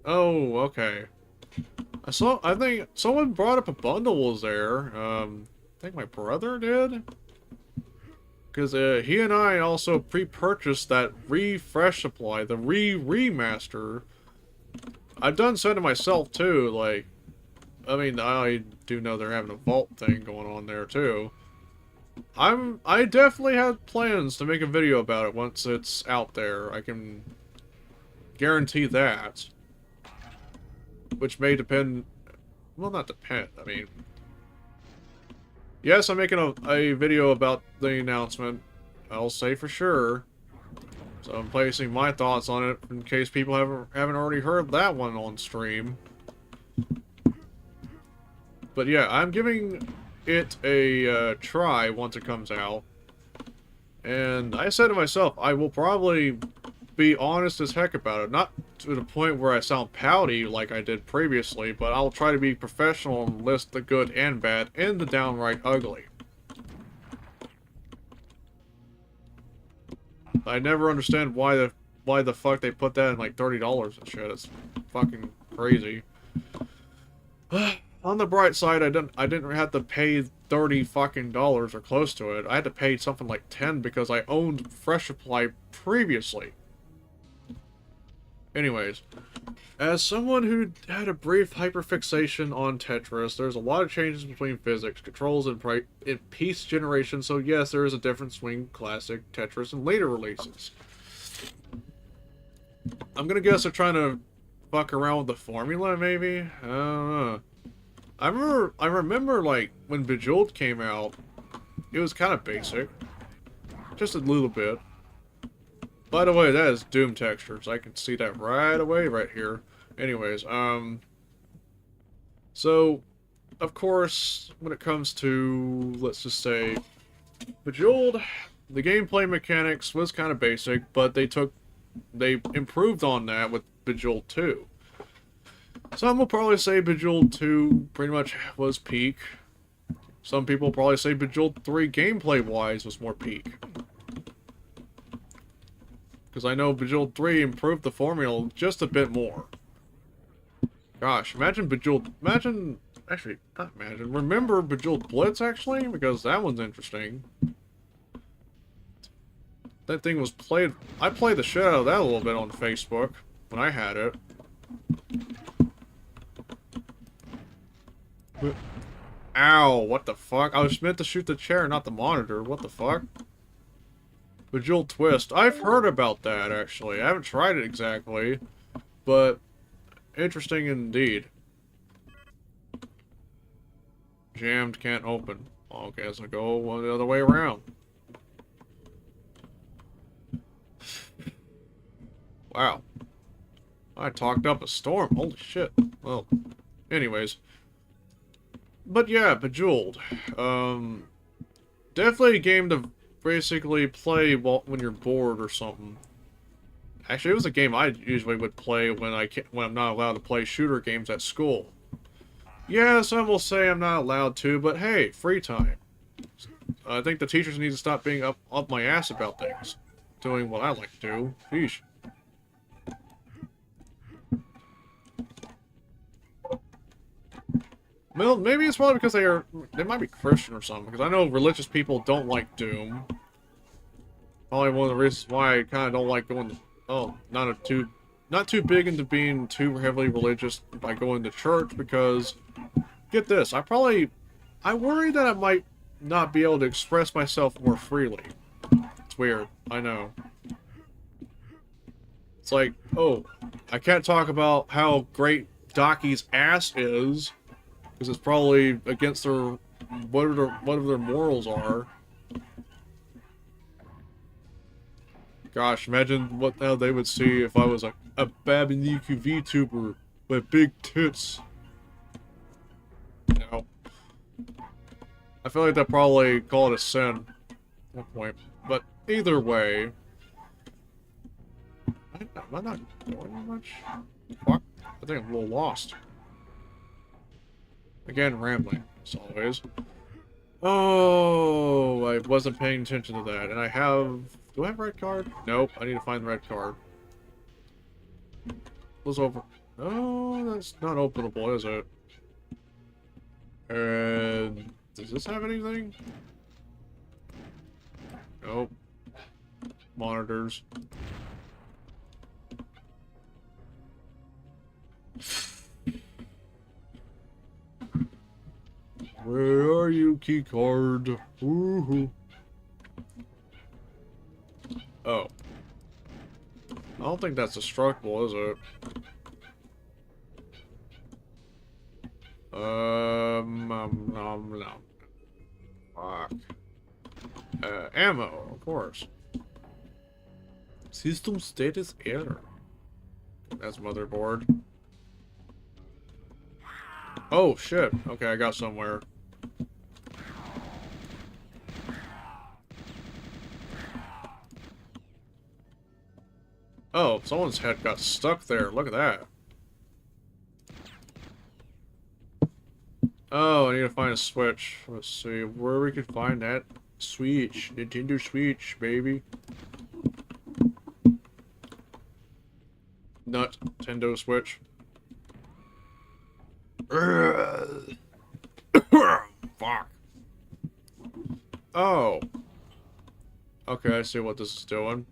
Oh, okay. I think someone brought up a bundle was there. I think my brother did. Because he and I also pre-purchased that refresh supply, the remaster. I've done so to myself too, like, I mean, I do know they're having a vault thing going on there too. I definitely have plans to make a video about it once it's out there. I can guarantee that. Which may depend, well, not depend, I mean, yes, I'm making a video about the announcement, I'll say for sure. So I'm placing my thoughts on it in case people haven't already heard that one on stream. But yeah, I'm giving it a try once it comes out. And I said to myself, I will probably be honest as heck about it. Not to the point where I sound pouty like I did previously, but I'll try to be professional and list the good and bad and the downright ugly. I never understand why the fuck they put that in like $30 and shit. It's fucking crazy. On the bright side, I didn't have to pay $30 fucking dollars or close to it. I had to pay something like 10 because I owned Fresh Supply previously. Anyways, as someone who had a brief hyperfixation on Tetris, there's a lot of changes between physics, controls, and piece generation, so yes, there is a difference between classic Tetris and later releases. I'm gonna guess they're trying to fuck around with the formula, maybe? I don't know. I remember, like, when Bejeweled came out, it was kind of basic. Just a little bit. By the way, that is Doom textures. I can see that right away, right here. Anyways, so, of course, when it comes to, let's just say, Bejeweled, the gameplay mechanics was kind of basic, but they improved on that with Bejeweled 2. Some will probably say Bejeweled 2 pretty much was peak. Some people probably say Bejeweled 3 gameplay-wise was more peak. Because I know Bejeweled 3 improved the formula just a bit more. Gosh, imagine Bejeweled... Actually, not imagine. Remember Bejeweled Blitz, actually? Because that one's interesting. That thing was played... I played the shit out of that a little bit on Facebook when I had it. Ow, what the fuck? I was meant to shoot the chair, not the monitor. What the fuck? Bejeweled Twist. I've heard about that, actually. I haven't tried it exactly, but interesting indeed. Jammed, can't open. Okay, so go the other way around. Wow. I talked up a storm. Holy shit. Well, anyways. But yeah, Bejeweled. Definitely a game to basically play when you're bored or something. Actually, it was a game I usually would play when I'm not allowed to play shooter games at school. Yeah, some will say I'm not allowed to, but hey, free time. I think the teachers need to stop being up my ass about things. Doing what I like to do. Sheesh. Well, maybe it's probably because they might be Christian or something, because I know religious people don't like Doom. Probably one of the reasons why I kind of don't like going to, not too big into being too heavily religious by going to church, because, get this, I worry that I might not be able to express myself more freely. It's weird, I know. It's like, oh, I can't talk about how great Daki's ass is, because it's probably against whatever their morals are. Gosh, imagine what the hell they would see if I was like a babiniku vtuber with big tits. You know? I feel like they'd probably call it a sin at that point. But either way, am I not doing much? Fuck. I think I'm a little lost. Again, rambling, as always. Oh, I wasn't paying attention to that. And I have... Do I have a red card? Nope, I need to find the red card. What's over? Oh, that's not openable, is it? And... Does this have anything? Nope. Monitors. Where are you, keycard? Woohoo. Oh. I don't think that's destructible, is it? No. Fuck. Ammo, of course. System status error. That's motherboard. Oh, shit. Okay, I got somewhere. Oh, someone's head got stuck there. Look at that. Oh, I need to find a switch. Let's see where we can find that switch. Nintendo Switch, baby. Not Nintendo Switch. Fuck. Oh. Okay, I see what this is doing.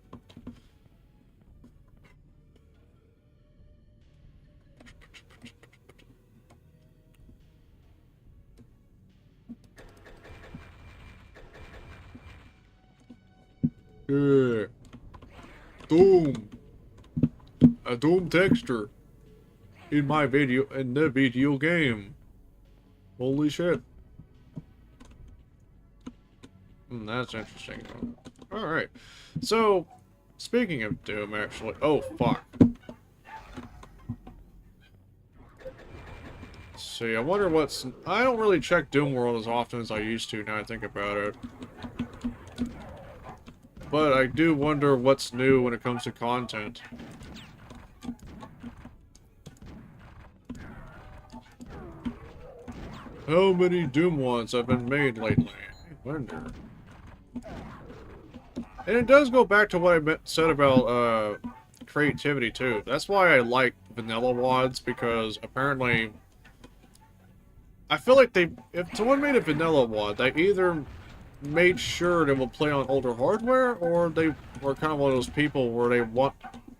Yeah. Doom. A Doom texture. In the video game. Holy shit. That's interesting. Alright. So, speaking of Doom, actually. Oh, fuck. See, I wonder what's... I don't really check Doom World as often as I used to now I think about it. But I do wonder what's new when it comes to content. How many Doom ones have been made lately? I wonder. And it does go back to what I said about creativity too. That's why I like vanilla WADs, because apparently I feel like if someone made a vanilla WAD, they either made sure they will play on older hardware, or they were kind of one of those people where they want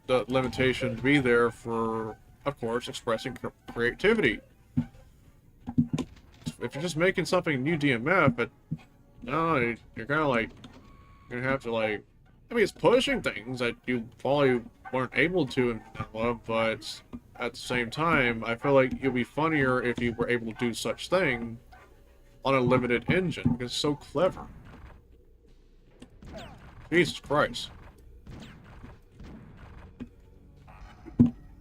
the limitation to be there for, of course, expressing creativity. If you're just making something new DMF, but no, you're kind of like, you're gonna have to like, I mean, it's pushing things that you probably weren't able to in vanilla, but at the same time, I feel like it'd be funnier if you were able to do such thing on a limited engine, because it's so clever. Jesus Christ.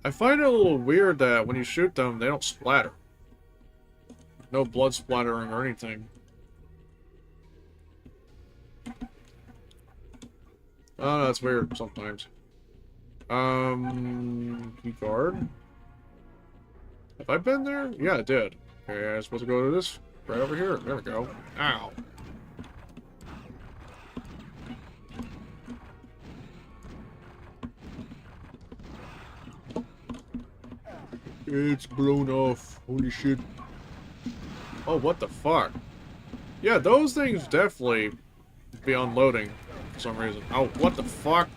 I find it a little weird that when you shoot them, they don't splatter. No blood splattering or anything. Oh, that's weird sometimes. Key card. Have I been there? Yeah, I did. Okay, I'm supposed to go to this right over here. There we go. Ow. It's blown off. Holy shit. Oh, what the fuck? Yeah, those things definitely be unloading for some reason. Oh, what the fuck?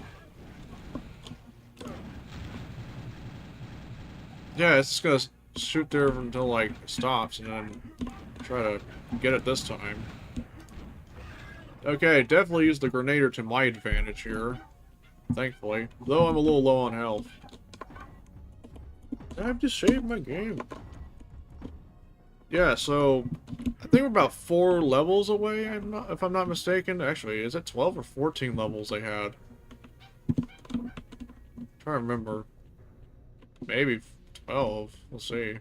Yeah, it's just gonna shoot there until, like, it stops, and then try to get it this time. Okay, definitely use the grenader to my advantage here. Thankfully. Though I'm a little low on health. I've just saved my game. Yeah, so I think we're about 4 levels away, if I'm not mistaken. Actually, is it 12 or 14 levels they had? trying to remember. Maybe 12. We'll see.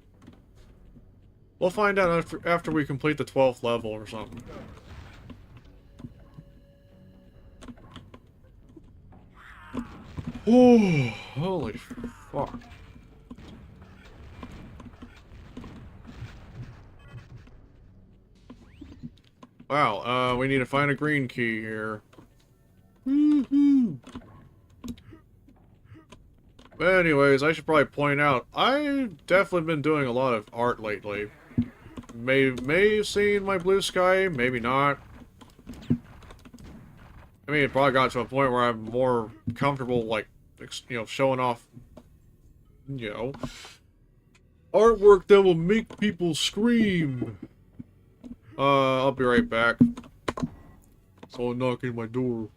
We'll find out after we complete the 12th level or something. Oh, holy fuck. Wow, we need to find a green key here. Woohoo! But anyways, I should probably point out, I've definitely been doing a lot of art lately. May have seen my blue sky, maybe not. I mean, it probably got to a point where I'm more comfortable, like, you know, showing off, you know, artwork that will make people scream. I'll be right back. Someone knocking my door.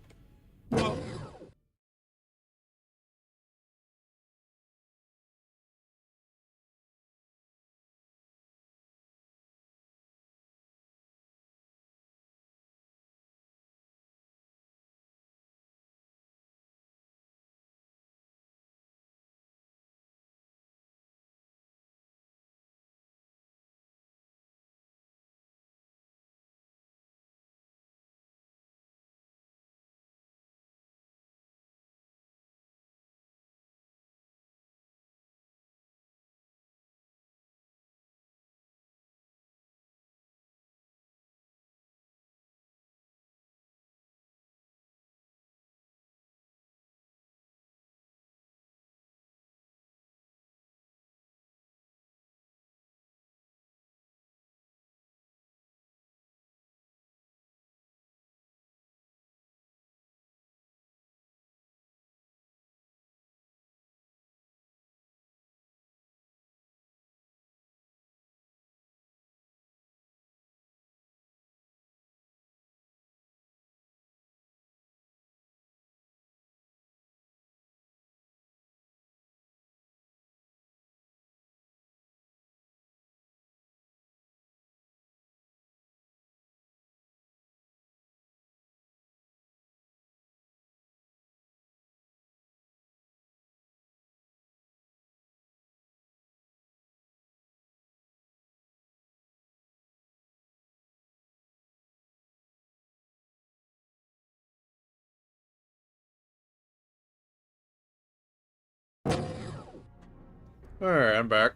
Alright, I'm back.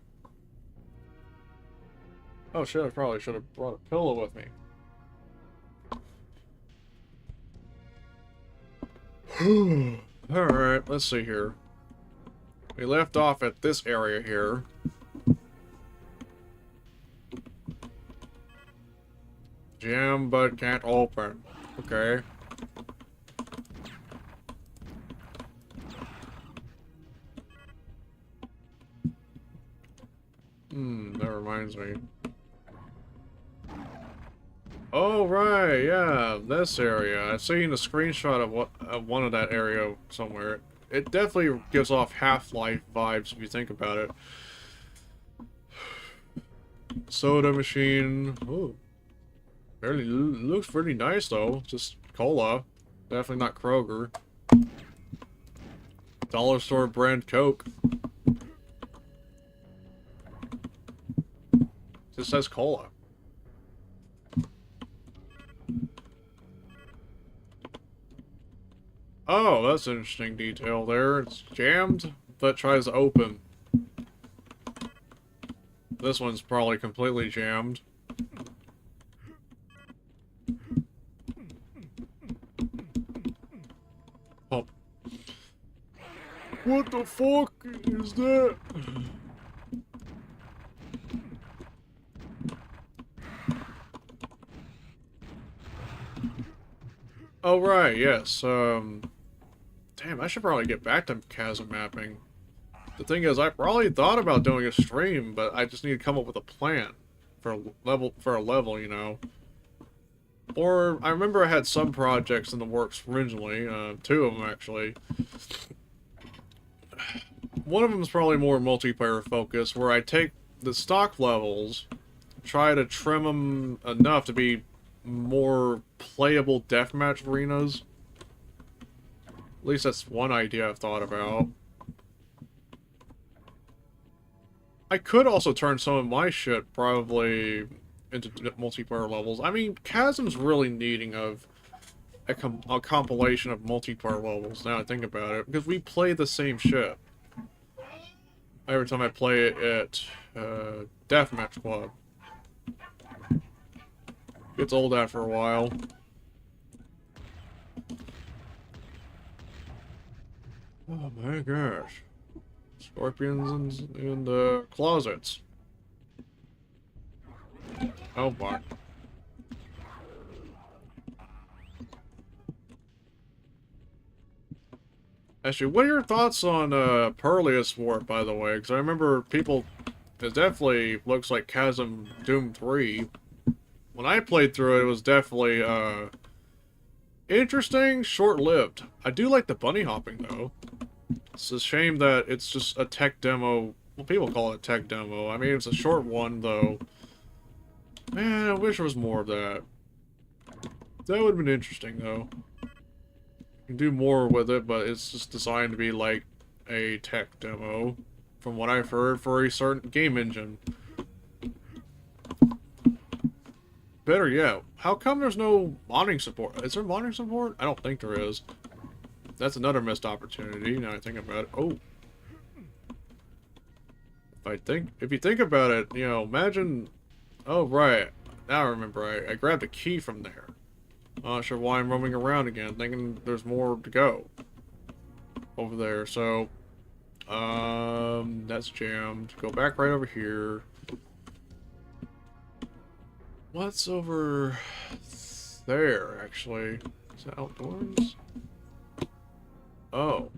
Oh shit, I probably should have brought a pillow with me. Alright, let's see here. We left off at this area here. Jam, but can't open. Okay. That reminds me. Oh, right, yeah, this area. I've seen a screenshot of one of that area somewhere. It definitely gives off Half-Life vibes if you think about it. Soda machine. Oh. Barely looks pretty nice though. Just cola. Definitely not Kroger. Dollar store brand Coke. Just says cola. Oh, that's an interesting detail there. It's jammed, but tries to open. This one's probably completely jammed. Oh. What the fuck is that? Oh, right, yes, damn, I should probably get back to chasm mapping. The thing is, I probably thought about doing a stream, but I just need to come up with a plan for a level, you know. Or, I remember I had some projects in the works originally, 2 of them actually. One of them is probably more multiplayer focused, where I take the stock levels, try to trim them enough to be more playable deathmatch arenas. At least that's one idea I've thought about. I could also turn some of my shit probably into multiplayer levels. I mean, Chasm's really needing of a compilation of multiplayer levels, now I think about it, because we play the same shit every time I play it at Deathmatch Club. Gets old after a while. Oh my gosh. Scorpions in the closets. Oh my. Actually, what are your thoughts on Perleus Warp, by the way? Because I remember people... It definitely looks like Chasm Doom 3. When I played through it, it was definitely interesting, short-lived. I do like the bunny hopping, though. It's a shame that it's just a tech demo. Well, people call it a tech demo. I mean, it's a short one, though. Man, I wish there was more of that. That would have been interesting, though. You can do more with it, but it's just designed to be like a tech demo, from what I've heard, for a certain game engine. Better yet, how come there's no modding support? Is there modding support? I don't think there is. That's another missed opportunity, now I think about it. Oh. If you think about it, you know, imagine... Oh, right. Now I remember, I grabbed a key from there. I'm not sure why I'm roaming around again, thinking there's more to go over there. So, that's jammed. Go back right over here. What's over there, actually? Is that outdoors? Oh.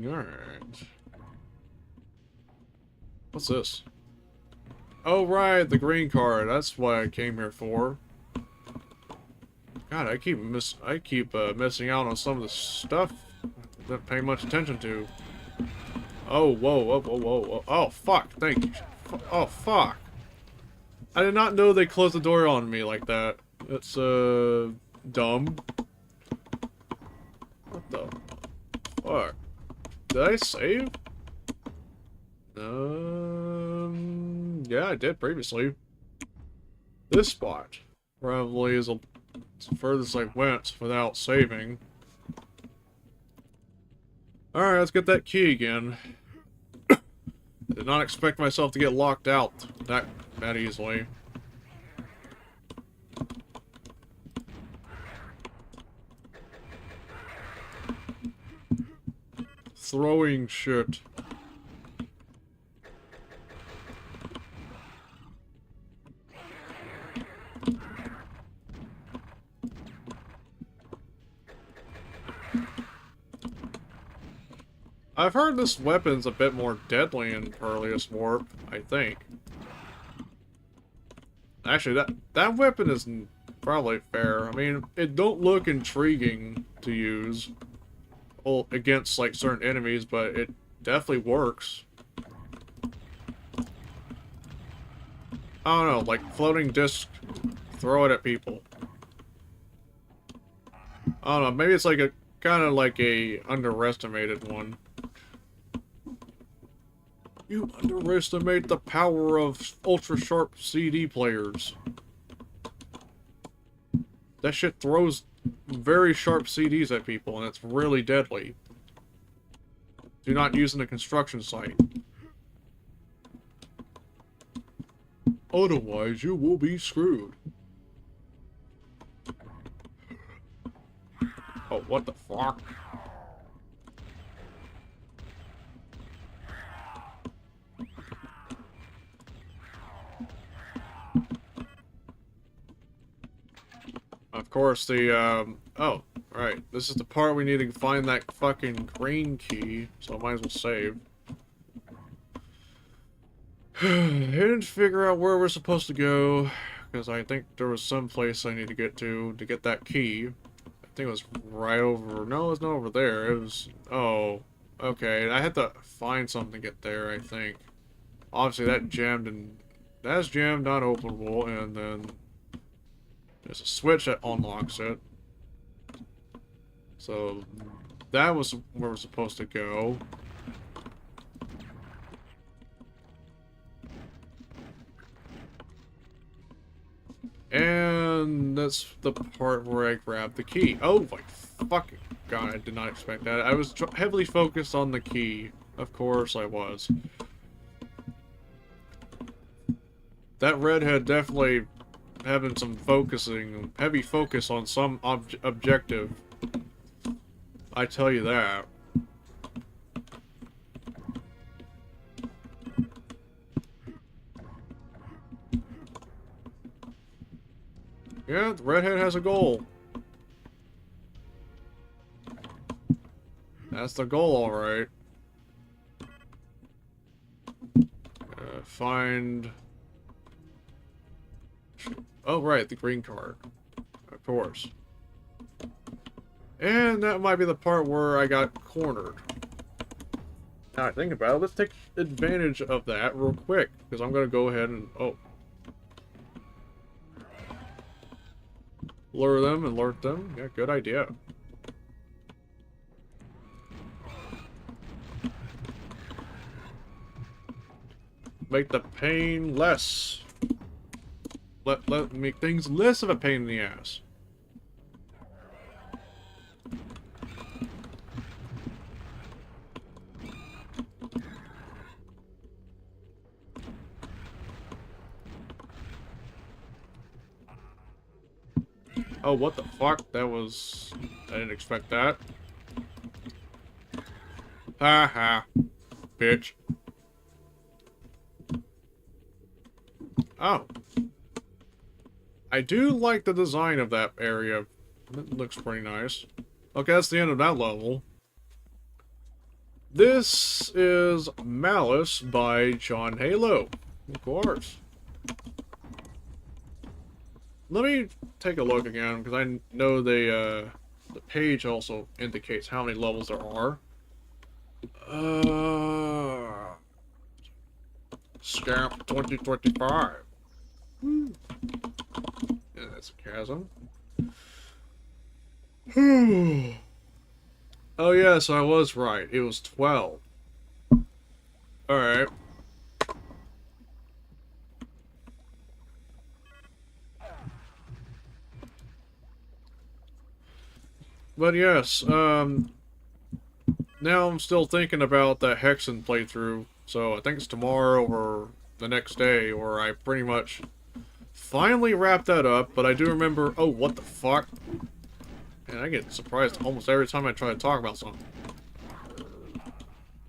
Alright. What's this? Oh, right, the green card. That's what I came here for. God, I keep missing out on some of the stuff I didn't pay much attention to. Oh, whoa, whoa, whoa, whoa, whoa. Oh, fuck, thank you. Oh, fuck. I did not know they closed the door on me like that. That's, dumb. What the fuck? Did I save? Yeah, I did previously. This spot probably is the furthest I went without saving. Alright, let's get that key again. I did not expect myself to get locked out that easily. Throwing shit. I've heard this weapon's a bit more deadly in Perleus Warp, I think. Actually, that weapon is probably fair. I mean, it don't look intriguing to use against, like, certain enemies, but it definitely works. I don't know, like, floating disc, throw it at people. I don't know, maybe it's like a, kind of like a underestimated one. You underestimate the power of ultra-sharp CD players. That shit throws very sharp CDs at people, and it's really deadly. Do not use in a construction site. Otherwise, you will be screwed. Oh, what the fuck? Of course, oh, right. This is the part we need to find that fucking green key, so I might as well save. And figure out where we're supposed to go, because I think there was some place I need to get that key. I think it was right over, no, it's not over there, it was, oh, okay, I had to find something to get there, I think. Obviously that's jammed, not openable, and then there's a switch that unlocks it. So that was where we're supposed to go. And that's the part where I grabbed the key. Oh my fucking god, I did not expect that. I was heavily focused on the key. Of course I was. That redhead definitely having some heavy focus on some objective. I tell you that. Yeah, the redhead has a goal. That's the goal, alright. Find... Oh, right, the green card. Of course. And that might be the part where I got cornered. Now I think about it, let's take advantage of that real quick. Because I'm going to go ahead and... Oh. Lure them, alert them. Yeah, good idea. Make the pain less. Let make things less of a pain in the ass. Oh, what the fuck? That was... I didn't expect that. Haha. Bitch. Oh. I do like the design of that area. It looks pretty nice. Okay, that's the end of that level. This is Malice by John Halo. Of course. Let me take a look again, because I know the page also indicates how many levels there are. SCAMP 2025. Yeah, that's a chasm. Oh yeah, so I was right. It was 12. Alright. But yes, now I'm still thinking about that Hexen playthrough, so I think it's tomorrow or the next day, where I pretty much finally wrap that up, but I do remember... Oh, what the fuck? Man, I get surprised almost every time I try to talk about something.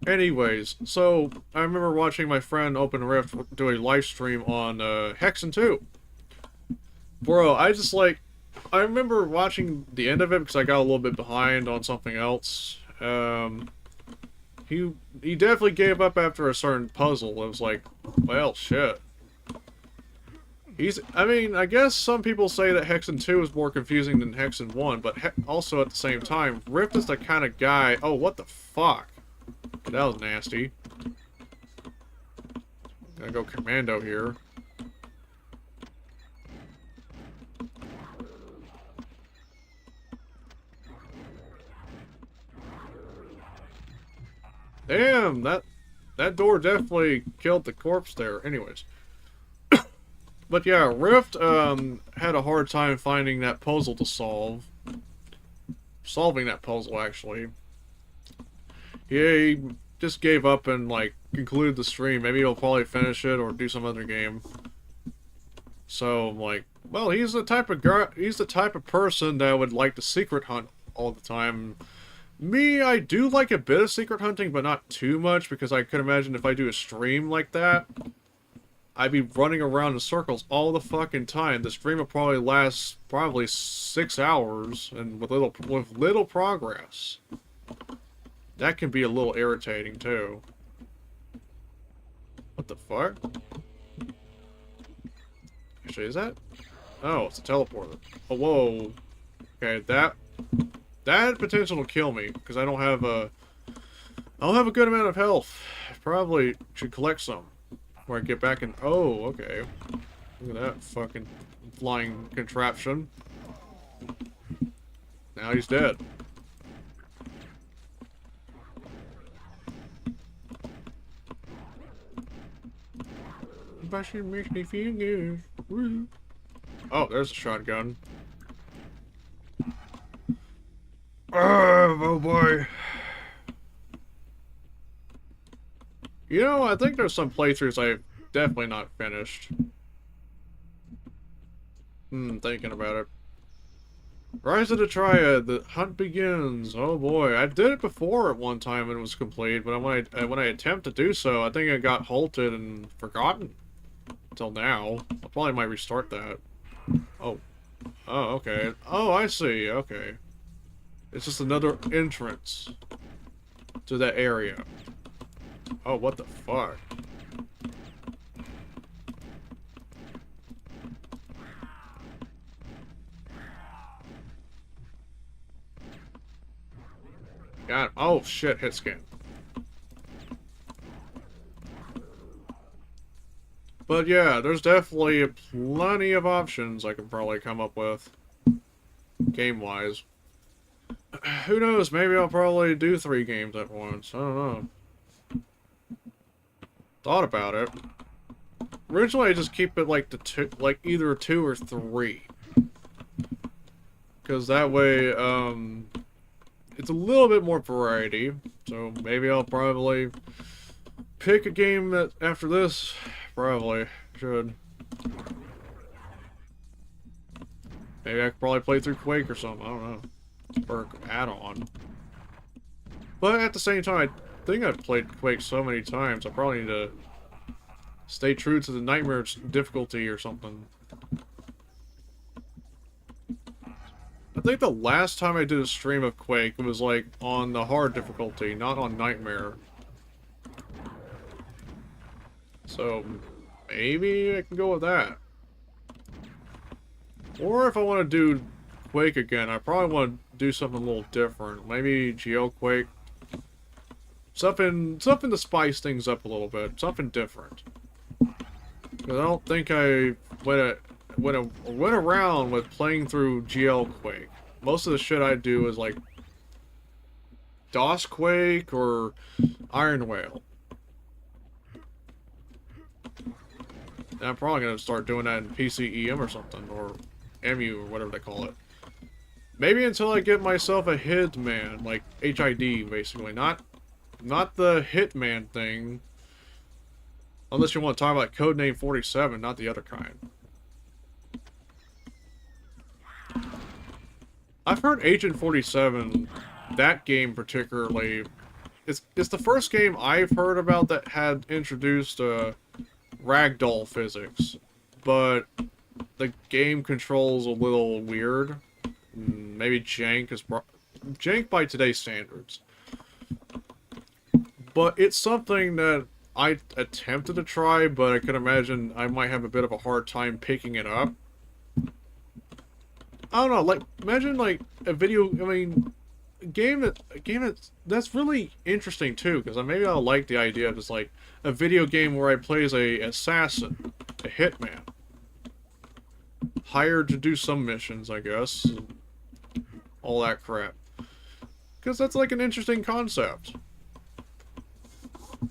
Anyways, so I remember watching my friend Open Rift do a live stream on Hexen 2. Bro, I remember watching the end of it because I got a little bit behind on something else. He definitely gave up after a certain puzzle. It was like, well, shit. I mean, I guess some people say that Hexen 2 is more confusing than Hexen 1, but also at the same time, Rift is the kind of guy... Oh, what the fuck? That was nasty. Gotta go commando here. Damn, that door definitely killed the corpse there. Anyways. But yeah, Rift had a hard time finding that puzzle to solve. Solving that puzzle, actually. He just gave up and, like, concluded the stream. Maybe he'll probably finish it or do some other game. So, like, well, he's the type of person that would like to secret hunt all the time. Me, I do like a bit of secret hunting, but not too much, because I could imagine if I do a stream like that, I'd be running around in circles all the fucking time. The stream will probably last 6 hours, and with little progress. That can be a little irritating too. What the fuck? Actually, is that? Oh, it's a teleporter. Oh, whoa. Okay, that had potential to kill me because I don't have a good amount of health. I probably should collect some. Where I get back in... Oh, okay. Look at that fucking flying contraption. Now he's dead. passion makes me feel good. Woo. Oh, there's a shotgun. Oh boy. You know, I think there's some playthroughs I've definitely not finished. Thinking about it. Rise of the Triad, the hunt begins. Oh boy, I did it before at one time and it was complete, but when I attempt to do so, I think I got halted and forgotten. Until now. I probably might restart that. Oh. Oh, okay. Oh, I see. Okay. It's just another entrance to that area. Oh, what the fuck? God, oh shit, hit scan. But yeah, there's definitely plenty of options I can probably come up with, game-wise. Who knows, maybe I'll probably do 3 games at once, I don't know. Thought about it. Originally I just keep it like either 2 or 3. Because that way, it's a little bit more variety, so maybe I'll probably pick a game that after this. Probably should. Maybe I could probably play through Quake or something. I don't know. Or Addon. But at the same time, I think I've played Quake so many times. I probably need to stay true to the nightmare difficulty or something. I think the last time I did a stream of Quake was like on the hard difficulty, not on nightmare. So, maybe I can go with that. Or if I want to do Quake again, I probably want to do something a little different. Maybe Quake. Something to spice things up a little bit. Something different. Because I don't think I went around with playing through Quake. Most of the shit I do is like DOS Quake or Iron Whale. And I'm probably going to start doing that in PCEM or something, or MU, or whatever they call it. Maybe until I get myself a Hitman, like HID, basically. Not the Hitman thing. Unless you want to talk about Codename 47, not the other kind. I've heard Agent 47, that game particularly, it's the first game I've heard about that had introduced, ragdoll physics, but the game controls a little weird. Maybe jank by today's standards. But it's something that I attempted to try, but I could imagine I might have a bit of a hard time picking it up. I don't know, like, imagine like a game that's really interesting too, because maybe I'll like the idea of just like a video game where I play as a assassin, a hitman, hired to do some missions, I guess, all that crap, because that's like an interesting concept if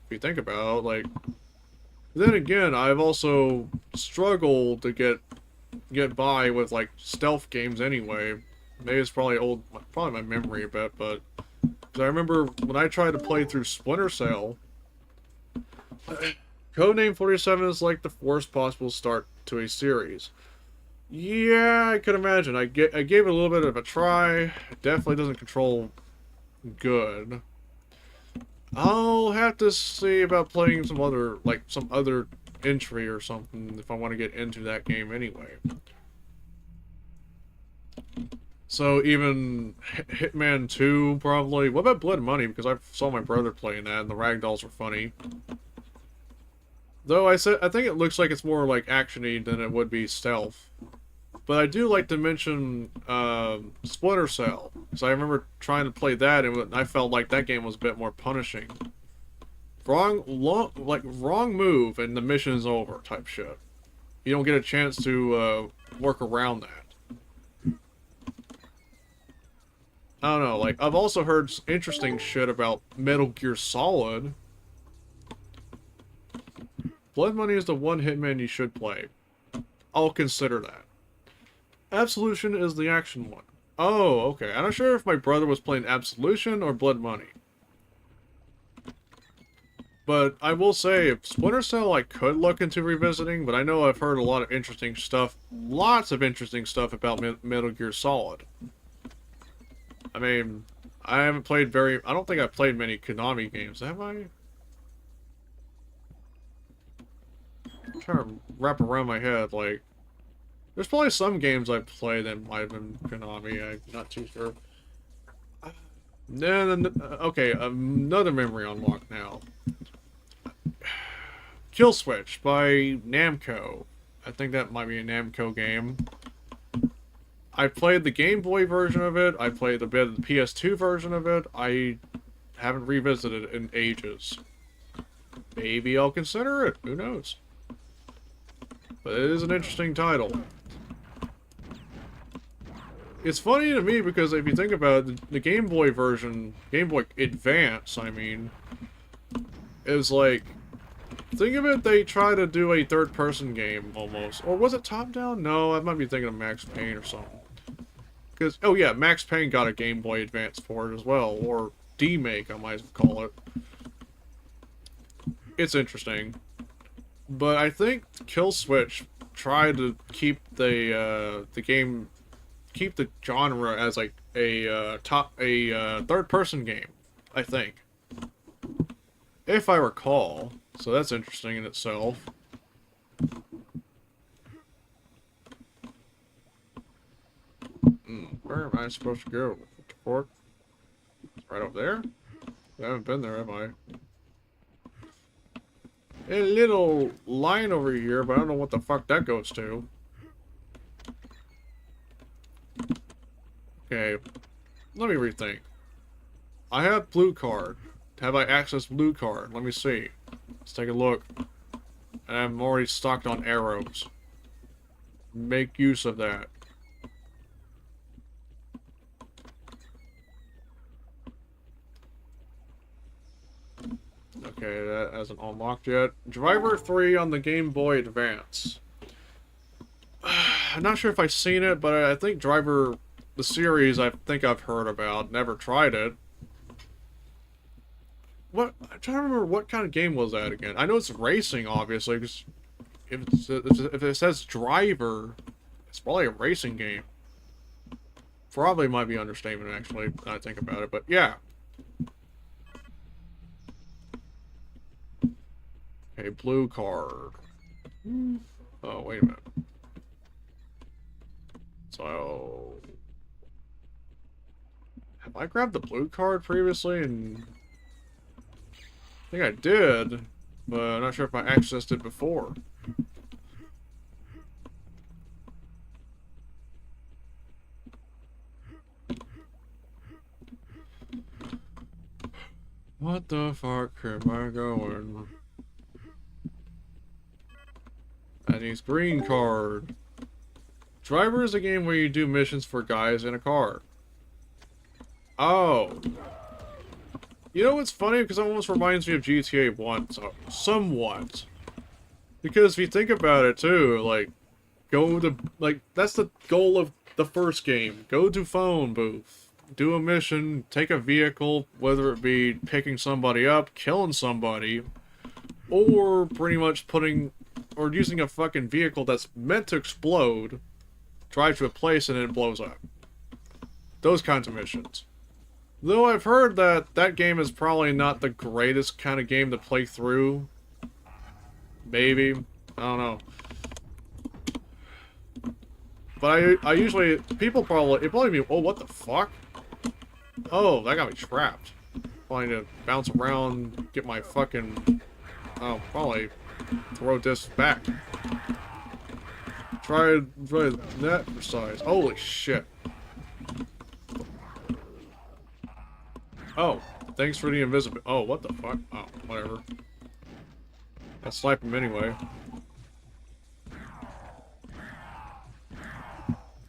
you think about it. Like, then again, I've also struggled to get by with like stealth games anyway. Maybe it's probably my memory a bit, but I remember when I tried to play through Splinter Cell, Codename 47 is like the worst possible start to a series. Yeah, I could imagine. I gave it a little bit of a try. It definitely doesn't control good. I'll have to see about playing some other entry or something if I want to get into that game anyway. So even Hitman 2 probably. What about Blood Money? Because I saw my brother playing that and the ragdolls were funny. Though I think it looks like it's more like actiony than it would be stealth. But I do like to mention Splinter Cell, because I remember trying to play that and I felt like that game was a bit more punishing. Wrong move and the mission's over type shit. You don't get a chance to work around that. I don't know, like, I've also heard interesting shit about Metal Gear Solid. Blood Money is the one Hitman you should play. I'll consider that. Absolution is the action one. Oh, okay. I'm not sure if my brother was playing Absolution or Blood Money. But I will say, Splinter Cell I could look into revisiting, but I know I've heard a lot of interesting stuff, lots of interesting stuff about Metal Gear Solid. I mean, I haven't played I don't think I've played many Konami games, have I? I'm trying to wrap around my head, like, there's probably some games I've played that might have been Konami, I'm not too sure. No, okay, another memory unlocked now. Kill Switch by Namco. I think that might be a Namco game. I played the Game Boy version of it. I played a bit of the PS2 version of it. I haven't revisited it in ages. Maybe I'll consider it. Who knows? But it is an interesting title. It's funny to me because if you think about it, the Game Boy version, Game Boy Advance, I mean, is like, think of it, they try to do a third-person game, almost. Or was it top-down? No, I might be thinking of Max Payne or something. Because, oh yeah, Max Payne got a Game Boy Advance for it as well. Or D-Make, I might as well call it. It's interesting. But I think Kill Switch tried to keep the game, keep the genre as like a third-person game, I think. If I recall. So that's interesting in itself. Where am I supposed to go? What the fork? Right over there? I haven't been there, have I? A little line over here, but I don't know what the fuck that goes to. Okay. Let me rethink. I have blue card. Have I accessed blue card? Let me see. Let's take a look. And I'm already stocked on arrows. Make use of that. Okay, that hasn't unlocked yet. Driver 3 on the Game Boy Advance. I'm not sure if I've seen it, but I think Driver, the series, I think I've heard about. Never tried it. What? I'm trying to remember what kind of game was that again. I know it's racing, obviously, because if it says driver, it's probably a racing game. Probably might be understatement, actually, when I think about it, but yeah. Okay, blue card. Oh, wait a minute. So... have I grabbed the blue card previously and... I think I did, but I'm not sure if I accessed it before. What the fuck am I going? That needs green card. Driver is a game where you do missions for guys in a car. Oh. You know what's funny? Because it almost reminds me of GTA 1, so somewhat. Because if you think about it too, like, go to, like, that's the goal of the first game. Go to phone booth, do a mission, take a vehicle, whether it be picking somebody up, killing somebody, or pretty much or using a fucking vehicle that's meant to explode, drive to a place and it blows up. Those kinds of missions. Though I've heard that that game is probably not the greatest kind of game to play through. Maybe. I don't know. But I usually... it probably be... oh, what the fuck? Oh, that got me trapped. Probably need to bounce around, get my fucking... oh, probably throw this back. Try that precise. Holy shit. Oh, thanks for the invisible. Oh, what the fuck? Oh, whatever. I'll snipe him anyway.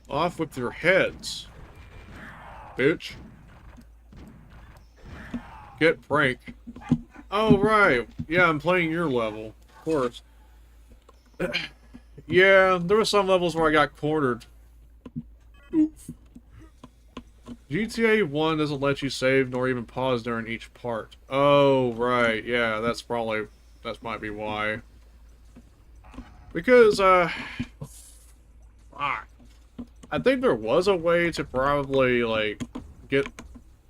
Off with your heads, bitch. Get pranked. Oh, right. Yeah, I'm playing your level. Of course. Yeah, there were some levels where I got cornered. GTA 1 doesn't let you save nor even pause during each part. Oh, right. Yeah, that might be why. Because, fuck. I think there was a way to probably, like, get,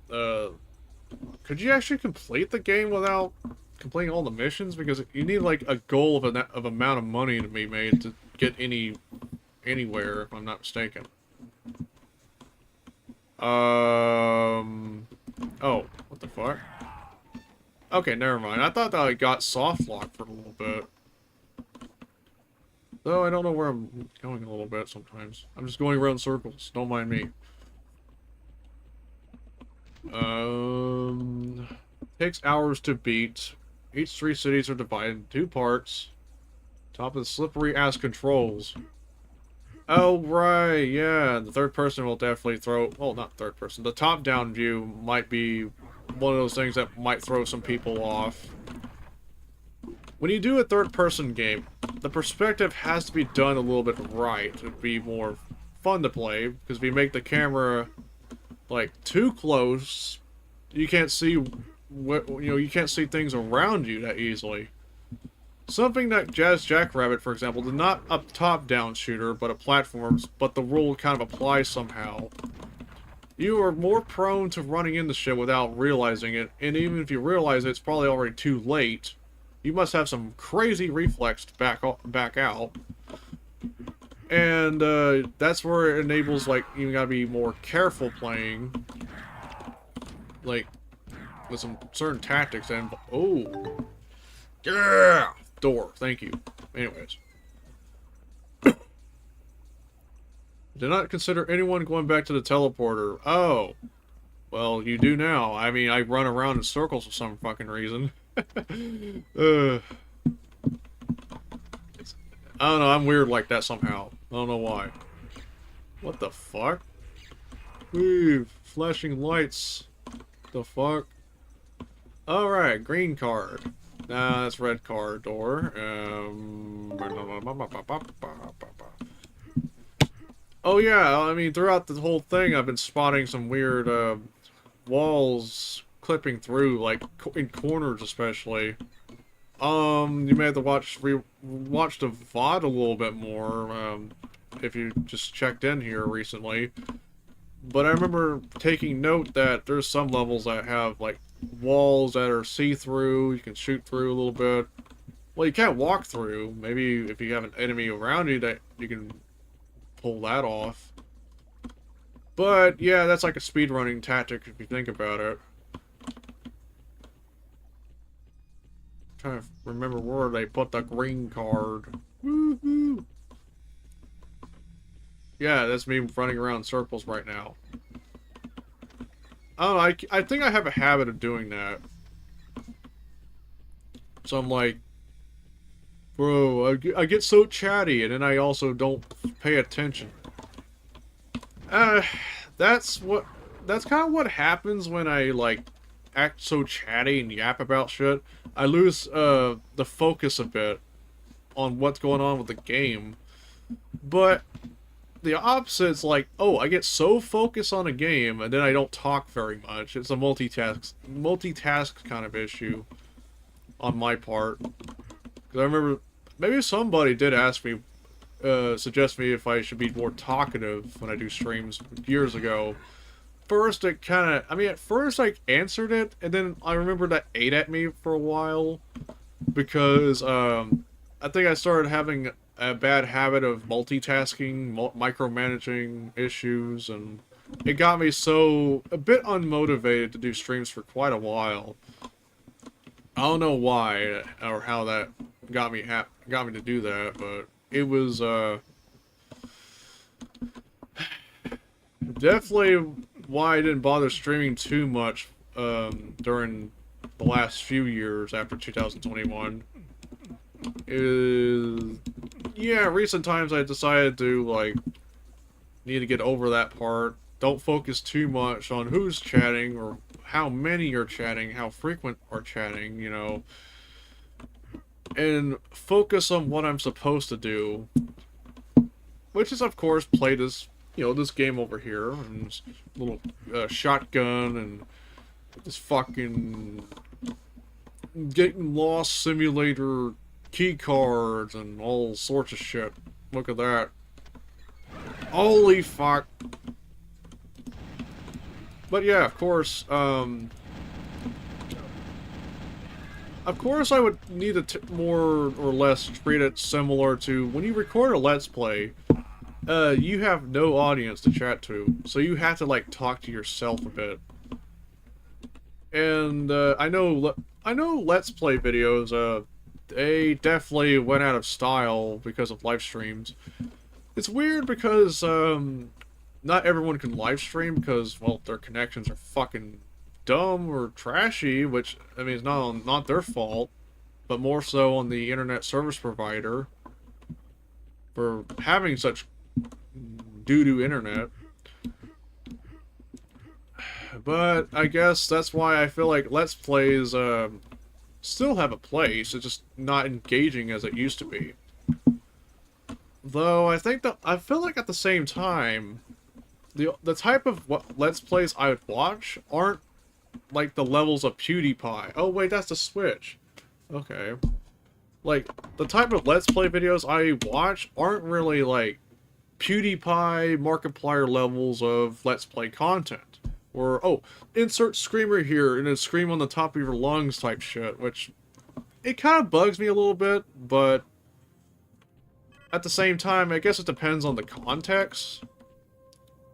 could you actually complete the game without completing all the missions? Because you need, like, a goal of amount of money to be made to get anywhere, if I'm not mistaken. Oh, what the fuck? Okay, never mind. I thought that I got soft locked for a little bit. Though I don't know where I'm going a little bit sometimes. I'm just going around circles. Don't mind me. Takes hours to beat. Each 3 cities are divided in 2 parts. Top of the slippery ass controls. Oh, right, yeah. The third person will definitely throw... Well, not third person. The top-down view might be one of those things that might throw some people off. When you do a third-person game, the perspective has to be done a little bit right to be more fun to play, because if you make the camera, like, too close, you can't see you can't see things around you that easily. Something that Jazz Jackrabbit, for example, is not a top-down shooter, but a platforms, but the rule kind of applies somehow. You are more prone to running into shit without realizing it, and even if you realize it, it's probably already too late. You must have some crazy reflex to back out. And that's where it enables, like, you gotta be more careful playing. Like, with some certain tactics and... Oh! Yeah! Door, thank you. Anyways. Did not consider anyone going back to the teleporter. Oh. Well, you do now. I mean, I run around in circles for some fucking reason. I don't know, I'm weird like that somehow. I don't know why. What the fuck? Ooh, flashing lights. The fuck? Alright, green card. Nah, that's red card door. Oh yeah, I mean, throughout the whole thing, I've been spotting some weird, walls clipping through, like, in corners especially. You may have to watch the VOD a little bit more, if you just checked in here recently. But I remember taking note that there's some levels that have, like, walls that are see-through, you can shoot through a little bit. Well, you can't walk through. Maybe if you have an enemy around you that you can pull that off. But, yeah, that's like a speedrunning tactic if you think about it. I'm trying to remember where they put the green card. Woohoo! Yeah, that's me running around in circles right now. I don't know, I think I have a habit of doing that. So I'm like, bro, I get so chatty, and then I also don't pay attention. That's kind of what happens when I, like, act so chatty and yap about shit. I lose, the focus a bit on what's going on with the game. But the opposite's like, oh, I get so focused on a game, and then I don't talk very much. It's a multitask kind of issue on my part. Because I remember, maybe somebody did ask me, suggest me if I should be more talkative when I do streams years ago. First, it kind of, I mean, at first I answered it, and then I remember that ate at me for a while. Because, I think I started having a bad habit of multitasking, micromanaging issues, and it got me a bit unmotivated to do streams for quite a while. I don't know why or how that got me to do that, but it was definitely why I didn't bother streaming too much during the last few years after 2021. Yeah, recent times I decided to, like, need to get over that part. Don't focus too much on who's chatting or how many are chatting, how frequent are chatting, you know. and focus on what I'm supposed to do, which is, of course, play this, you know, this game over here, and this little shotgun, and this fucking getting lost simulator key cards, and all sorts of shit. Look at that. Holy fuck. But yeah, of course, I would need to more or less treat it similar to when you record a Let's Play. You have no audience to chat to, so you have to like talk to yourself a bit. And I know Let's Play videos. They definitely went out of style because of live streams. It's weird because not everyone can live stream because, well, their connections are fucking dumb or trashy, which, I mean, it's not their fault, but more so on the internet service provider for having such doo-doo internet. But I guess that's why I feel like Let's Plays still have a place. It's just not engaging as it used to be. Though I feel like at the same time, the type of Let's Plays I would watch aren't like the levels of PewDiePie. Oh wait, that's the Switch. Okay. Like, the type of Let's Play videos I watch aren't really like PewDiePie, Markiplier levels of Let's Play content. Or, oh, insert screamer here and then scream on the top of your lungs type shit, which it kind of bugs me a little bit, but at the same time, I guess it depends on the context.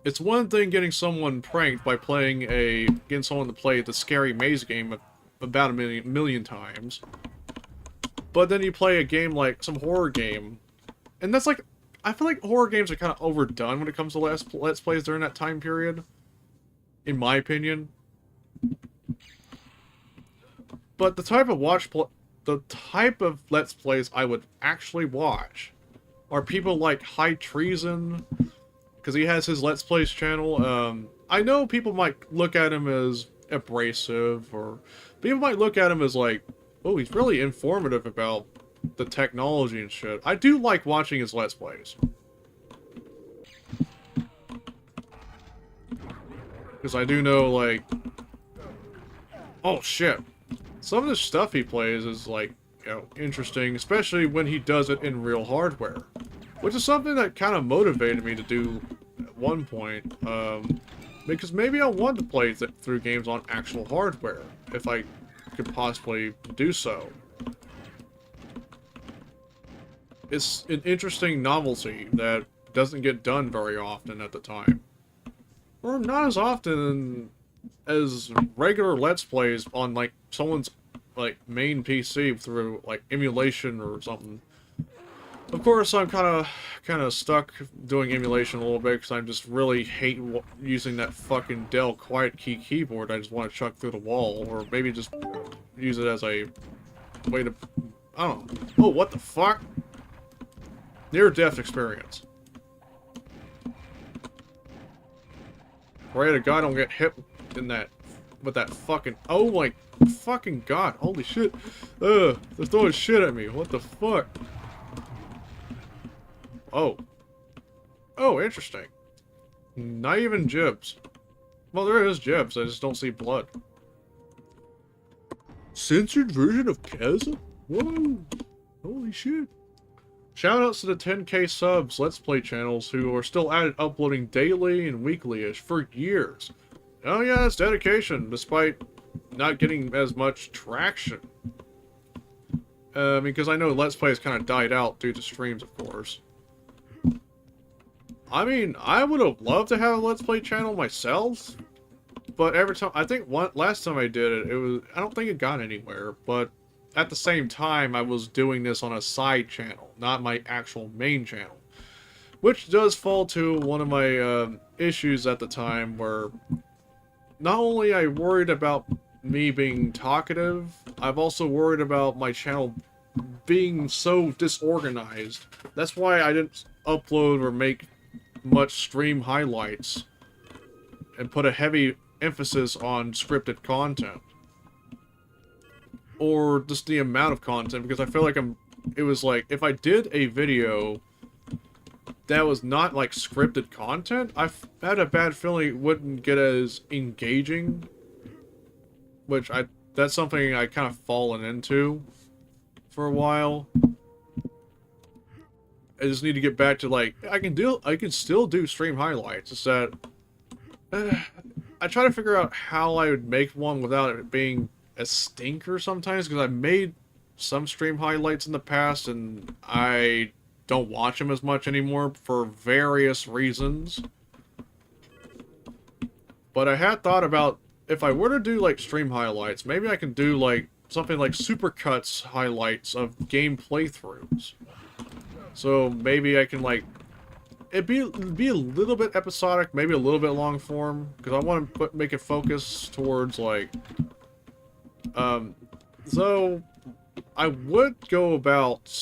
It's one thing getting someone pranked by getting someone to play the scary maze game about a million times. But then you play a game like some horror game, and that's like, I feel like horror games are kind of overdone when it comes to Let's Plays during that time period, in my opinion. But the type of Let's Plays I would actually watch are people like High Treason, because he has his Let's Plays channel. I know people might look at him as abrasive, or people might look at him as like, oh, he's really informative about the technology and shit. I do like watching his Let's Plays. Because I do know, like, oh shit, some of the stuff he plays is like, you know, interesting, especially when he does it in real hardware, which is something that kind of motivated me to do at one point, because maybe I want to play through games on actual hardware, if I could possibly do so. It's an interesting novelty that doesn't get done very often at the time. Or not as often as regular Let's Plays on, like, someone's, like, main PC through, like, emulation or something. Of course, I'm kind of stuck doing emulation a little bit because I just really hate using that fucking Dell Quiet Key keyboard. I just want to chuck through the wall, or maybe just use it as a way to, I don't know. Oh, what the fuck? Near-death experience. Pray to God I don't get hit in that, with that fucking, oh my fucking God, holy shit. They're throwing shit at me, what the fuck? Oh. Oh, interesting. Not even gibs. Well, there is gibs, I just don't see blood. Censored version of Chasm? Whoa. Holy shit. Shoutouts to the 10k subs Let's Play channels who are still at it, uploading daily and weekly-ish for years. Oh yeah, it's dedication, despite not getting as much traction. Because I know Let's Play has kind of died out due to streams, of course. I mean, I would have loved to have a Let's Play channel myself, but every time, I think last time I did it, I don't think it got anywhere, but at the same time, I was doing this on a side channel, not my actual main channel. Which does fall to one of my issues at the time, where not only I worried about me being talkative, I've also worried about my channel being so disorganized. That's why I didn't upload or make much stream highlights and put a heavy emphasis on scripted content. or just the amount of content, because I feel like it was like, if I did a video that was not like scripted content, I had a bad feeling it wouldn't get as engaging, which that's something I kind of fallen into for a while. I just need to get back to like, I can still do stream highlights. It's that I try to figure out how I would make one without it being a stinker sometimes, because I made some stream highlights in the past and I don't watch them as much anymore for various reasons. But I had thought about, if I were to do like stream highlights, maybe I can do like something like supercuts highlights of game playthroughs. So maybe I can like, it'd be a little bit episodic, maybe a little bit long form, because I want to make it focus towards like, so I would go about,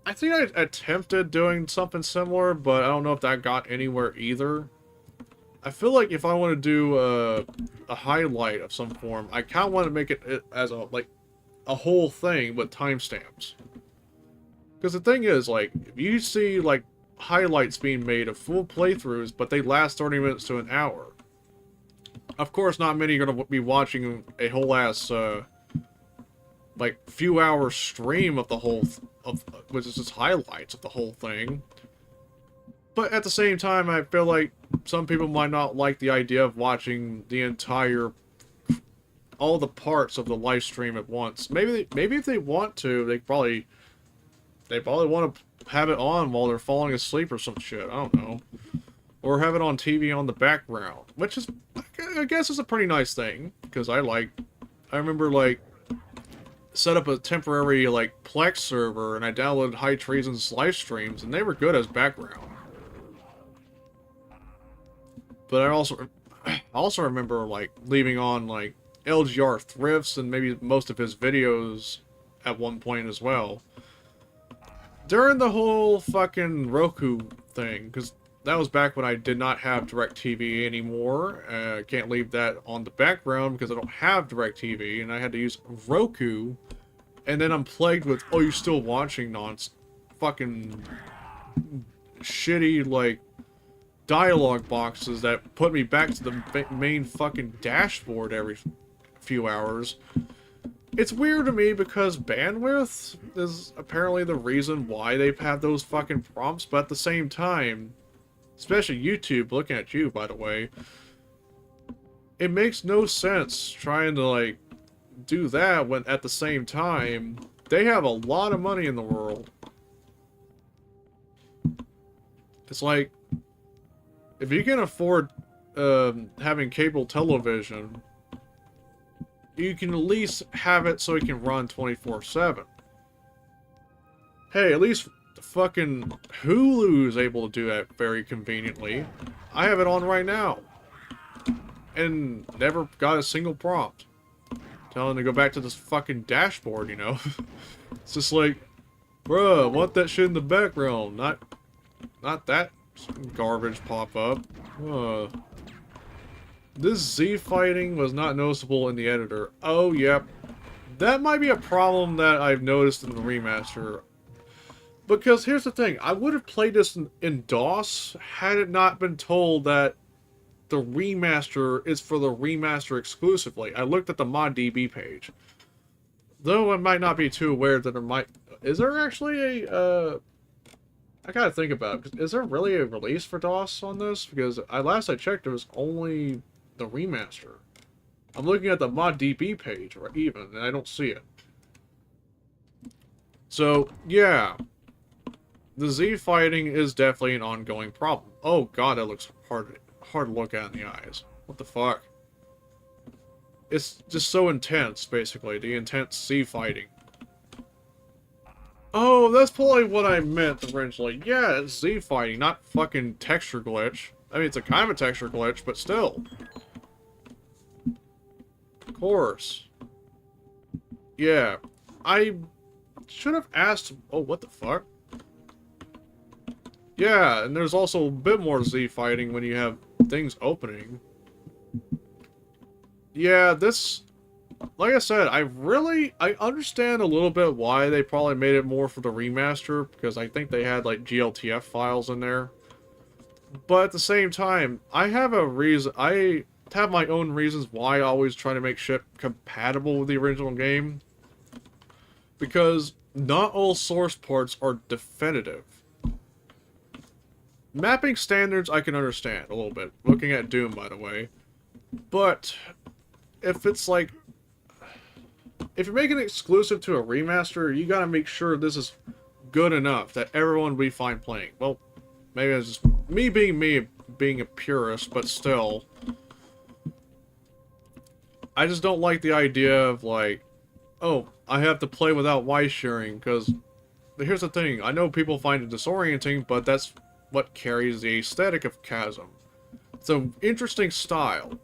I think I attempted doing something similar, but I don't know if that got anywhere either. I feel like if I want to do a highlight of some form, I kind of want to make it as a whole thing with timestamps. Because the thing is, like, if you see like highlights being made of full playthroughs, but they last 30 minutes to an hour. Of course, not many are going to be watching a whole ass like few hour stream of the whole which is just highlights of the whole thing. But at the same time, I feel like some people might not like the idea of watching the entire, all the parts of the live stream at once. Maybe if they want to, they probably want to have it on while they're falling asleep or some shit. I don't know. Or have it on TV on the background, which is, I guess, is a pretty nice thing, because I remember like set up a temporary like Plex server and I downloaded High Treason's live streams and they were good as background. But I also remember like leaving on like LGR thrifts and maybe most of his videos at one point as well. During the whole fucking Roku thing, because that was back when I did not have DirecTV anymore. I can't leave that on the background because I don't have DirecTV, and I had to use Roku. And then I'm plagued with, oh, you're still watching fucking shitty, like, dialogue boxes that put me back to the main fucking dashboard every few hours. It's weird to me because bandwidth is apparently the reason why they've had those fucking prompts, but at the same time, especially YouTube, looking at you, by the way, it makes no sense trying to, like, do that when at the same time, they have a lot of money in the world. It's like, if you can afford having cable television, you can at least have it so it can run 24/7. Hey, at least fucking Hulu is able to do that very conveniently. I have it on right now. And never got a single prompt telling to go back to this fucking dashboard, you know? It's just like, bruh, I want that shit in the background, not that garbage pop up. This Z fighting was not noticeable in the editor. Oh, yep. That might be a problem that I've noticed in the remaster. Because here's the thing, I would have played this in DOS had it not been told that the remaster is for the remaster exclusively. I looked at the ModDB page. Though I might not be too aware that there might... Is there actually a... I gotta think about it. Is there really a release for DOS on this? Because last I checked, it was only the remaster. I'm looking at the ModDB page, or even, and I don't see it. So, yeah. The Z fighting is definitely an ongoing problem. Oh god, that looks hard to look at in the eyes. What the fuck? It's just so intense, basically. The intense Z fighting. Oh, that's probably what I meant originally. Yeah, it's Z fighting, not fucking texture glitch. I mean, it's a kind of a texture glitch, but still. Of course. Yeah. I should have asked... Oh, what the fuck? Yeah, and there's also a bit more Z fighting when you have things opening. Yeah, this... like I said, I understand a little bit why they probably made it more for the remaster, because I think they had like GLTF files in there. But at the same time, I have my own reasons why I always try to make shit compatible with the original game. Because not all source ports are definitive. Mapping standards I can understand a little bit, looking at Doom by the way. But if it's like, if you're making it exclusive to a remaster, you gotta make sure this is good enough that everyone will be fine playing. Well, maybe it's just me, being a purist, but still. I just don't like the idea of like, oh, I have to play without y-shearing, because here's the thing, I know people find it disorienting, but that's what carries the aesthetic of Chasm. It's an interesting style.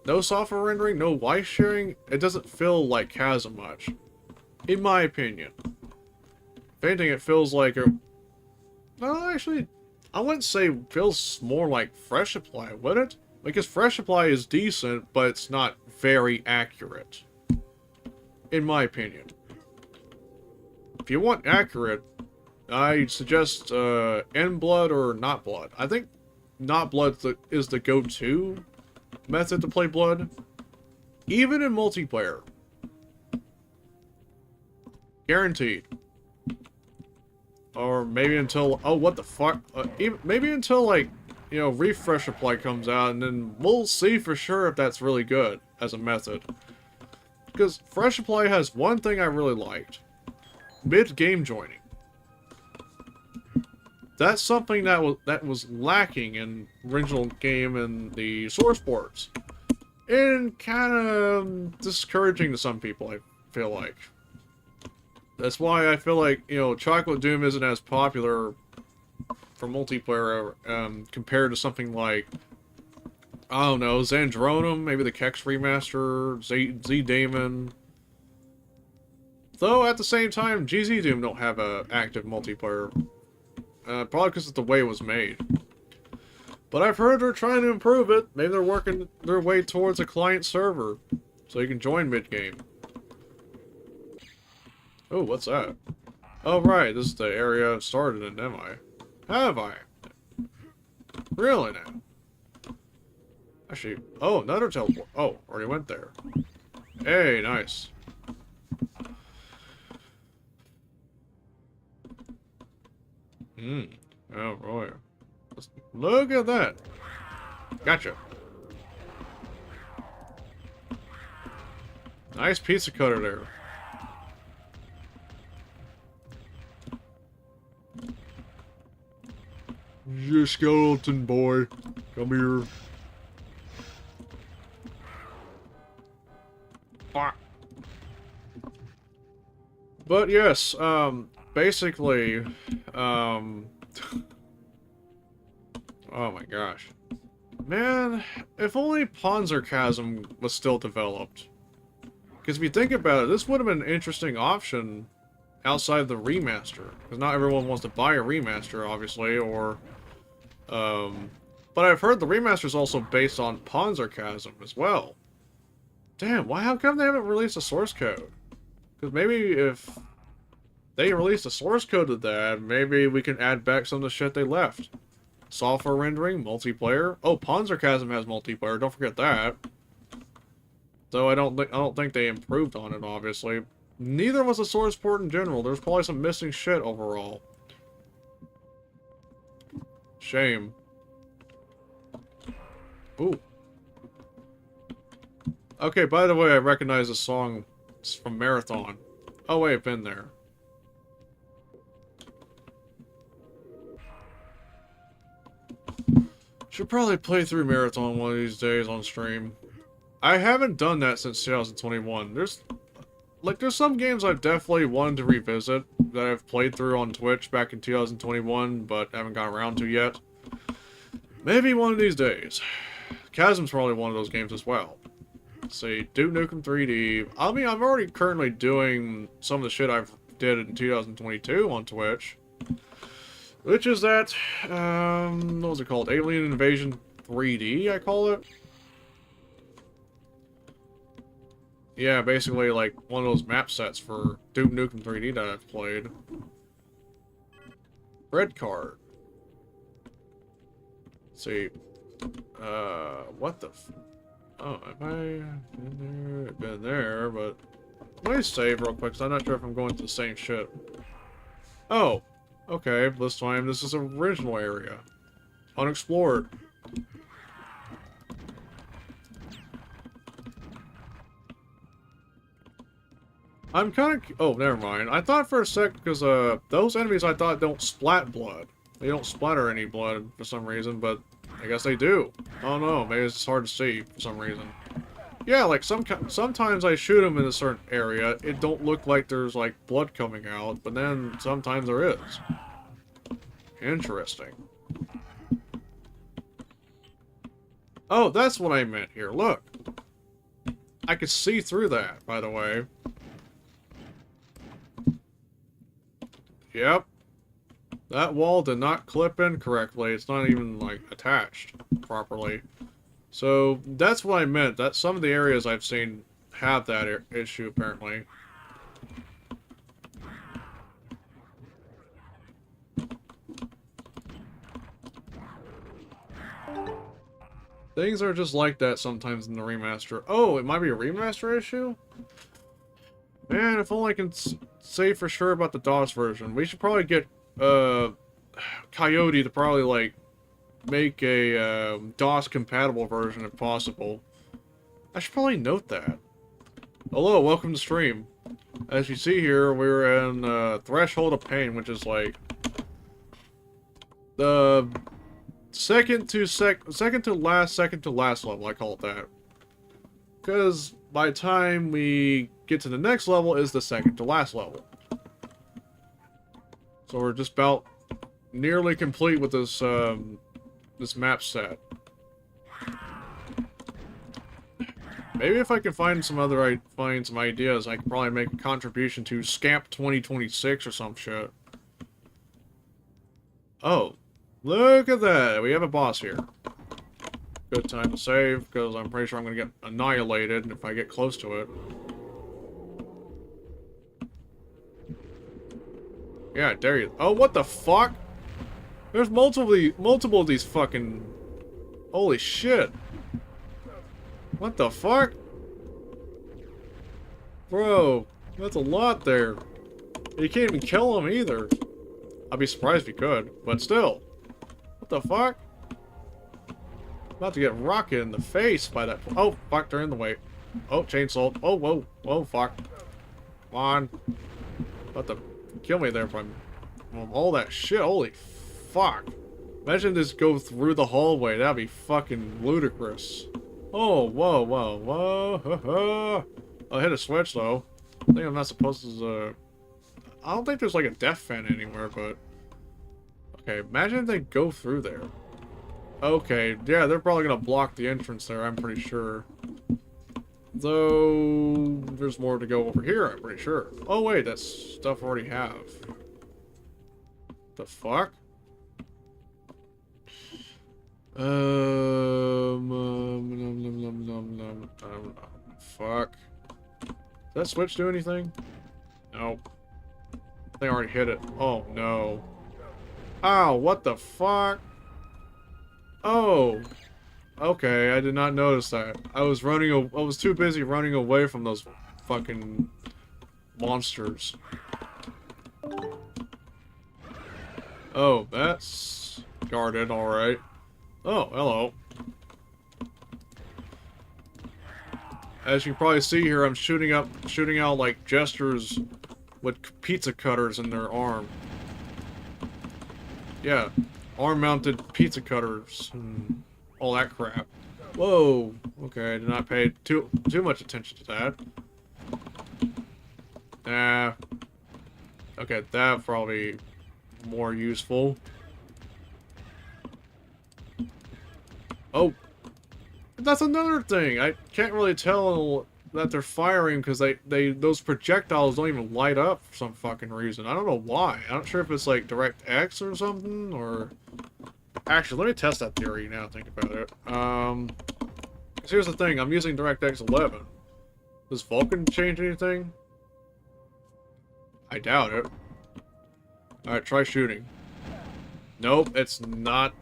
No software rendering, no y-shearing, it doesn't feel like Chasm much. In my opinion. If anything, it feels like a... No, actually, I wouldn't say it feels more like Fresh Apply, would it? Because Fresh Apply is decent, but it's not very accurate. In my opinion. If you want accurate, I suggest End Blood or Not Blood. I think Not Blood is the go-to method to play Blood. Even in multiplayer. Guaranteed. Or maybe until... Oh, what the fuck? Maybe until, like, you know, Refresh Apply comes out, and then we'll see for sure if that's really good as a method. Because Fresh Apply has one thing I really liked. Mid-game joining. That's something that was lacking in original game and the source ports. And kind of discouraging to some people, I feel like. That's why I feel like, you know, Chocolate Doom isn't as popular for multiplayer compared to something like, I don't know, Zandronum, maybe the Kex remaster, Z-Daemon. Though, at the same time, GZ Doom don't have an active multiplayer. Probably because of the way it was made. But I've heard they're trying to improve it. Maybe they're working their way towards a client server. So you can join mid-game. Oh, what's that? Oh, right. This is the area I've started in, am I? Have I? Really now? Actually, oh, another teleport. Oh, already went there. Hey, nice. Oh, boy. Look at that. Gotcha. Nice pizza cutter there. You skeleton boy. Come here. But yes, basically, oh my gosh. Man, if only Panzer Chasm was still developed. Because if you think about it, this would have been an interesting option outside the remaster. Because not everyone wants to buy a remaster, obviously, or... but I've heard the remaster is also based on Panzer Chasm as well. Damn, how come they haven't released a source code? Because maybe if they released a source code to that, maybe we can add back some of the shit they left. Software rendering, multiplayer. Oh, Panzer Chasm has multiplayer. Don't forget that. Though I don't think they improved on it. Obviously, neither was the source port in general. There's probably some missing shit overall. Shame. Ooh. Okay. By the way, I recognize the song. It's from Marathon. Oh wait, been there. Should probably play through Marathon one of these days on stream. I haven't done that since 2021. There's some games I've definitely wanted to revisit that I've played through on Twitch back in 2021, but haven't gotten around to yet. Maybe one of these days. Chasm's probably one of those games as well. Let's see, Duke Nukem 3D. I mean, I'm already currently doing some of the shit I've did in 2022 on Twitch. Which is that, what was it called? Alien Invasion 3D, I call it. Yeah, basically like one of those map sets for Duke Nukem 3D that I've played. Red card. Let's see. What the f... Oh, have I been there, but... Let me save real quick, because I'm not sure if I'm going to the same shit. Oh, okay, this time this is an original area. Unexplored. I'm kind of... Oh, never mind. I thought for a sec, because those enemies I thought don't splat blood. They don't splatter any blood for some reason, but I guess they do. I don't know, maybe it's hard to see for some reason. Yeah, like sometimes I shoot them in a certain area, it don't look like there's like blood coming out, but then sometimes there is. Interesting. Oh, that's what I meant here, look. I could see through that, by the way. Yep. That wall did not clip in correctly. It's not even, like, attached properly. So, that's what I meant. That some of the areas I've seen have that issue, apparently. Things are just like that sometimes in the remaster. Oh, it might be a remaster issue? Man, if only I can say for sure about the DOS version. We should probably get, Coyote to probably, like, make a, DOS-compatible version if possible. I should probably note that. Hello, welcome to stream. As you see here, we're in, Threshold of Pain, which is, like, the second to last level, I call it that. Because by the time we get to the next level is the second to last level. So we're just about nearly complete with this this map set. Maybe if I can find some ideas, I can probably make a contribution to SCAMP 2026 or some shit. Oh, look at that! We have a boss here. Good time to save, because I'm pretty sure I'm going to get annihilated if I get close to it. Yeah, dare you. Oh, what the fuck? There's multiple of these fucking... Holy shit. What the fuck? Bro, that's a lot there. You can't even kill them either. I'd be surprised if you could, but still. What the fuck? About to get rocket in the face by that... Oh, fuck, they're in the way. Oh, chainsaw. Oh, whoa. Whoa, fuck. Come on. About to kill me there from all that shit. Holy fuck. Imagine this go through the hallway. That'd be fucking ludicrous. Oh, whoa, whoa, whoa. I hit a switch, though. I think I'm not supposed to... I don't think there's, like, a death fan anywhere, but... Okay, imagine if they go through there. Okay, yeah, they're probably gonna block the entrance there, I'm pretty sure. Though, there's more to go over here, I'm pretty sure. Oh wait, that's stuff I already have. The fuck? Fuck. Does that switch do anything? Nope. I think I already hit it. Oh no. Ow, what the fuck? Oh, okay. I did not notice that. I was too busy running away from those fucking monsters. Oh, that's guarded. All right. Oh, hello. As you can probably see here, I'm shooting out like jesters with pizza cutters in their arm. Yeah. Arm-mounted pizza cutters and all that crap. Whoa. Okay, I did not pay too much attention to that. Nah. Okay, that probably more useful. Oh. That's another thing. I can't really tell that they're firing because those projectiles don't even light up for some fucking reason. I don't know why. I'm not sure if it's like DirectX or something, or... Actually, let me test that theory now, think about it. 'Cause here's the thing, I'm using DirectX 11. Does Vulcan change anything? I doubt it. Alright, try shooting. Nope, it's not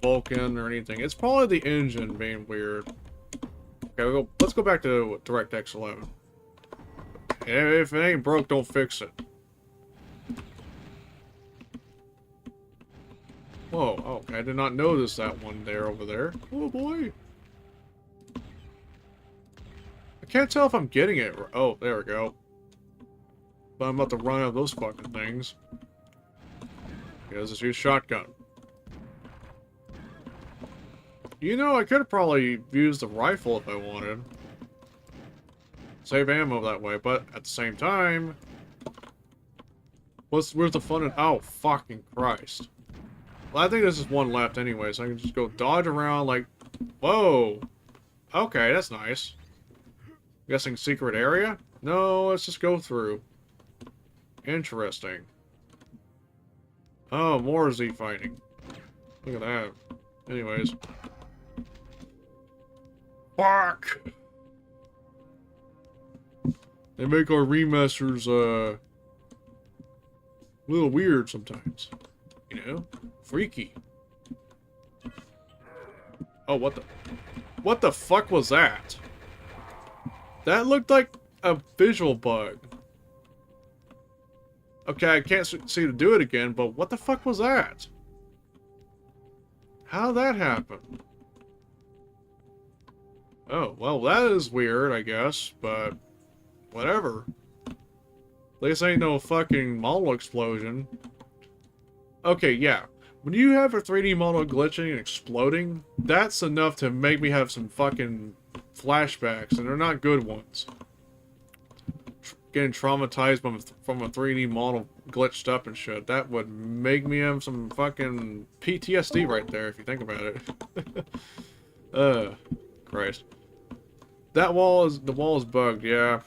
Vulcan or anything. It's probably the engine being weird. Okay, let's go back to DirectX 11. If it ain't broke, don't fix it. Whoa, okay, I did not notice that one there over there. Oh boy. I can't tell if I'm getting it. Oh, there we go. But I'm about to run out of those fucking things. Okay, let's just use shotgun. You know, I could have probably used the rifle if I wanted. Save ammo that way, but at the same time... where's the fun in... oh, fucking Christ. Well, I think this is one left anyway, so I can just go dodge around like... whoa! Okay, that's nice. Guessing secret area? No, let's just go through. Interesting. Oh, more Z fighting. Look at that. Anyways. Fuck! They make our remasters, a little weird sometimes. You know? Freaky. Oh, what the fuck was that? That looked like a visual bug. Okay, I can't see to do it again, but what the fuck was that? How'd that happen? Oh, well, that is weird, I guess, but whatever. This ain't no fucking model explosion. Okay, yeah. When you have a 3D model glitching and exploding, that's enough to make me have some fucking flashbacks, and they're not good ones. Getting traumatized from a 3D model glitched up and shit. That would make me have some fucking PTSD right there, if you think about it. Christ. The wall is bugged, yeah.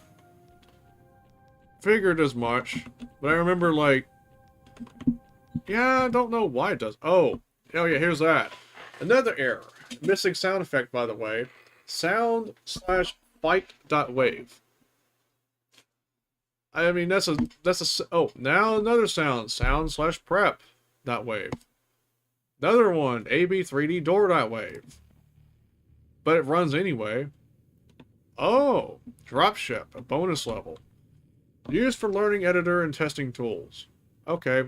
Figured as much. But I remember, like... yeah, I don't know why it does. Oh yeah, here's that. Another error. Missing sound effect, by the way. Sound/fight.wave. I mean, that's a... oh, now another sound. Sound/prep.wave. Another one. AB3D door.wave. But it runs anyway. Oh, dropship, a bonus level. Used for learning editor and testing tools. Okay.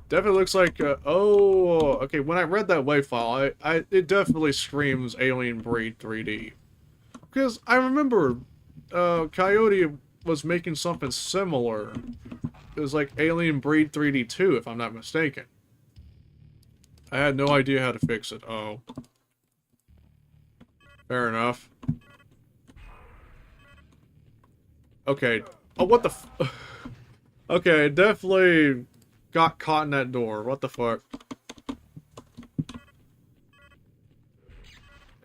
Definitely looks like, oh, okay, when I read that WAV file, it definitely screams Alien Breed 3D. Because I remember, Coyote was making something similar. It was like Alien Breed 3D 2, if I'm not mistaken. I had no idea how to fix it. Oh. Fair enough. Okay. Oh, what the f... okay, definitely got caught in that door. What the fuck?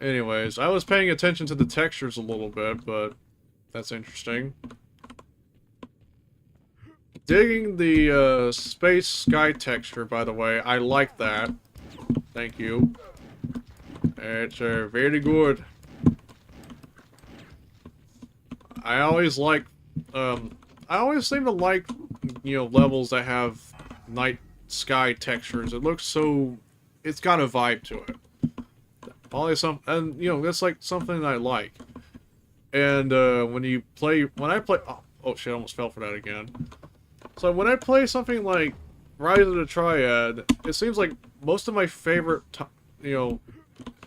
Anyways, I was paying attention to the textures a little bit, but that's interesting. Digging the space sky texture, by the way. I like that. Thank you. It's very good. I always like, I always seem to like, you know, levels that have night sky textures. It looks so, it's got a vibe to it. Probably and you know, that's like something I like. And when I play, oh shit, I almost fell for that again. So when I play something like Rise of the Triad, it seems like most of my favorite, you know,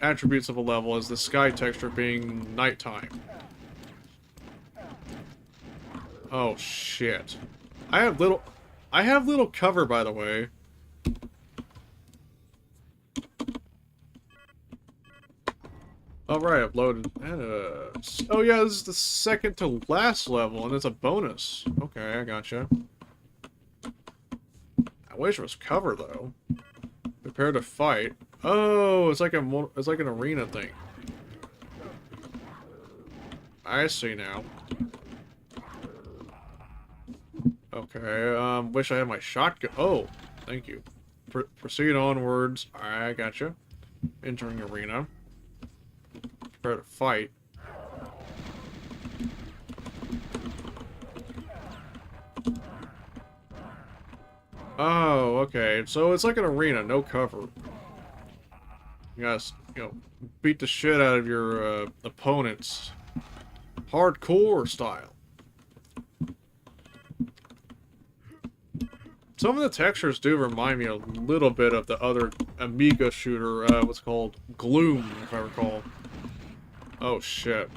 attributes of a level is the sky texture being nighttime. Oh shit. I have little cover, by the way. Alright, uploaded. Oh yeah, this is the second to last level, and it's a bonus. Okay, I gotcha. I wish it was cover, though. Prepare to fight. Oh, it's like an arena thing. I see now. Okay, wish I had my shotgun. Oh, thank you. Proceed onwards. I gotcha. Entering arena. Prepare to fight. Oh, okay. So it's like an arena, no cover. You guys, beat the shit out of your opponents. Hardcore style. Some of the textures do remind me a little bit of the other Amiga shooter, what's called Gloom, if I recall. Oh, shit.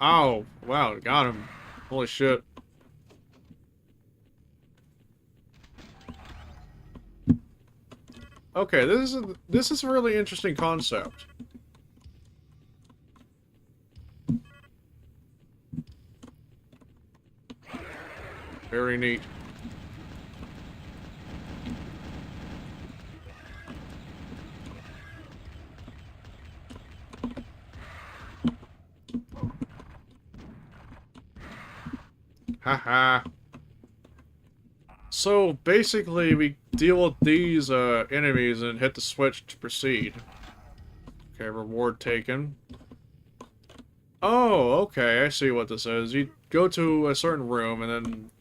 Oh, wow, got him. Holy shit. Okay, this is a really interesting concept. Very neat. Haha. So basically, we deal with these enemies and hit the switch to proceed. Okay, reward taken. Oh, okay, I see what this is. You go to a certain room, and then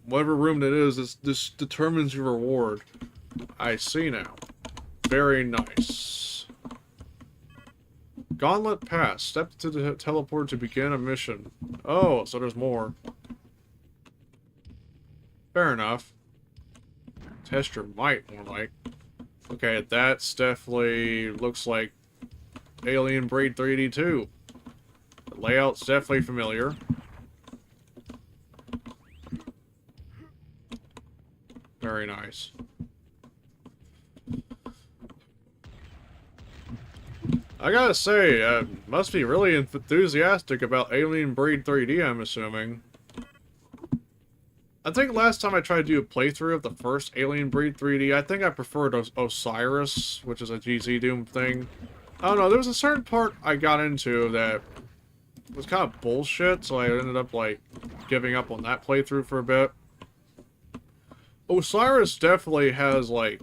whatever room that is, this determines your reward. I see now. Very nice. Gauntlet pass. Step to the teleport to begin a mission. Oh, so there's more. Fair enough. Test your might, more like. Okay, that's definitely looks like Alien Breed 3D too. The layout's definitely familiar. Very nice. I gotta say, must be really enthusiastic about Alien Breed 3D, I'm assuming. I think last time I tried to do a playthrough of the first Alien Breed 3D, I think I preferred Osiris, which is a GZ Doom thing. I don't know, there was a certain part I got into that was kind of bullshit, so I ended up, like, giving up on that playthrough for a bit. Osiris definitely has, like,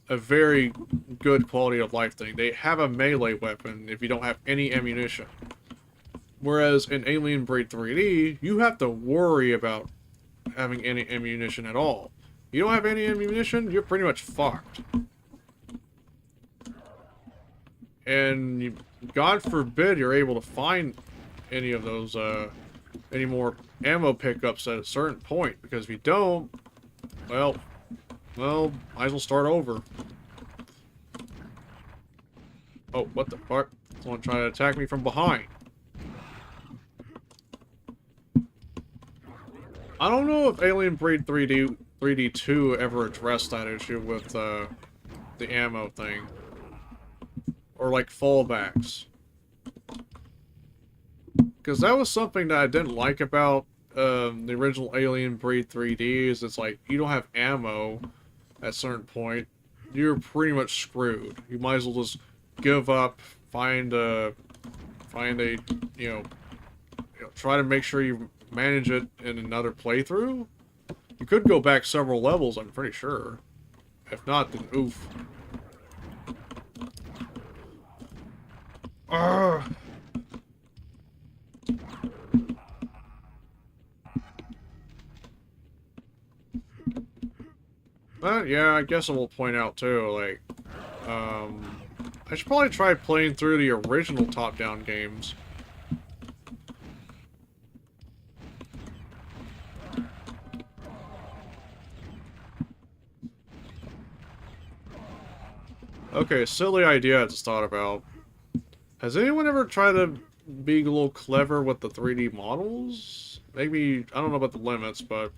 a very good quality of life thing. They have a melee weapon if you don't have any ammunition. Whereas in Alien Breed 3D, you have to worry about having any ammunition at all. You don't have any ammunition, you're pretty much fucked. And you, God forbid you're able to find any of those, any more ammo pickups at a certain point, because if you don't, well, might as well start over. Oh, what the fuck? Someone trying to attack me from behind. I don't know if Alien Breed 3D2 ever addressed that issue with the ammo thing. Or like fallbacks. Because that was something that I didn't like about the original Alien Breed 3D, is it's like, you don't have ammo at a certain point, you're pretty much screwed. You might as well just give up, find a try to make sure you manage it in another playthrough. You could go back several levels, I'm pretty sure. If not, then oof. Ugh. But yeah, I guess I will point out too, like, I should probably try playing through the original top-down games. Okay, silly idea I just thought about. Has anyone ever tried to be a little clever with the 3D models? Maybe, I don't know about the limits, but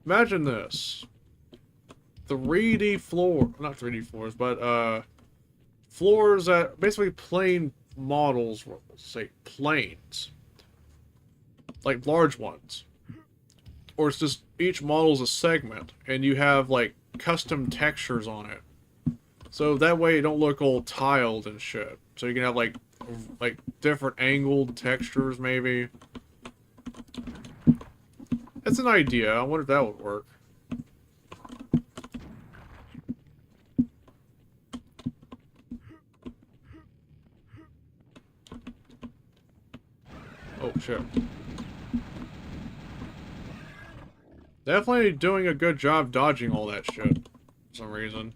imagine this. 3D floor, not 3D floors, but floors that basically plane models, say planes, like large ones, or it's just each model's a segment, and you have like custom textures on it, so that way it don't look all tiled and shit. So you can have like different angled textures, maybe. It's an idea. I wonder if that would work. shit. Definitely doing a good job dodging all that shit. For some reason.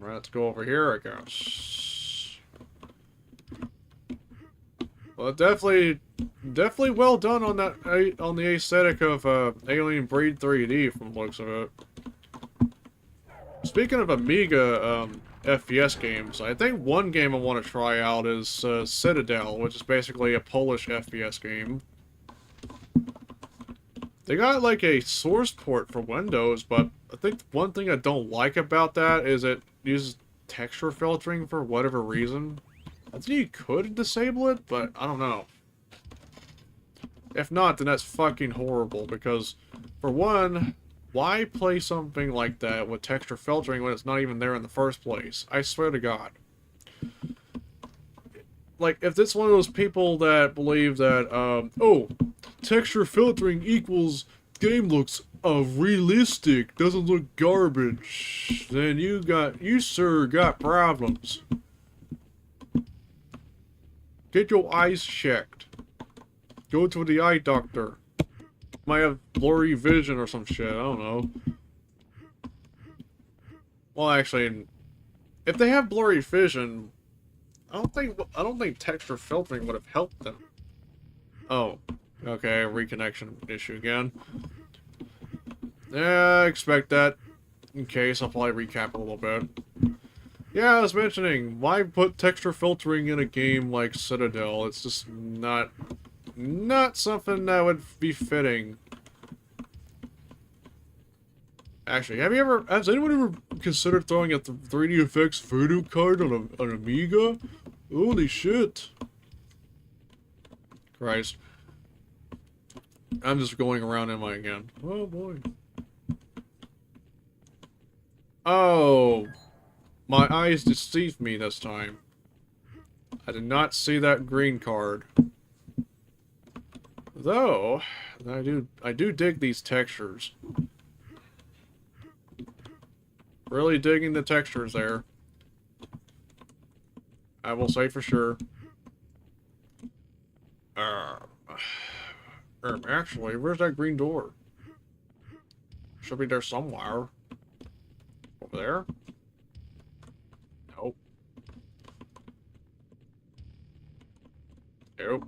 Let's go over here, I guess. Well, definitely well done on that, on the aesthetic of Alien Breed 3D from the looks of it. Speaking of Amiga FPS games, I think one game I want to try out is Citadel, which is basically a Polish FPS game. They got like a source port for Windows, but I think one thing I don't like about that is it uses texture filtering for whatever reason. I think you could disable it, but I don't know. If not, then that's fucking horrible, because for one, why play something like that with texture filtering when it's not even there in the first place? I swear to God. Like, if it's one of those people that believe that, oh, texture filtering equals game looks realistic, doesn't look garbage, then you sir got problems. Get your eyes checked. Go to the eye doctor. Might have blurry vision or some shit, I don't know. Well, actually, if they have blurry vision, I don't think texture filtering would have helped them. Oh, okay, reconnection issue again. Yeah, I expect that. In case, I'll probably recap a little bit. Yeah, I was mentioning, why put texture filtering in a game like Citadel? It's just not something that would be fitting. Actually, has anyone ever considered throwing a 3D effects voodoo card on an Amiga? Holy shit. Christ. I'm just going around MI again. Oh boy. Oh. My eyes deceived me this time. I did not see that green card. Though, I do dig these textures. Really digging the textures there. I will say for sure. Actually, where's that green door? Should be there somewhere. Over there? Nope. Nope.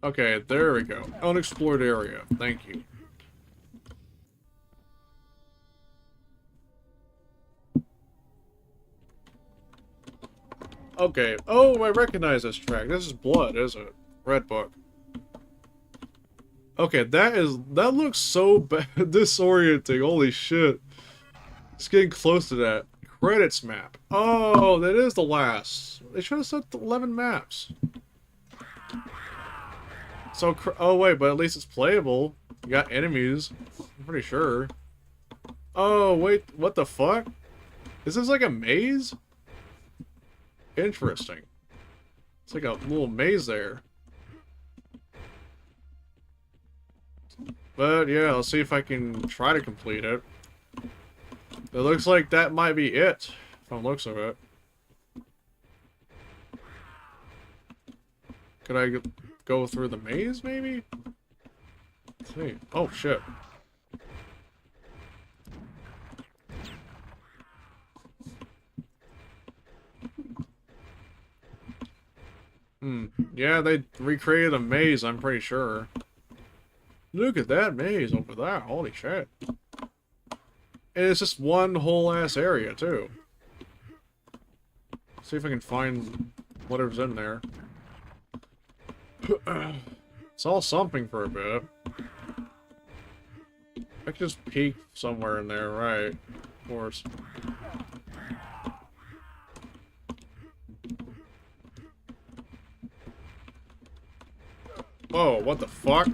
Okay, there we go. Unexplored area. Thank you. Okay. Oh, I recognize this track. This is Blood, isn't it? Red Book. Okay, that looks so bad, disorienting. Holy shit. It's getting close to that. Credits map. Oh, that is the last. They should have said 11 maps. So, oh wait, but at least it's playable. You got enemies. I'm pretty sure. Oh, wait, what the fuck? Is this like a maze? Interesting. It's like a little maze there. But yeah, let's see if I can try to complete it. It looks like that might be it, from the looks of it. Could I go through the maze, maybe? Let's see. Oh, shit. Yeah, they recreated a maze, I'm pretty sure. Look at that maze over there. Holy shit. And it's just one whole ass area, too. See if I can find whatever's in there. It's all something for a bit. I could just peek somewhere in there, right? Of course. Whoa, what the fuck?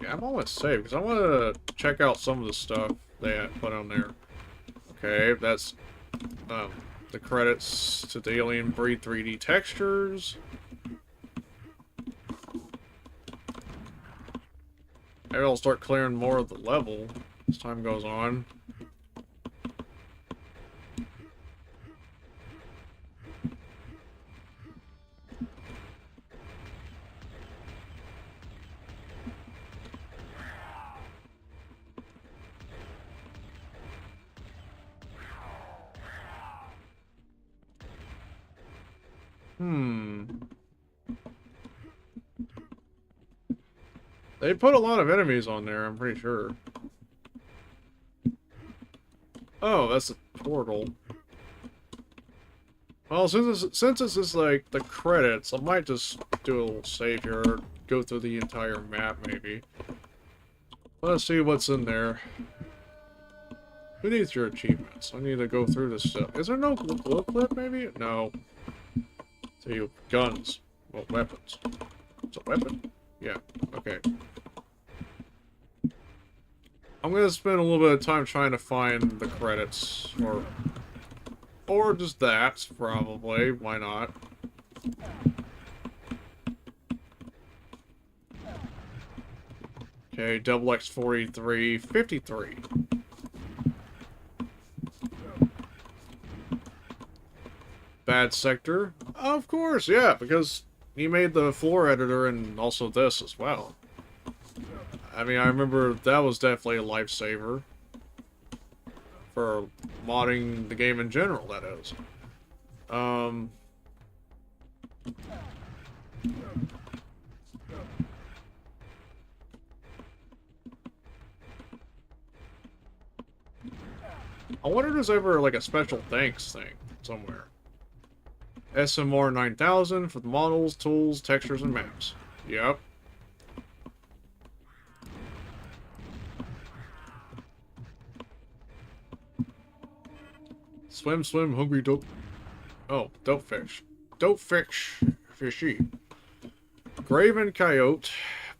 Yeah, I'm almost safe, because I want to check out some of the stuff they had put on there. Okay, that's... the credits to the Alien Breed 3D textures. Maybe I'll start clearing more of the level as time goes on. They put a lot of enemies on there, I'm pretty sure. Oh, that's a portal. Well, since this is like the credits, I might just do a little save here, go through the entire map maybe. Let's see what's in there. Who needs your achievements? I need to go through this stuff. Is there no glue clip maybe? No. So guns. Well, weapons. It's a weapon? Yeah, okay. I'm gonna spend a little bit of time trying to find the credits, or just that, probably. Why not? Okay, double X 43, 53. Bad sector? Of course, yeah, because he made the floor editor and also this as well. I mean, I remember that was definitely a lifesaver for modding the game in general, that is. I wonder if there's ever like a special thanks thing somewhere. SMR 9000 for the models, tools, textures, and maps. Yep. Swim, swim, hungry dope. Oh, dope fish. Dope fish. Fishy. Graven Coyote.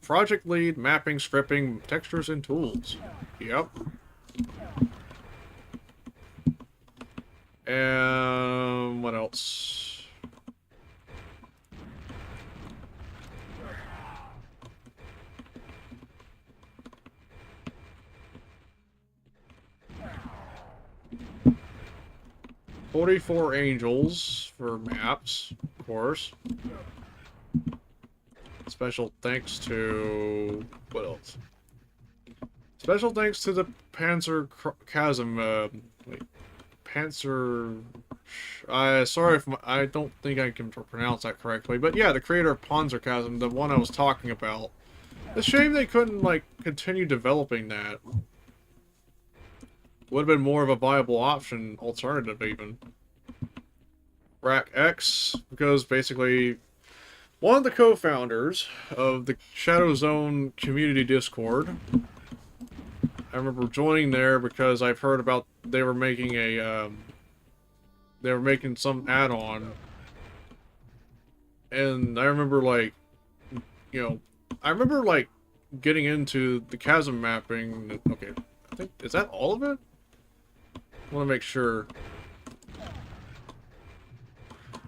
Project lead, mapping, scripting, textures, and tools. Yep. And what else? "44 Angels" for maps, of course. Special thanks to... what else? Special thanks to the Chasm, wait. Panzer... sorry if I don't think I can pronounce that correctly, but yeah, the creator of Panzerchasm, the one I was talking about. It's a shame they couldn't, like, continue developing that. Would have been more of a viable option, alternative even. Rack X, because basically one of the co-founders of the Shadow Zone community Discord. I remember joining there because I've heard about they were making a some add-on, and I remember like, getting into the chasm mapping. Okay, I think is that all of it? I want to make sure.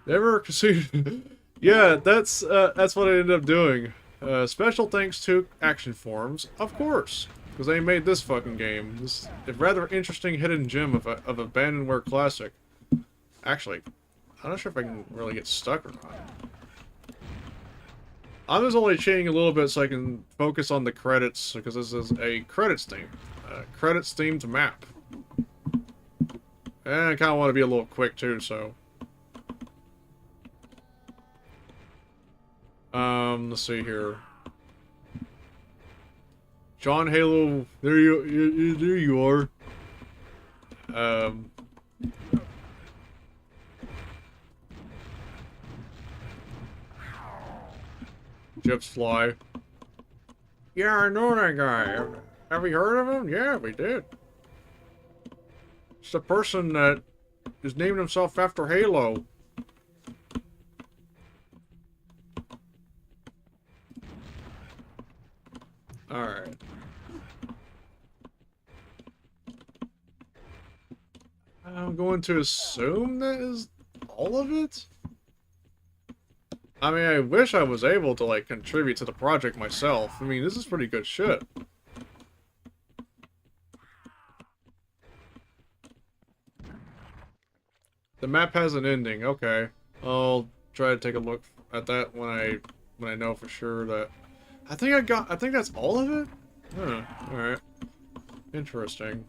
Never considered. Yeah, that's what I ended up doing. Special thanks to Action Forms, of course, because they made this fucking game. This rather interesting hidden gem of abandonware classic. Actually, I'm not sure if I can really get stuck or not. I'm just only cheating a little bit so I can focus on the credits, because this is a credits theme. Credits themed map. And I kind of want to be a little quick too, so. Let's see here. John Halo, there you are. Chips Fly. Yeah, I know that guy. Have we heard of him? Yeah, we did. It's the person that is named himself after Halo. Alright. I'm going to assume that is all of it? I mean, I wish I was able to, like, contribute to the project myself. I mean, this is pretty good shit. The map has an ending, okay. I'll try to take a look at that when I know for sure that... I think that's all of it? Huh, alright. Interesting.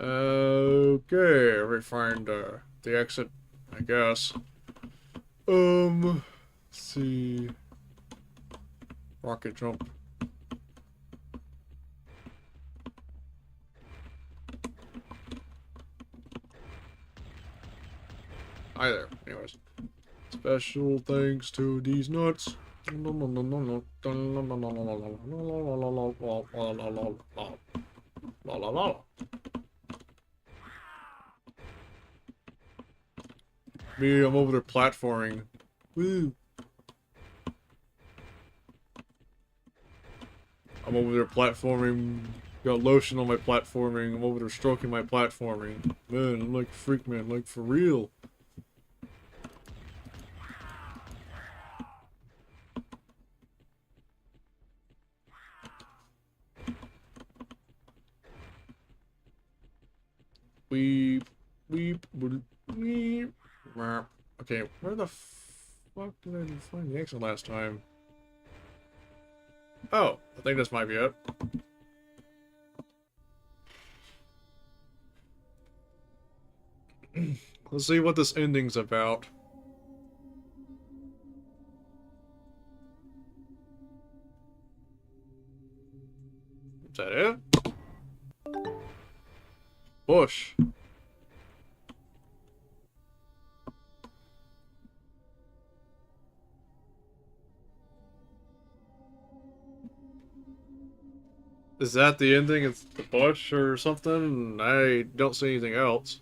Okay, let me find the exit, I guess. Let's see. Rocket jump. Hi there. Anyways. Special thanks to these nuts. Me, I'm over there platforming. Woo. I'm over there platforming. Got lotion on my platforming. I'm over there stroking my platforming. Man, I'm like a freak, man. Like, for real. Weep, weep, weep. Okay, where the fuck did I find the exit last time? Oh, I think this might be it. Let's see what this ending's about. Is that it? Bush. Is that the ending? It's the bush or something? I don't see anything else.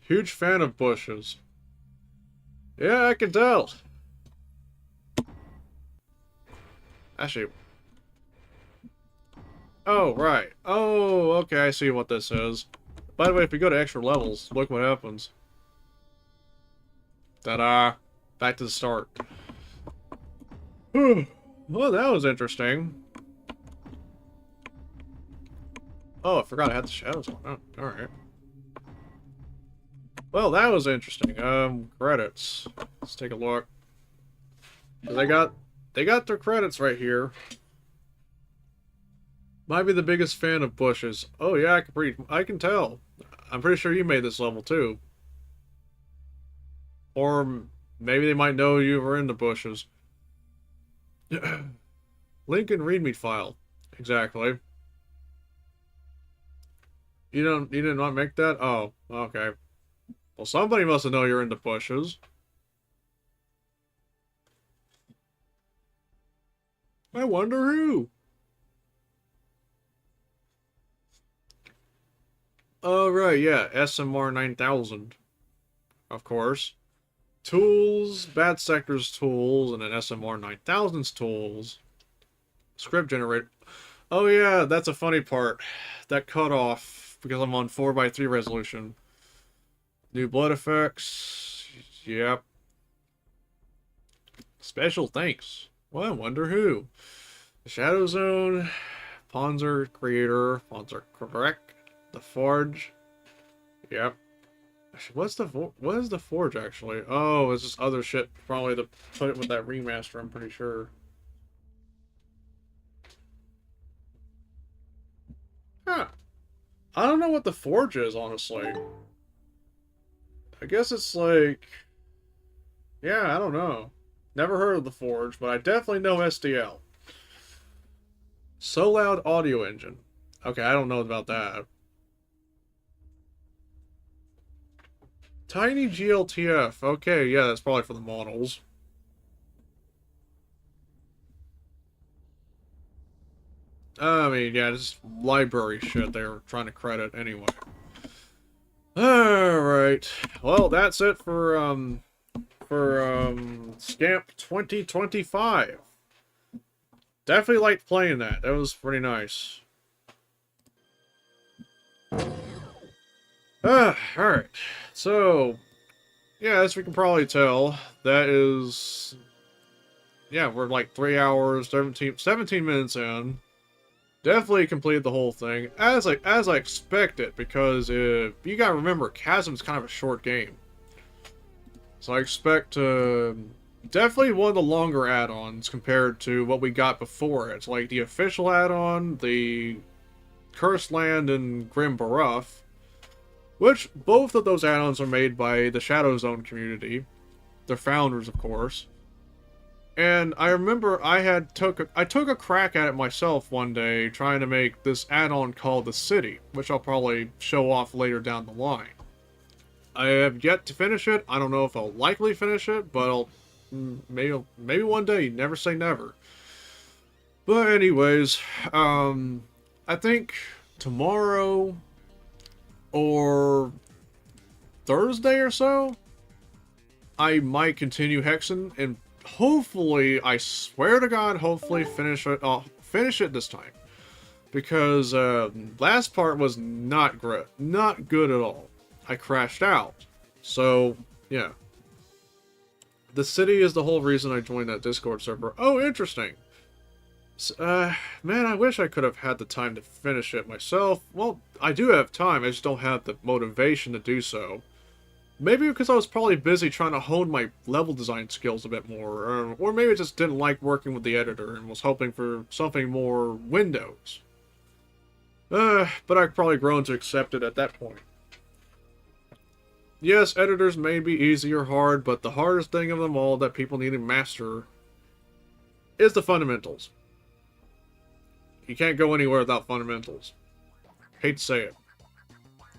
Huge fan of bushes. Yeah, I can tell. Actually. Oh, right. Oh, okay, I see what this is. By the way, if you go to extra levels, look what happens. Ta-da! Back to the start. Well, that was interesting. Oh, I forgot I had the shadows on. Oh, alright. Well, that was interesting. Credits. Let's take a look. They got their credits right here. Might be the biggest fan of bushes. Oh yeah, I can tell. I'm pretty sure you made this level too. Or maybe they might know you were in the bushes. Link and readme file. Exactly. You did not make that? Oh, okay. Well, somebody must have known you're in the bushes. I wonder who. Oh, right, yeah. SMR 9000. Of course. Tools, Bad Sector's tools, and then SMR 9000's tools. Script generator. Oh, yeah, that's a funny part. That cut off because I'm on 4:3 resolution. New blood effects. Yep. Special thanks. Well, I wonder who. The Shadow Zone. Ponzer creator. Ponzer correct. The Forge. Yep. What is the Forge actually? Oh, it's just other shit. Probably to put it with that remaster, I'm pretty sure. Huh. I don't know what the Forge is, honestly. I guess it's like... Yeah, I don't know. Never heard of the Forge, but I definitely know SDL. So Loud Audio Engine. Okay, I don't know about that. Tiny GLTF. Okay, yeah, that's probably for the models. I mean, yeah, this is library shit they were trying to credit anyway. Alright. Well, that's it for Scamp 2025. Definitely liked playing that. That was pretty nice. Alright. So, yeah, as we can probably tell, that is... Yeah, we're like 3 hours, 17 minutes in. Definitely completed the whole thing, as I expected, because you gotta remember, Chasm's kind of a short game. So I expect definitely one of the longer add-ons compared to what we got before. It's like the official add-on, the Cursed Land, and Grim Baruff, which both of those add-ons are made by the Shadow Zone community, their founders, of course. And I remember I took a crack at it myself one day, trying to make this add-on called The City, which I'll probably show off later down the line. I have yet to finish it. I don't know if I'll likely finish it, but I'll maybe one day. Never say never. But anyways, I think tomorrow or Thursday or so, I might continue Hexen and hopefully, I swear to God, hopefully finish it this time, because last part was not good at all. I crashed out. So yeah, the city is the whole reason I joined that Discord server. Oh, interesting. Man, I wish I could have had the time to finish it myself. Well, I do have time. I just don't have the motivation to do so. Maybe because I was probably busy trying to hone my level design skills a bit more, or maybe I just didn't like working with the editor and was hoping for something more Windows. But I've probably grown to accept it at that point. Yes, editors may be easy or hard, but the hardest thing of them all that people need to master is the fundamentals. You can't go anywhere without fundamentals. Hate to say it.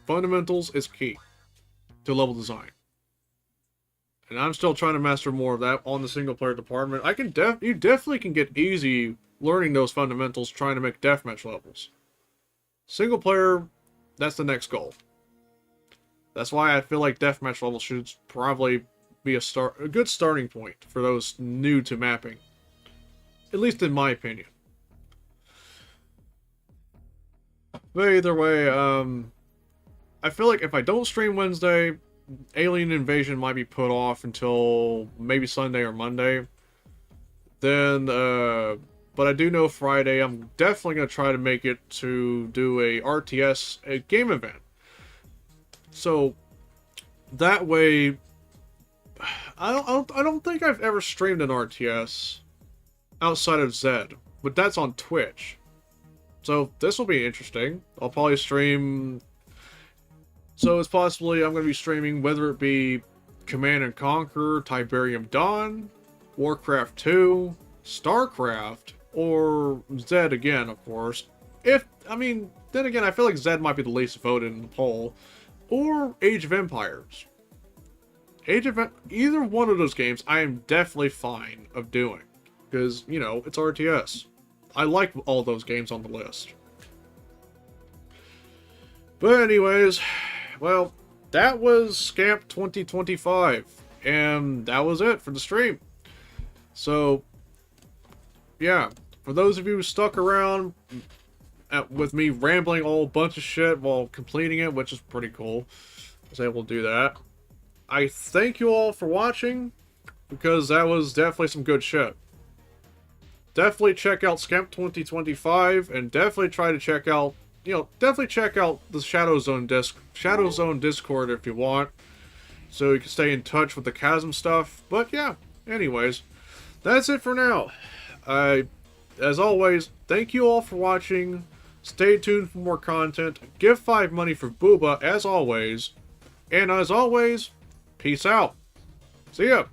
Fundamentals is key to level design. And I'm still trying to master more of that on the single player department. You definitely can get easy learning those fundamentals trying to make deathmatch levels. Single player, that's the next goal. That's why I feel like deathmatch levels should probably be a good starting point for those new to mapping. At least in my opinion. But either way, I feel like if I don't stream Wednesday, Alien Invasion might be put off until maybe Sunday or Monday. Then, but I do know Friday, I'm definitely going to try to make it to do a RTS game event. So, that way, I don't think I've ever streamed an RTS outside of Zed, but that's on Twitch. So, this will be interesting. I'll probably stream... So it's possibly I'm going to be streaming, whether it be Command & Conquer, Tiberium Dawn, Warcraft 2, StarCraft, or Zed again, of course. Then again, I feel like Zed might be the least voted in the poll. Or Age of Empires. Either one of those games I am definitely fine of doing. Because, you know, it's RTS. I like all those games on the list. But anyways... Well, that was Scamp 2025, and that was it for the stream. So, yeah, for those of you who stuck around with me rambling a whole bunch of shit while completing it, which is pretty cool, I was able to do that. I thank you all for watching, because that was definitely some good shit. Definitely check out Scamp 2025, and definitely try to check out definitely check out the Shadow Zone Discord if you want, so you can stay in touch with the Chasm stuff. But yeah, anyways, that's it for now. As always, thank you all for watching. Stay tuned for more content. Give 5 money for Booba, as always. And as always, peace out. See ya.